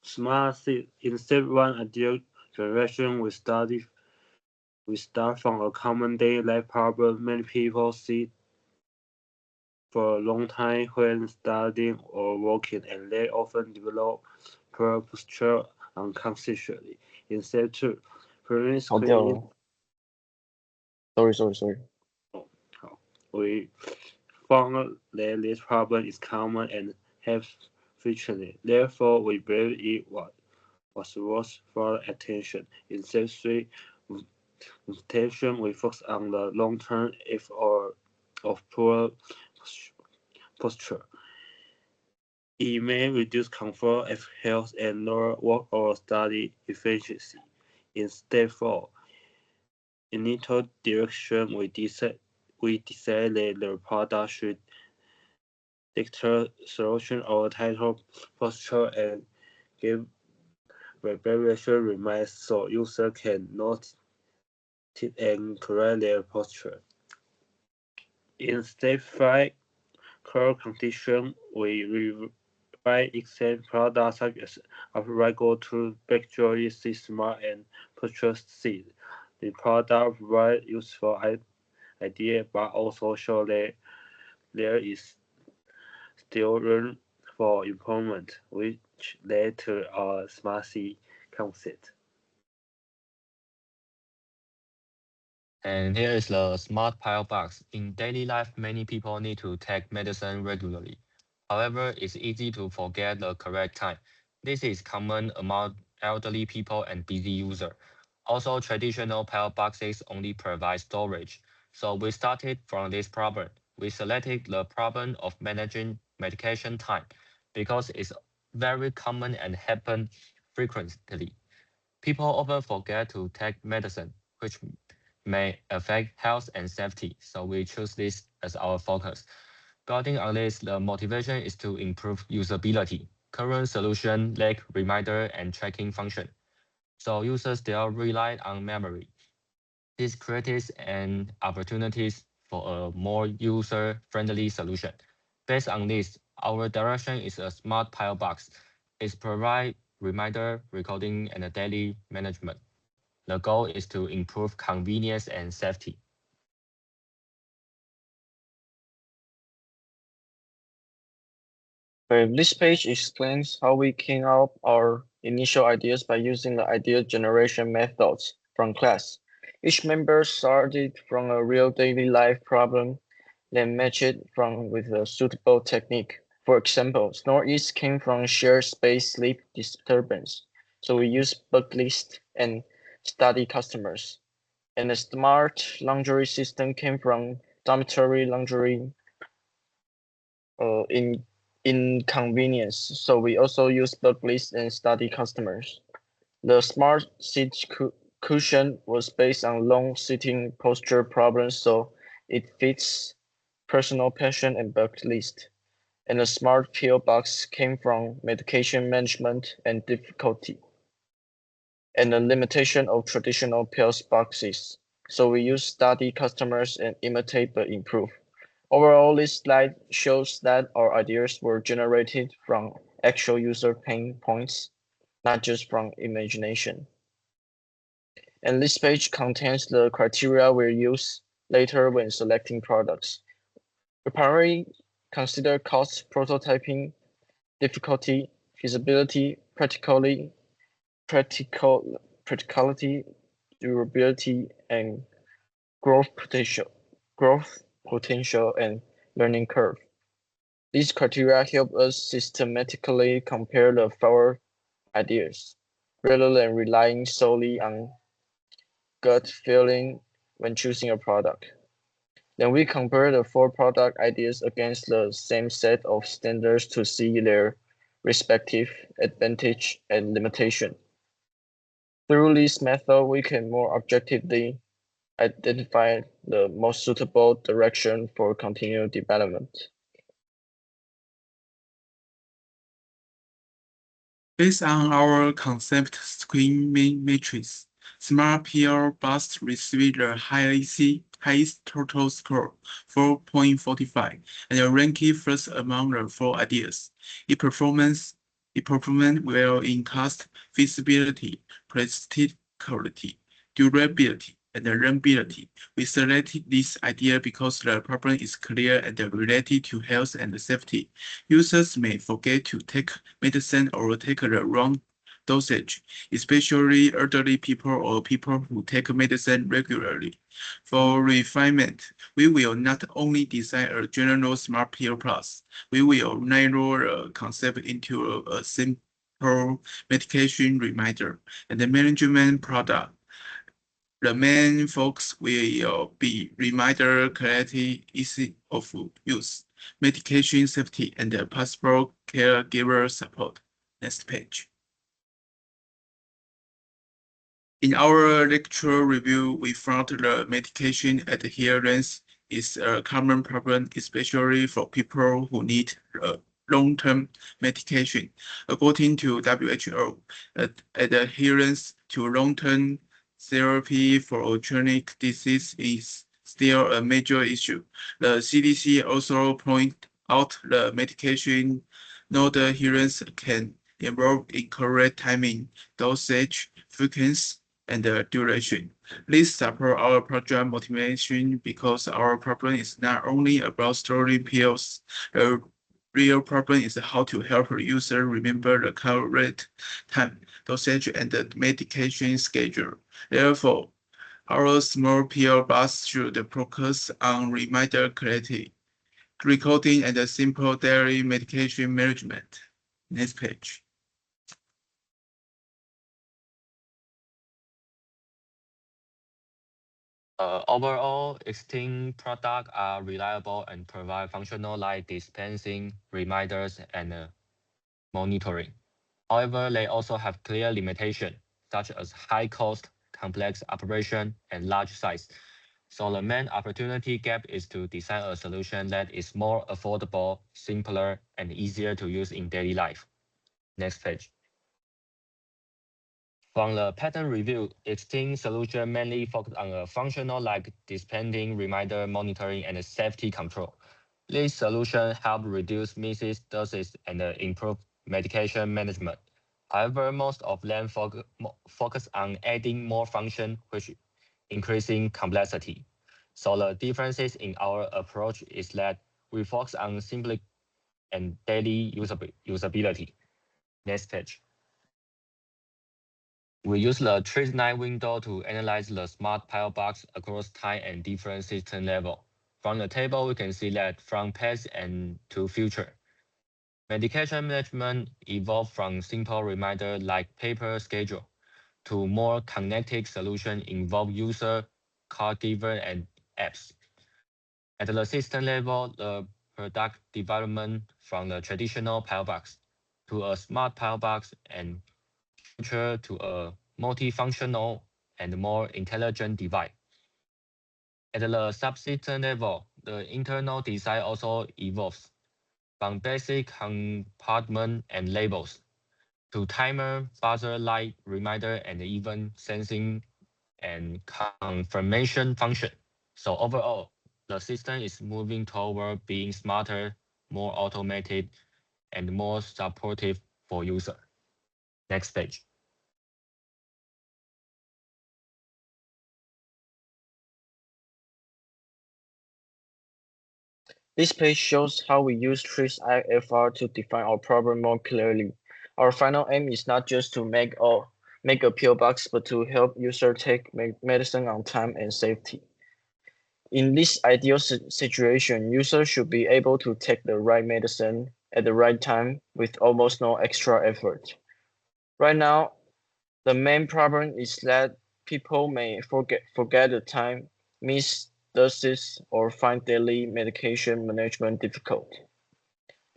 Smart city. In step one, ideal generation, we start from a common daily life problem many people see for a long time when studying or working, and they often develop poor posture unconsciously. In step two, prevent screening. Sorry. We found that this problem is common and have frequently. Therefore, we believe it was worth for attention. In step three, attention, we focus on the long-term effect of poor posture. It may reduce comfort of health and lower work or study efficiency. In step four, initial direction, we decide that the product should dictate solution or title posture and give vibration reminders so user can note it and correct their posture. In step 5, core condition, we revise exam products such as Uprigo to Backjoy Smart and Posture Seed. The product provide useful idea but also show that there is still room for improvement, which led to our smart city concept. And here is the smart pile box. In daily life, many people need to take medicine regularly. However, it's easy to forget the correct time. This is common among elderly people and busy users. Also, traditional pile boxes only provide storage. So we started from this problem. We selected the problem of managing medication time because it's very common and happen frequently. People often forget to take medicine, which may affect health and safety, so we choose this as our focus. Building on this, the motivation is to improve usability. Current solution lack reminder and tracking function, so users still rely on memory. This creates an opportunities for a more user-friendly solution. Based on this, our direction is a smart pile box. It provides reminder, recording, and daily management. The goal is to improve convenience and safety. This page explains how we came up our initial ideas by using the idea generation methods from class. Each member started from a real daily life problem, then matched it with a suitable technique. For example, Northeast came from shared space sleep disturbance, so we used bug list and study customers. And the smart laundry system came from dormitory laundry inconvenience, so we also use bug list and study customers. The smart seat cushion was based on long sitting posture problems, so it fits personal passion and bug list. And the smart pill box came from medication management and difficulty, and the limitation of traditional pills boxes. So we use study customers and imitate but improve. Overall, this slide shows that our ideas were generated from actual user pain points, not just from imagination. And this page contains the criteria we use later when selecting products. We primarily consider cost, prototyping, difficulty, feasibility, practicality, durability, and growth potential, and learning curve. These criteria help us systematically compare the four ideas, rather than relying solely on gut feeling when choosing a product. Then we compare the four product ideas against the same set of standards to see their respective advantage and limitation. Through this method, we can more objectively identify the most suitable direction for continued development. Based on our concept screen matrix, Smart PR Bus received the highest total score, 4.45, and ranked first among the 4 ideas. It performed well in cost, feasibility, practicality, durability, and runnability. We selected this idea because the problem is clear and related to health and safety. Users may forget to take medicine or take the wrong dosage, especially elderly people or people who take medicine regularly. For refinement, we will not only design a general smart pill plus, we will narrow the concept into a simple medication reminder and the management product. The main focus will be reminder clarity, easy of use, medication safety, and possible caregiver support. Next page. In our lecture review, we found the medication adherence is a common problem, especially for people who need long-term medication. According to WHO, adherence to long-term therapy for chronic disease is still a major issue. The CDC also point out the medication non-adherence can involve incorrect timing, dosage, frequency, and duration. This supports our project motivation because our problem is not only about storing pills. The real problem is how to help the user remember the correct time, dosage, and the medication schedule. Therefore, our small pill bus should focus on reminder clarity, recording, and simple daily medication management. Next page. Overall, existing products are reliable and provide functional like dispensing, reminders, and monitoring. However, they also have clear limitations, such as high cost, complex operation, and large size. So the main opportunity gap is to design a solution that is more affordable, simpler, and easier to use in daily life. Next page. From the pattern review, existing solution mainly focus on a functional like dispensing, reminder, monitoring, and safety control. This solution help reduce misses, doses, and improve medication management. However, most of them focus on adding more function, which increasing complexity. So the differences in our approach is that we focus on simply and daily usability. Next page. We use the Trees9 window to analyze the smart pile box across time and different system level. From the table, we can see that from past and to future. Medication management evolved from simple reminder like paper schedule to more connected solution involve user, caregiver, and apps. At the system level, the product development from the traditional pile box to a smart pile box and future to a multifunctional and more intelligent device. At the subsystem level, the internal design also evolves from basic compartment and labels to timer, buzzer, light, reminder, and even sensing and confirmation function. So overall, the system is moving toward being smarter, more automated, and more supportive for user. Next page. This page shows how we use Trees IFR to define our problem more clearly. Our final aim is not just to make a pill box, but to help users take medicine on time and safety. In this ideal situation, users should be able to take the right medicine at the right time with almost no extra effort. Right now, the main problem is that people may forget the time, miss doses, or find daily medication management difficult.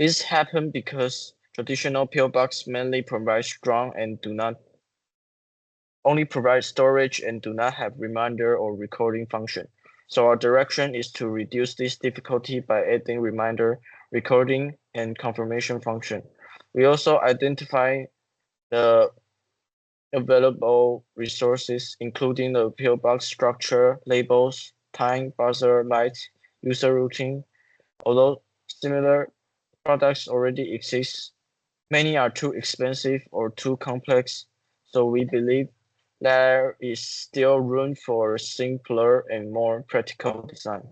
This happens because Traditional PO box mainly provide strong and do not only provide storage and do not have reminder or recording function. So our direction is to reduce this difficulty by adding reminder, recording, and confirmation function. We also identify the available resources, including the PO box structure, labels, time, buzzer, lights, user routine. Although similar products already exist, many are too expensive or too complex, so we believe there is still room for a simpler and more practical design.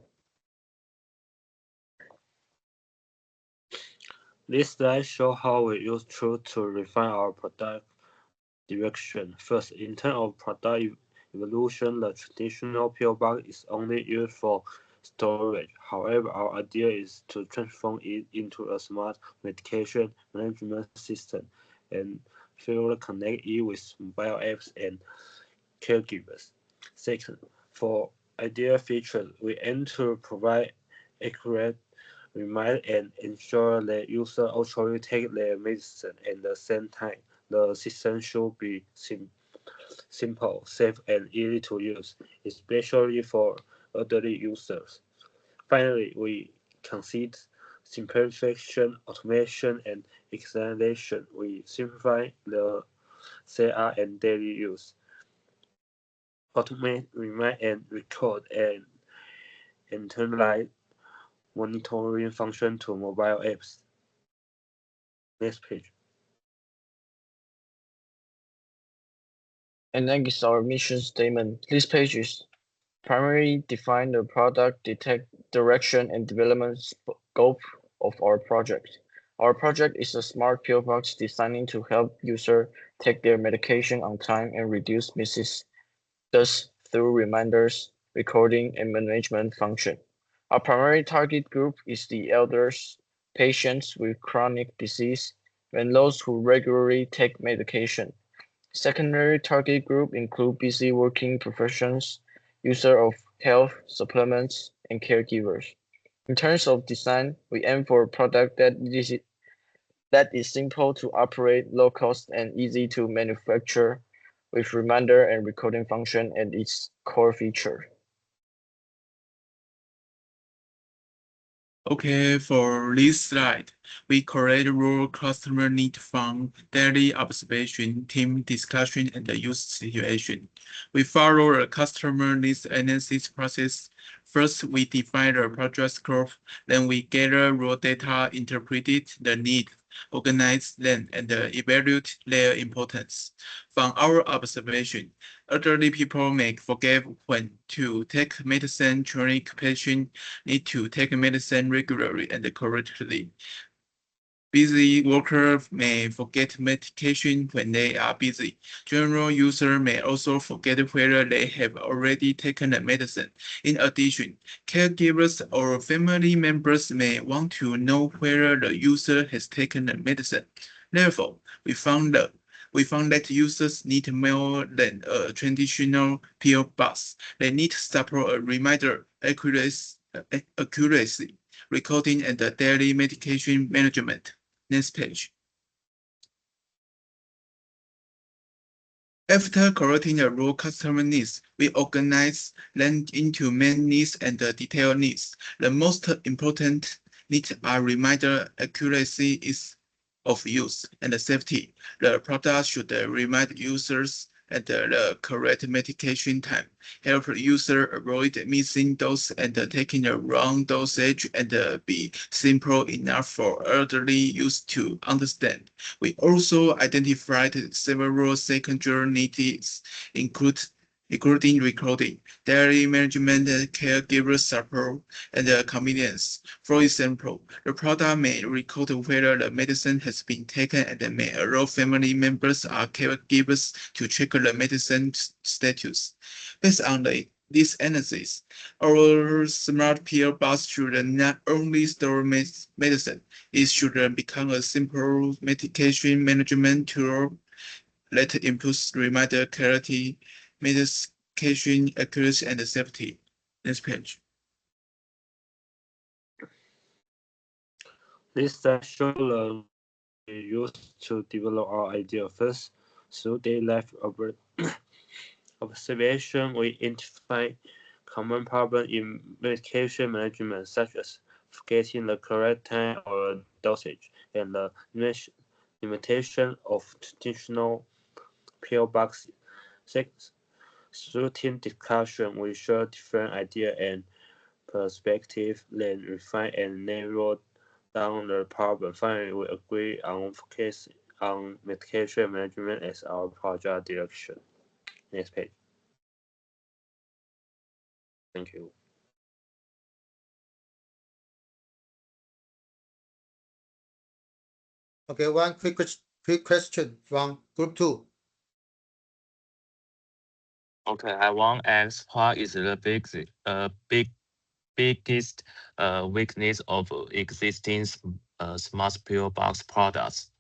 This slide shows how we use tools to refine our product direction. First, in terms of product evolution, the traditional PO box is only used for storage. However, our idea is to transform it into a smart medication management system and further connect it with mobile apps and caregivers. Second, for ideal features, we aim to provide accurate remind and ensure that users actually take their medicine at the same time. The system should be simple, safe, and easy to use, especially for elderly users. Finally, we consider simplification, automation, and acceleration. We simplify the setup and daily use, automate, remind, and record, and internalize monitoring function to mobile apps. Next page. And next is our mission statement. This page is primarily define the product, detect direction, and development scope of our project. Our project is a smart PO box designed to help users take their medication on time and reduce misses, thus through reminders, recording, and management function. Our primary target group is the elders, patients with chronic disease, and those who regularly take medication. Secondary target group include busy working professionals, user of health supplements, and caregivers. In terms of design, we aim for a product that is simple to operate, low cost, and easy to manufacture, with reminder and recording function as its core feature. Okay, for this slide, we create role customer need from daily observation, team discussion, and the use situation. We follow a customer needs analysis process. First, we define the project scope, then we gather raw data, interpret the need, organize them, and evaluate their importance. From our observation, elderly people may forget when to take medicine. Chronic patients need to take medicine regularly and correctly. Busy workers may forget medication when they are busy. General users may also forget whether they have already taken the medicine. In addition, caregivers or family members may want to know whether the user has taken the medicine. Therefore, we found that users need more than a traditional PO box. They need to support a reminder, accuracy, recording, and daily medication management. Next page. After collecting the raw customer needs, we organize them into main needs and detailed needs. The most important needs are reminder, accuracy of use, and safety. The product should remind users at the correct medication time, help user avoid missing dose and taking the wrong dosage, and be simple enough for elderly use to understand. We also identified several secondary needs, including recording, daily management, caregiver support, and convenience. For example, the product may record whether the medicine has been taken and may allow family members or caregivers to check the medicine status. Based on this analysis, our smart PO box should not only store medicine, it should become a simple medication management tool that improves reminder clarity, medication accuracy, and safety. Next page. This slide shows the used to develop our idea first. Through day-life observation, we identify common problems in medication management, such as forgetting the correct time or dosage, and the limitation of traditional pill box. Through team discussion, we share different ideas and perspectives, then refine and narrow down the problem. Finally, we agree on focus on medication management as our project direction. Next page. Thank you. Okay, one quick question from group 2. Okay, I want to ask what is the biggest weakness of existing smart pillbox products?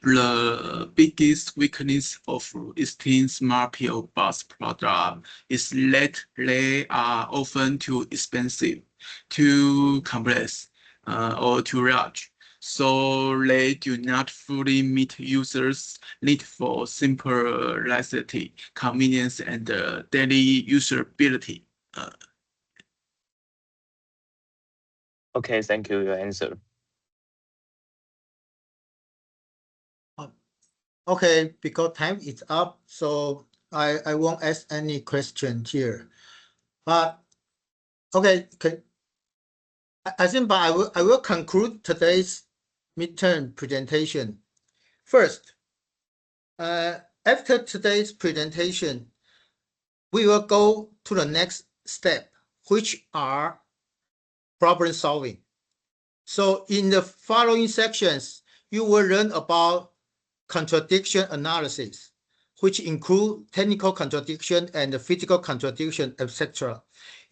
The biggest weakness of existing smart PO bus product is that they are often too expensive, too complex, or too large. So they do not fully meet users' need for simplicity, convenience, and daily usability. Okay, thank you. Your answer. Okay, because time is up, so I won't ask any question here. But okay, I think I will conclude today's midterm presentation. First, after today's presentation, we will go to the next step, which are problem solving. So in the following sections, you will learn about contradiction analysis, which include technical contradiction and physical contradiction, etc.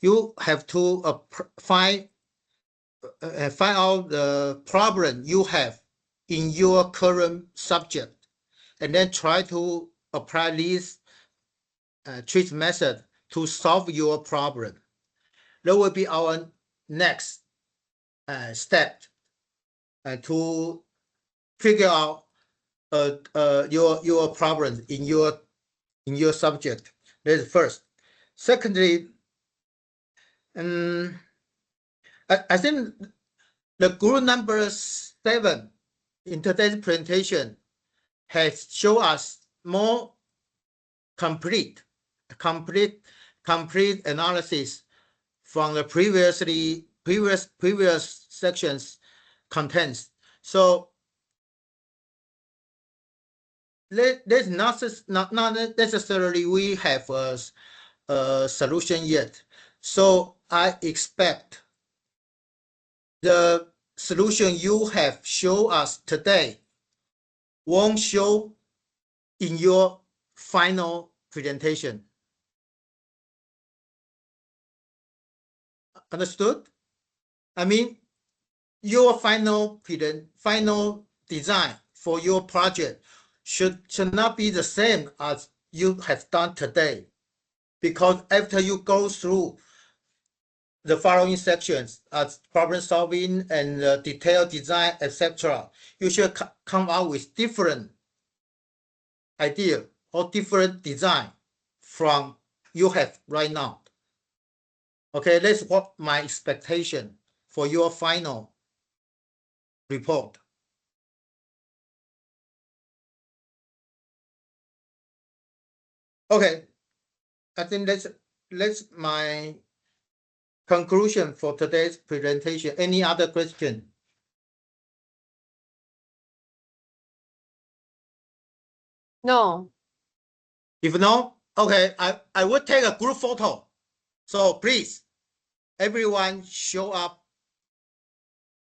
You have to find out the problem you have in your current subject, and then try to apply this treat method to solve your problem. That will be our next step to figure out your problems in your subject. That's first. Secondly, I think the group number 7 in today's presentation has shown us more complete analysis from the previous sections contents. So there's not necessarily we have a solution yet. So I expect the solution you have shown us today won't show in your final presentation. Understood? I mean, your final design for your project should not be the same as you have done today, because after you go through the following sections as problem solving and detailed design, etc., you should come out with different idea or different design from you have right now. Okay, that's what my expectation for your final report. Okay, I think that's my conclusion for today's presentation. Any other question? No. If no, okay, I will take a group photo. So please, everyone show up,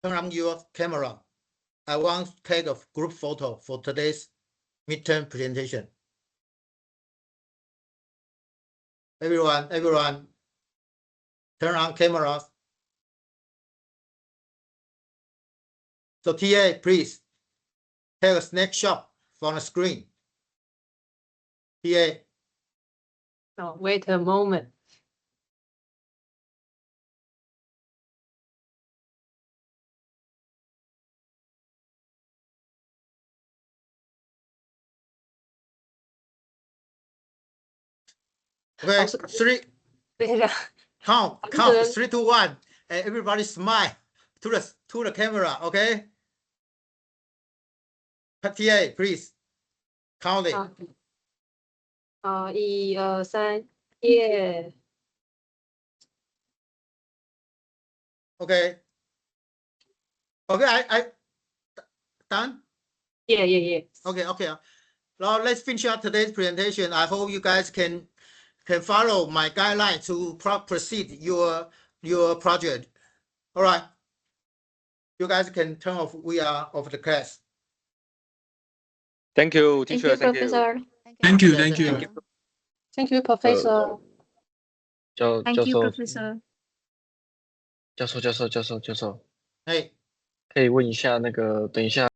turn on your camera. I want to take a group photo for today's midterm presentation. Everyone, turn on cameras. So TA, please take a snapshot from the screen. TA. Oh, wait a moment. Okay, three. 等一下， Count, 老师只能 3, 2, 1, and everybody smile to the camera. Okay. TA, please count it. 1、2、3，耶！ Okay. Okay, I done. Yeah. Okay. Now let's finish up today's presentation. I hope you guys can follow my guideline to proceed your project. All right. You guys can turn off. We are off the class. Thank you, Thank teacher. you, Thank you. Professor. Thank you. Thank you, Professor. 教 Thank 教 you, 授 Professor. 教授，嘿，可以问一下那个，等一下。